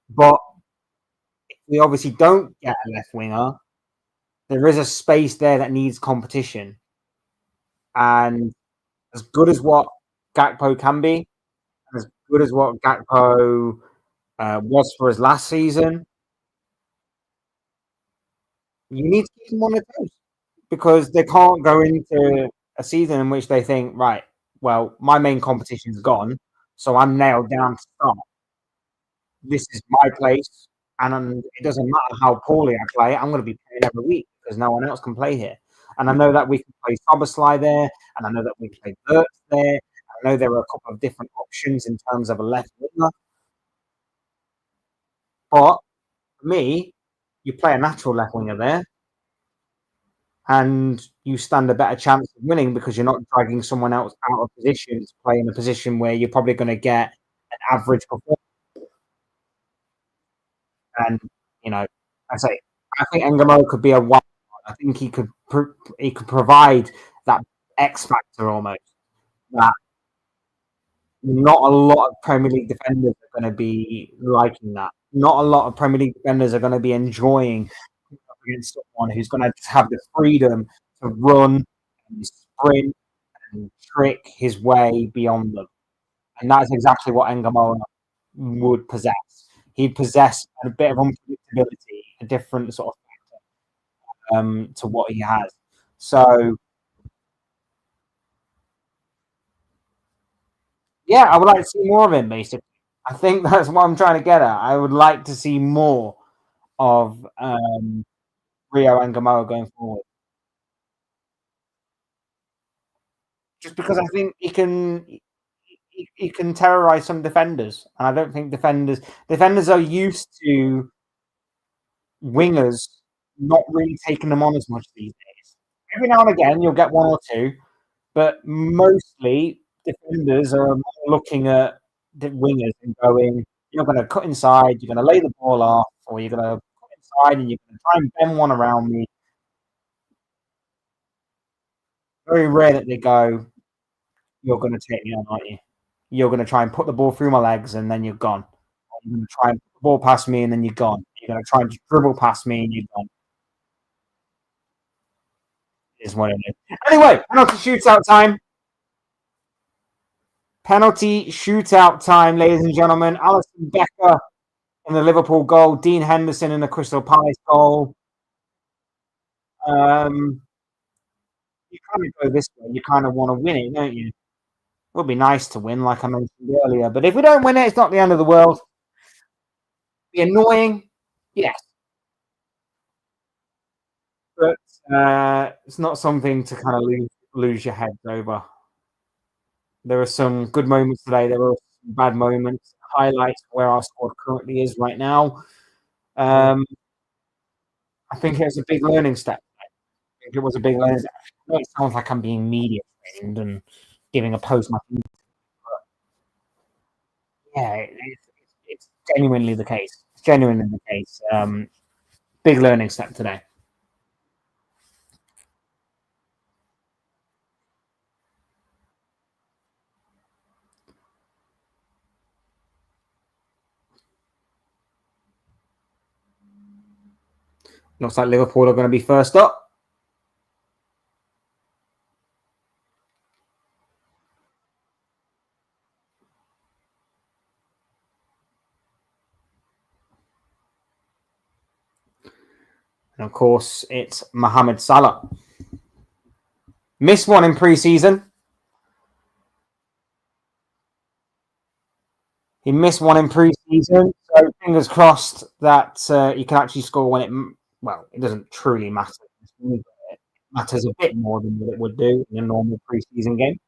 A: but we obviously don't get a left winger. There is a space there that needs competition. And as good as what Gakpo can be, as good as what Gakpo was for his last season, you need to keep him on the toes because they can't go into a season in which they think, right, well, my main competition's gone, so I'm nailed down to start. This is my place, and it doesn't matter how poorly I play, I'm going to be playing every week because no one else can play here. And I know that we can play Soboslai there, and I know that we can play Burt there. I know there are a couple of different options in terms of a left winger, but for me, you play a natural left winger there, and you stand a better chance of winning because you're not dragging someone else out of position to play in a position where you're probably going to get an average performance. And you know, I say I think Engamo could be a one. I think he could provide that X factor almost that not a lot of Premier League defenders are going to be liking that. Not a lot of Premier League defenders are going to be enjoying against someone who's going to have the freedom to run and sprint and trick his way beyond them. And that's exactly what Engamona would possess. He'd possess a bit of unpredictability, a different sort of to what he has. So yeah, I would like to see more of him. Basically, I think that's what I'm trying to get at. I would like to see more of Rio Engamoa going forward, just because I think he can terrorize some defenders, and I don't think defenders are used to wingers not really taking them on as much these days. Every now and again, you'll get one or two, but mostly defenders are looking at the wingers and going, "You're going to cut inside, you're going to lay the ball off, or you're going to cut inside and you're going to try and bend one around me." Very rare that they go, "You're going to take me on, aren't you? You're going to try and put the ball through my legs and then you're gone. You're going to try and put the ball past me and then you're gone. You're going to try and dribble past me and you're gone." Is what it is. Anyway, penalty shootout time. Penalty shootout time, ladies and gentlemen. Alisson Becker in the Liverpool goal. Dean Henderson in the Crystal Palace goal. You kind of go this way. You kind of want to win it, don't you? It would be nice to win, like I mentioned earlier. But if we don't win it, it's not the end of the world. It'd be annoying, yes, but it's not something to kind of lose your heads over. There are some good moments today. There were some bad moments. Highlights where our squad currently is right now. I think it was a big learning step. I think it was a big learning step. I know it sounds like I'm being media trained and giving a post my yeah, it's genuinely the case. It's genuinely the case. Big learning step today. Looks like Liverpool are going to be first up. And of course, it's Mohamed Salah. Missed one in pre-season. He missed one in pre-season, so fingers crossed that he can actually score when it doesn't truly matter. It matters a bit more than what it would do in a normal pre-season game.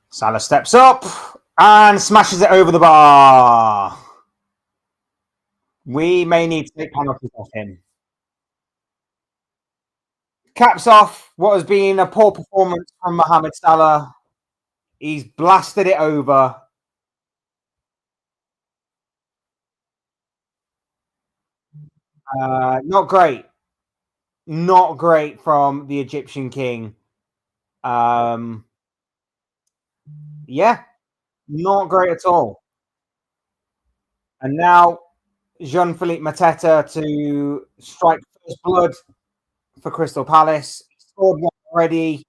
A: Salah steps up and smashes it over the bar. We may need to take penalties off him. Caps off what has been a poor performance from Mohamed Salah. He's blasted it over. Not great. Not great from the Egyptian king. Um, yeah, not great at all. And now Jean-Philippe Mateta to strike first blood for Crystal Palace. He scored one already.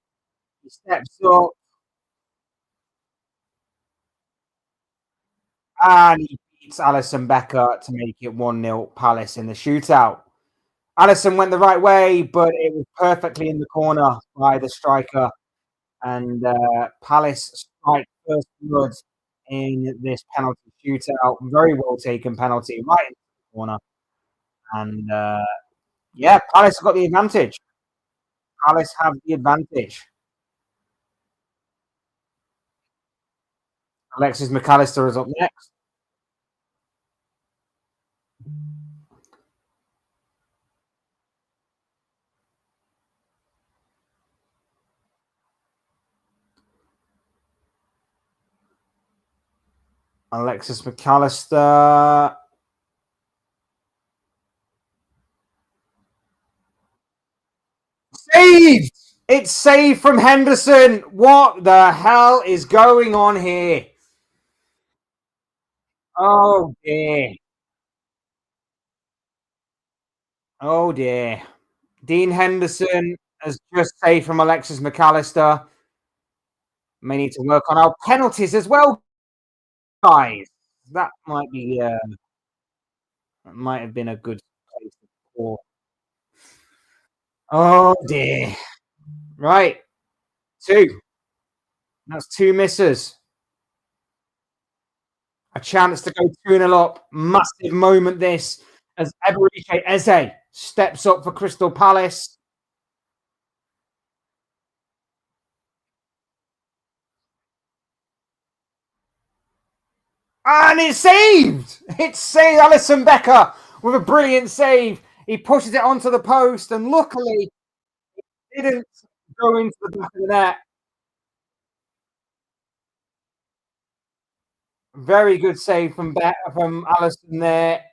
A: He steps up and he beats Alisson Becker to make it 1-0 Palace in the shootout. Alisson went the right way, but it was perfectly in the corner by the striker. And Palace strike first blood in this penalty shootout. Very well taken penalty right in the corner. And yeah, Palace have got the advantage. Palace have the advantage. Alexis McAllister is up next. Alexis McAllister. Saved! It's saved from Henderson. What the hell is going on here? Oh dear. Oh dear. Dean Henderson has just saved from Alexis McAllister. May need to work on our penalties as well, guys. That might be that might have been a good place to score. Oh dear. Right. Two. That's two misses. A chance to go 2-0 up. Massive moment this as Eberechi Eze steps up for Crystal Palace. And it's saved! It's saved. Alisson Becker with a brilliant save. He pushes it onto the post and luckily it didn't go into the back of the net. Very good save from Alisson there.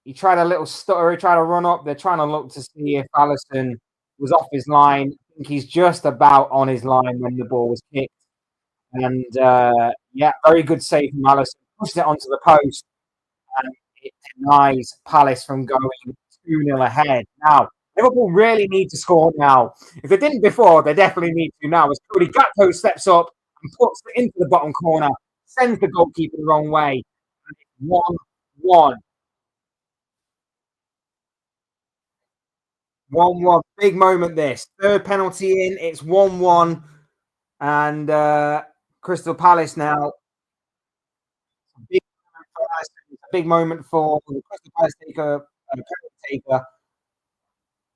A: He tried a little stutter. He tried to run up. They're trying to look to see if Alisson was off his line. I think he's just about on his line when the ball was kicked. And yeah, very good save from Alisson. Pushed it onto the post and it denies Palace from going 2-0 ahead. Now, Liverpool really need to score now. If they didn't before, they definitely need to now. As Cody Gakpo steps up and puts it into the bottom corner, sends the goalkeeper the wrong way. And it's 1-1. 1-1. Big moment this. Third penalty in. It's 1-1. And Crystal Palace now. Big big moment for the Crystal Palace taker, penalty taker.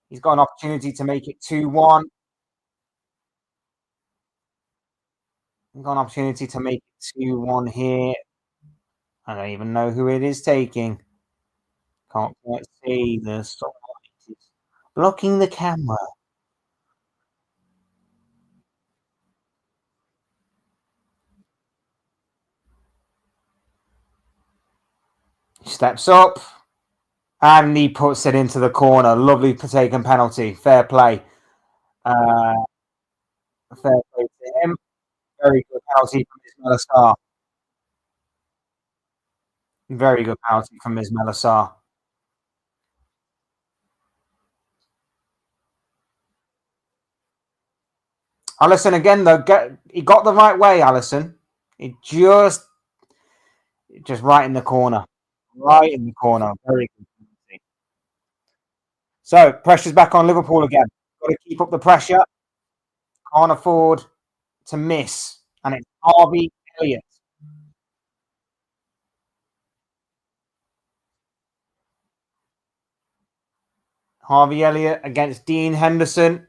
A: He's got an opportunity to make it 2-1. He's got an opportunity to make it 2-1 here. I don't even know who it is taking. Can't quite see the sunlight. It's blocking the camera. He steps up and he puts it into the corner. Lovely taken penalty. Fair play. Fair play to him. Very good penalty from Ismail Assar. Very good penalty from Ismail Assar. Alisson again though, he got the right way, Alisson. He just right in the corner. Right in the corner. Very good penalty. So pressure's back on Liverpool again. Got to keep up the pressure. Can't afford to miss. And it's Harvey Elliott. Harvey Elliott against Dean Henderson.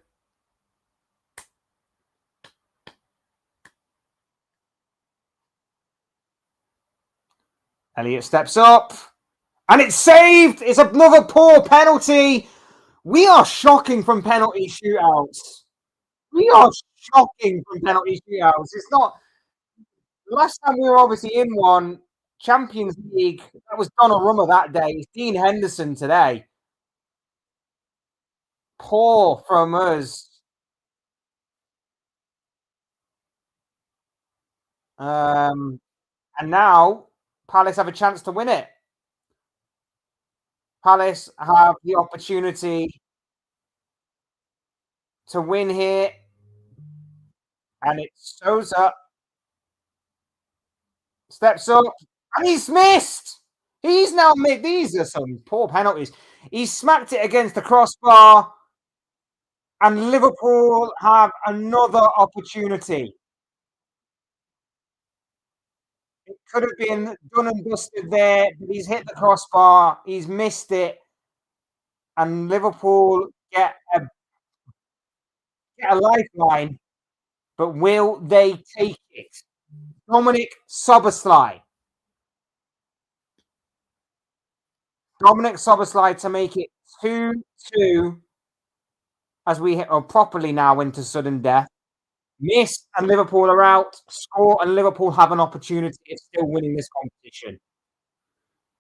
A: Elliott steps up. And it's saved. It's another poor penalty. We are shocking from penalty shootouts. We are shocking from penalty shootouts. It's not. Last time we were obviously in one, Champions League. That was Donnarumma that day. It's Dean Henderson today. Poor from us. And now Palace have a chance to win it. Palace have the opportunity to win here, and it's Souza steps up, and he's missed. He's now made. These are some poor penalties. He smacked it against the crossbar, and Liverpool have another opportunity. It could have been done and dusted there, but he's hit the crossbar. He's missed it, and Liverpool get a lifeline. But will they take it? Dominic Szoboszlai. Dominic Szoboszlai to make it 2-2 as we hit properly now into sudden death. Miss and Liverpool are out. Score and Liverpool have an opportunity of still winning this competition.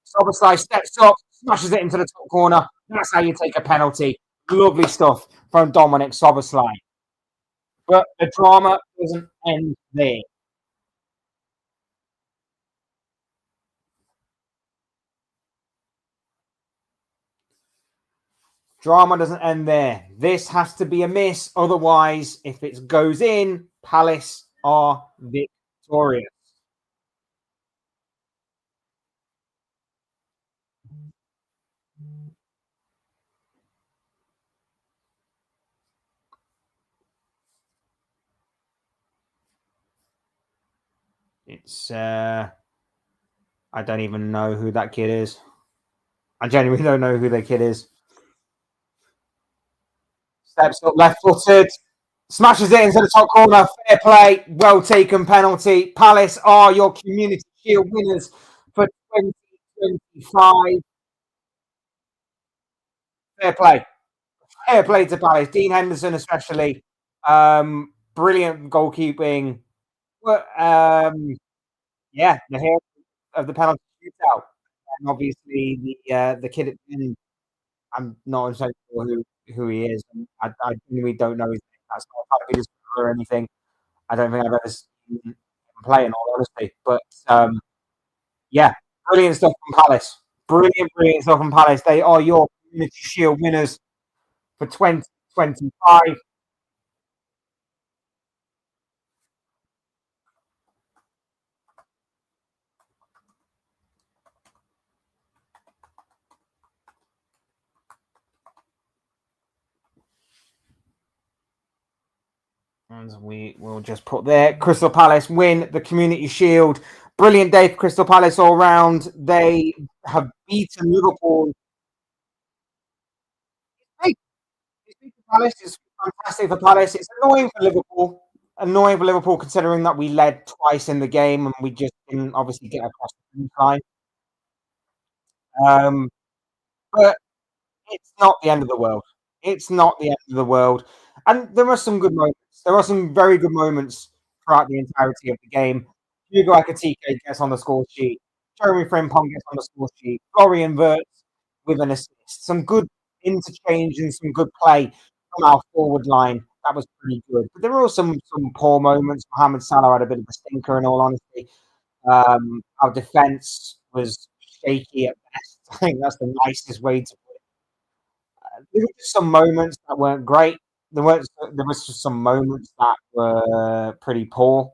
A: Szoboszlai steps up, smashes it into the top corner. That's how you take a penalty. Lovely stuff from Dominic Szoboszlai. But the drama doesn't end there. Drama doesn't end there. This has to be a miss. Otherwise, if it goes in, Palace are victorious. It's I don't even know who that kid is. I genuinely don't know who the kid is. Steps up, left-footed, smashes it into the top corner. Fair play, well taken penalty. Palace are your Community Shield winners for 2025. Fair play to Palace. Dean Henderson, especially, brilliant goalkeeping. Yeah, the hero of the penalty shootout, and obviously the kid at the end. I'm not entirely sure who he is. I genuinely don't know his name. That's not a big or anything. I don't think I've ever seen him play, in all honesty. But yeah, brilliant stuff from Palace. Brilliant stuff from Palace. They are your Community Shield winners for 2025. And we will just put there. Crystal Palace win the Community Shield. Brilliant day for Crystal Palace all round. They have beaten Liverpool. Palace is fantastic for Palace. It's annoying for Liverpool. Annoying for Liverpool considering that we led twice in the game and we just didn't obviously get across the finish line. But it's not the end of the world. It's not the end of the world. And there are some good moments. There are some very good moments throughout the entirety of the game. Hugo Ekitike gets on the score sheet. Jeremy Frimpong gets on the score sheet. Florian Wirtz with an assist. Some good interchange and some good play from our forward line. That was pretty good. But there were some poor moments. Mohamed Salah had a bit of a stinker, in all honesty. Our defence was shaky at best. I think that's the nicest way to there were just some moments that weren't great. There was just some moments that were pretty poor.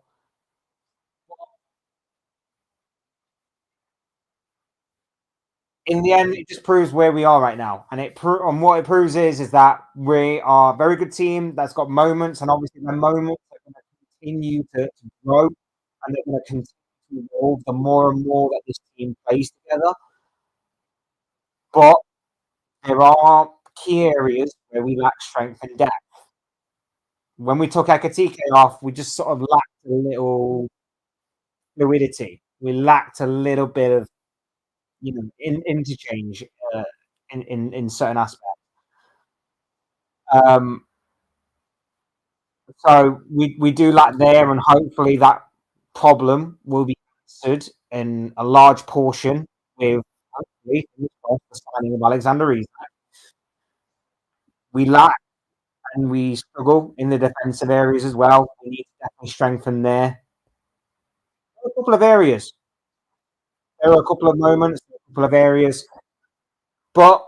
A: In the end, it just proves where we are right now, and and what it proves is that we are a very good team that's got moments, and obviously the moments are going to continue to grow, and they're going to continue to evolve the more and more that this team plays together. But there are key areas where we lack strength and depth. When we took Ekitike off, we just sort of lacked a little fluidity. We lacked a little bit of, interchange in certain aspects. Um, so we do lack there, and hopefully that problem will be answered in a large portion with hopefully the signing of Alexander Isak. We lack and we struggle in the defensive areas as well. We need to definitely strengthen there. There are a couple of areas. There are a couple of moments, a couple of areas, but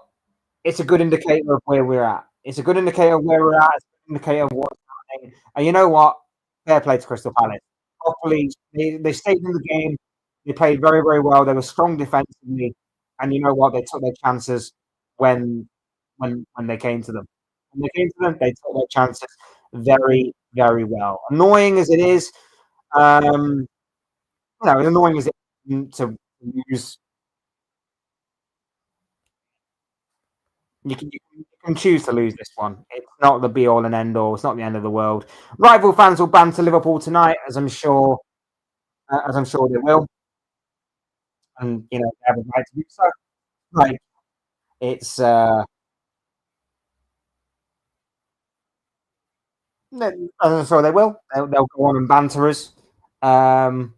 A: it's a good indicator of where we're at. It's a good indicator of where we're at. It's a good indicator of what's happening. And you know what? Fair play to Crystal Palace. Hopefully, they stayed in the game. They played very, very well. They were strong defensively, and you know what? They took their chances when they came to them. When they came to them, they took their chances very, very well. Annoying as it is, as annoying as it is to use. You can choose to lose this one. It's not the be all and end all. It's not the end of the world. Rival fans will banter Liverpool tonight, as I'm sure they will, and they have a right to do so. Like it's I'm sure they will. They'll go on and banter us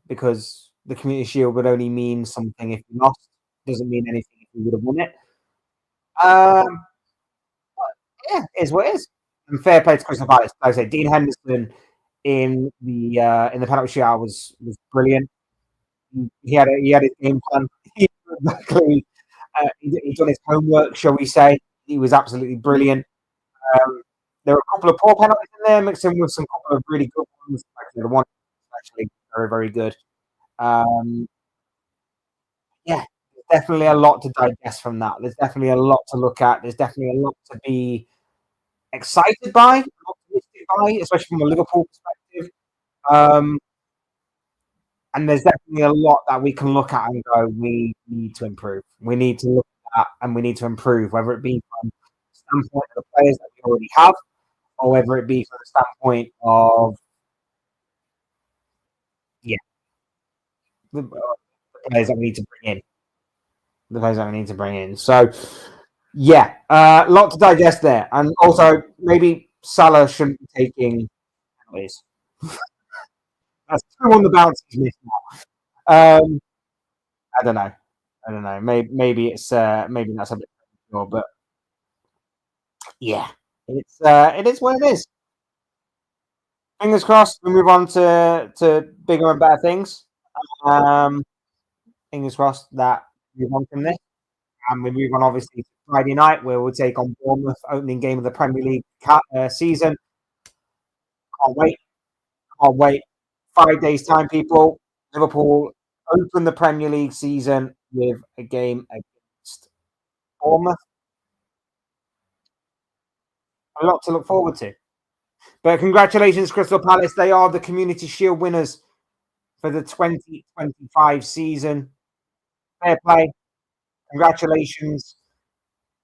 A: because the Community Shield would only mean something if we lost. Doesn't mean anything if we would have won it. Um, yeah, it is what it is. And fair play to Crystal Palace. Like I say, Dean Henderson in the penalty shootout was brilliant. He had his game plan. He he'd done his homework, shall we say? He was absolutely brilliant. There were a couple of poor penalties in there, mixed in with some couple of really good ones. Actually, the one was actually very, very good. Yeah, there's definitely a lot to digest from that. There's definitely a lot to look at. There's definitely a lot to be excited by, optimistic by, especially from a Liverpool perspective. And there's definitely a lot that we can look at and go, we need to improve. We need to look at and we need to improve, whether it be from the standpoint of the players that we already have, or whether it be from the standpoint of the players that we need to bring in. The players that we need to bring in. So, yeah, a lot to digest there. And also, maybe Salah shouldn't be taking penalties. That's two on the bounce he's missed now. I don't know. Maybe it's maybe that's a bit more, but yeah, it is what it is. Fingers crossed. We move on to bigger and better things. Fingers crossed that we move on from this, and we move on obviously to Friday night where we'll take on Bournemouth, opening game of the Premier League season. Can't wait! Can't wait! 5 days time, people. Liverpool open the Premier League season with a game against Bournemouth. A lot to look forward to. But congratulations, Crystal Palace. They are the Community Shield winners for the 2025 season. Fair play. Congratulations.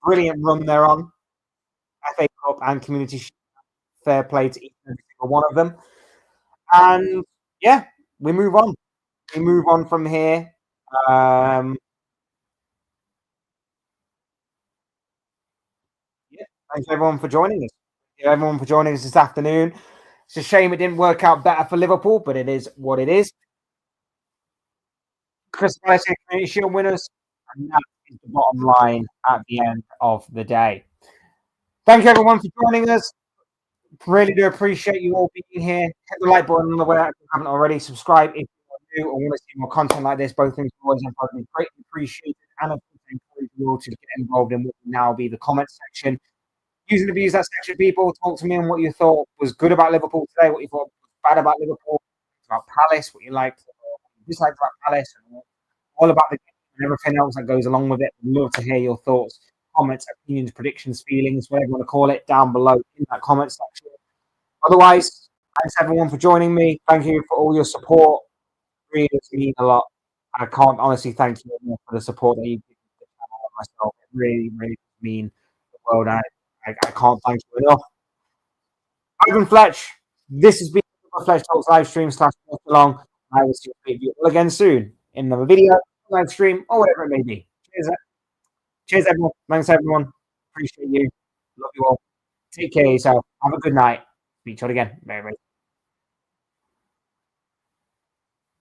A: Brilliant run they're on. FA Cup and Community Shield. Fair play to each and every single one of them. And yeah, we move on. We move on from here. Thanks everyone for joining us. Thank you everyone for joining us this afternoon. It's a shame it didn't work out better for Liverpool, but it is what it is. Crystal Palace Community Shield winners, and that is the bottom line at the end of the day. Thank you everyone for joining us. Really do appreciate you all being here. Hit the like button on the way out if you haven't already. Subscribe if you are new or want to see more content like this. Both things are always greatly appreciated, and of course, I encourage you all to get involved in what will now be the comment section. Use and abuse that section, people. Talk to me on what you thought was good about Liverpool today, what you thought was bad about Liverpool, about Palace, what you liked, what you disliked about Palace, and all about the game and everything else that goes along with it. I'd love to hear your thoughts, comments, opinions, predictions, feelings, whatever you want to call it, down below in that comment section. Otherwise, thanks everyone for joining me. Thank you for all your support. It really does mean a lot. I can't honestly thank you enough for the support that you give the channel and myself. It really, really does mean the world. I can't thank you enough. Ivan Fletch, this has been the Fletch Talks live stream / along. I will see you all again soon in another video, live stream, or whatever it may be. Cheers everyone. Thanks everyone. Appreciate you. Love you all. Take care of yourself. Have a good night. Speak to you again. Bye bye.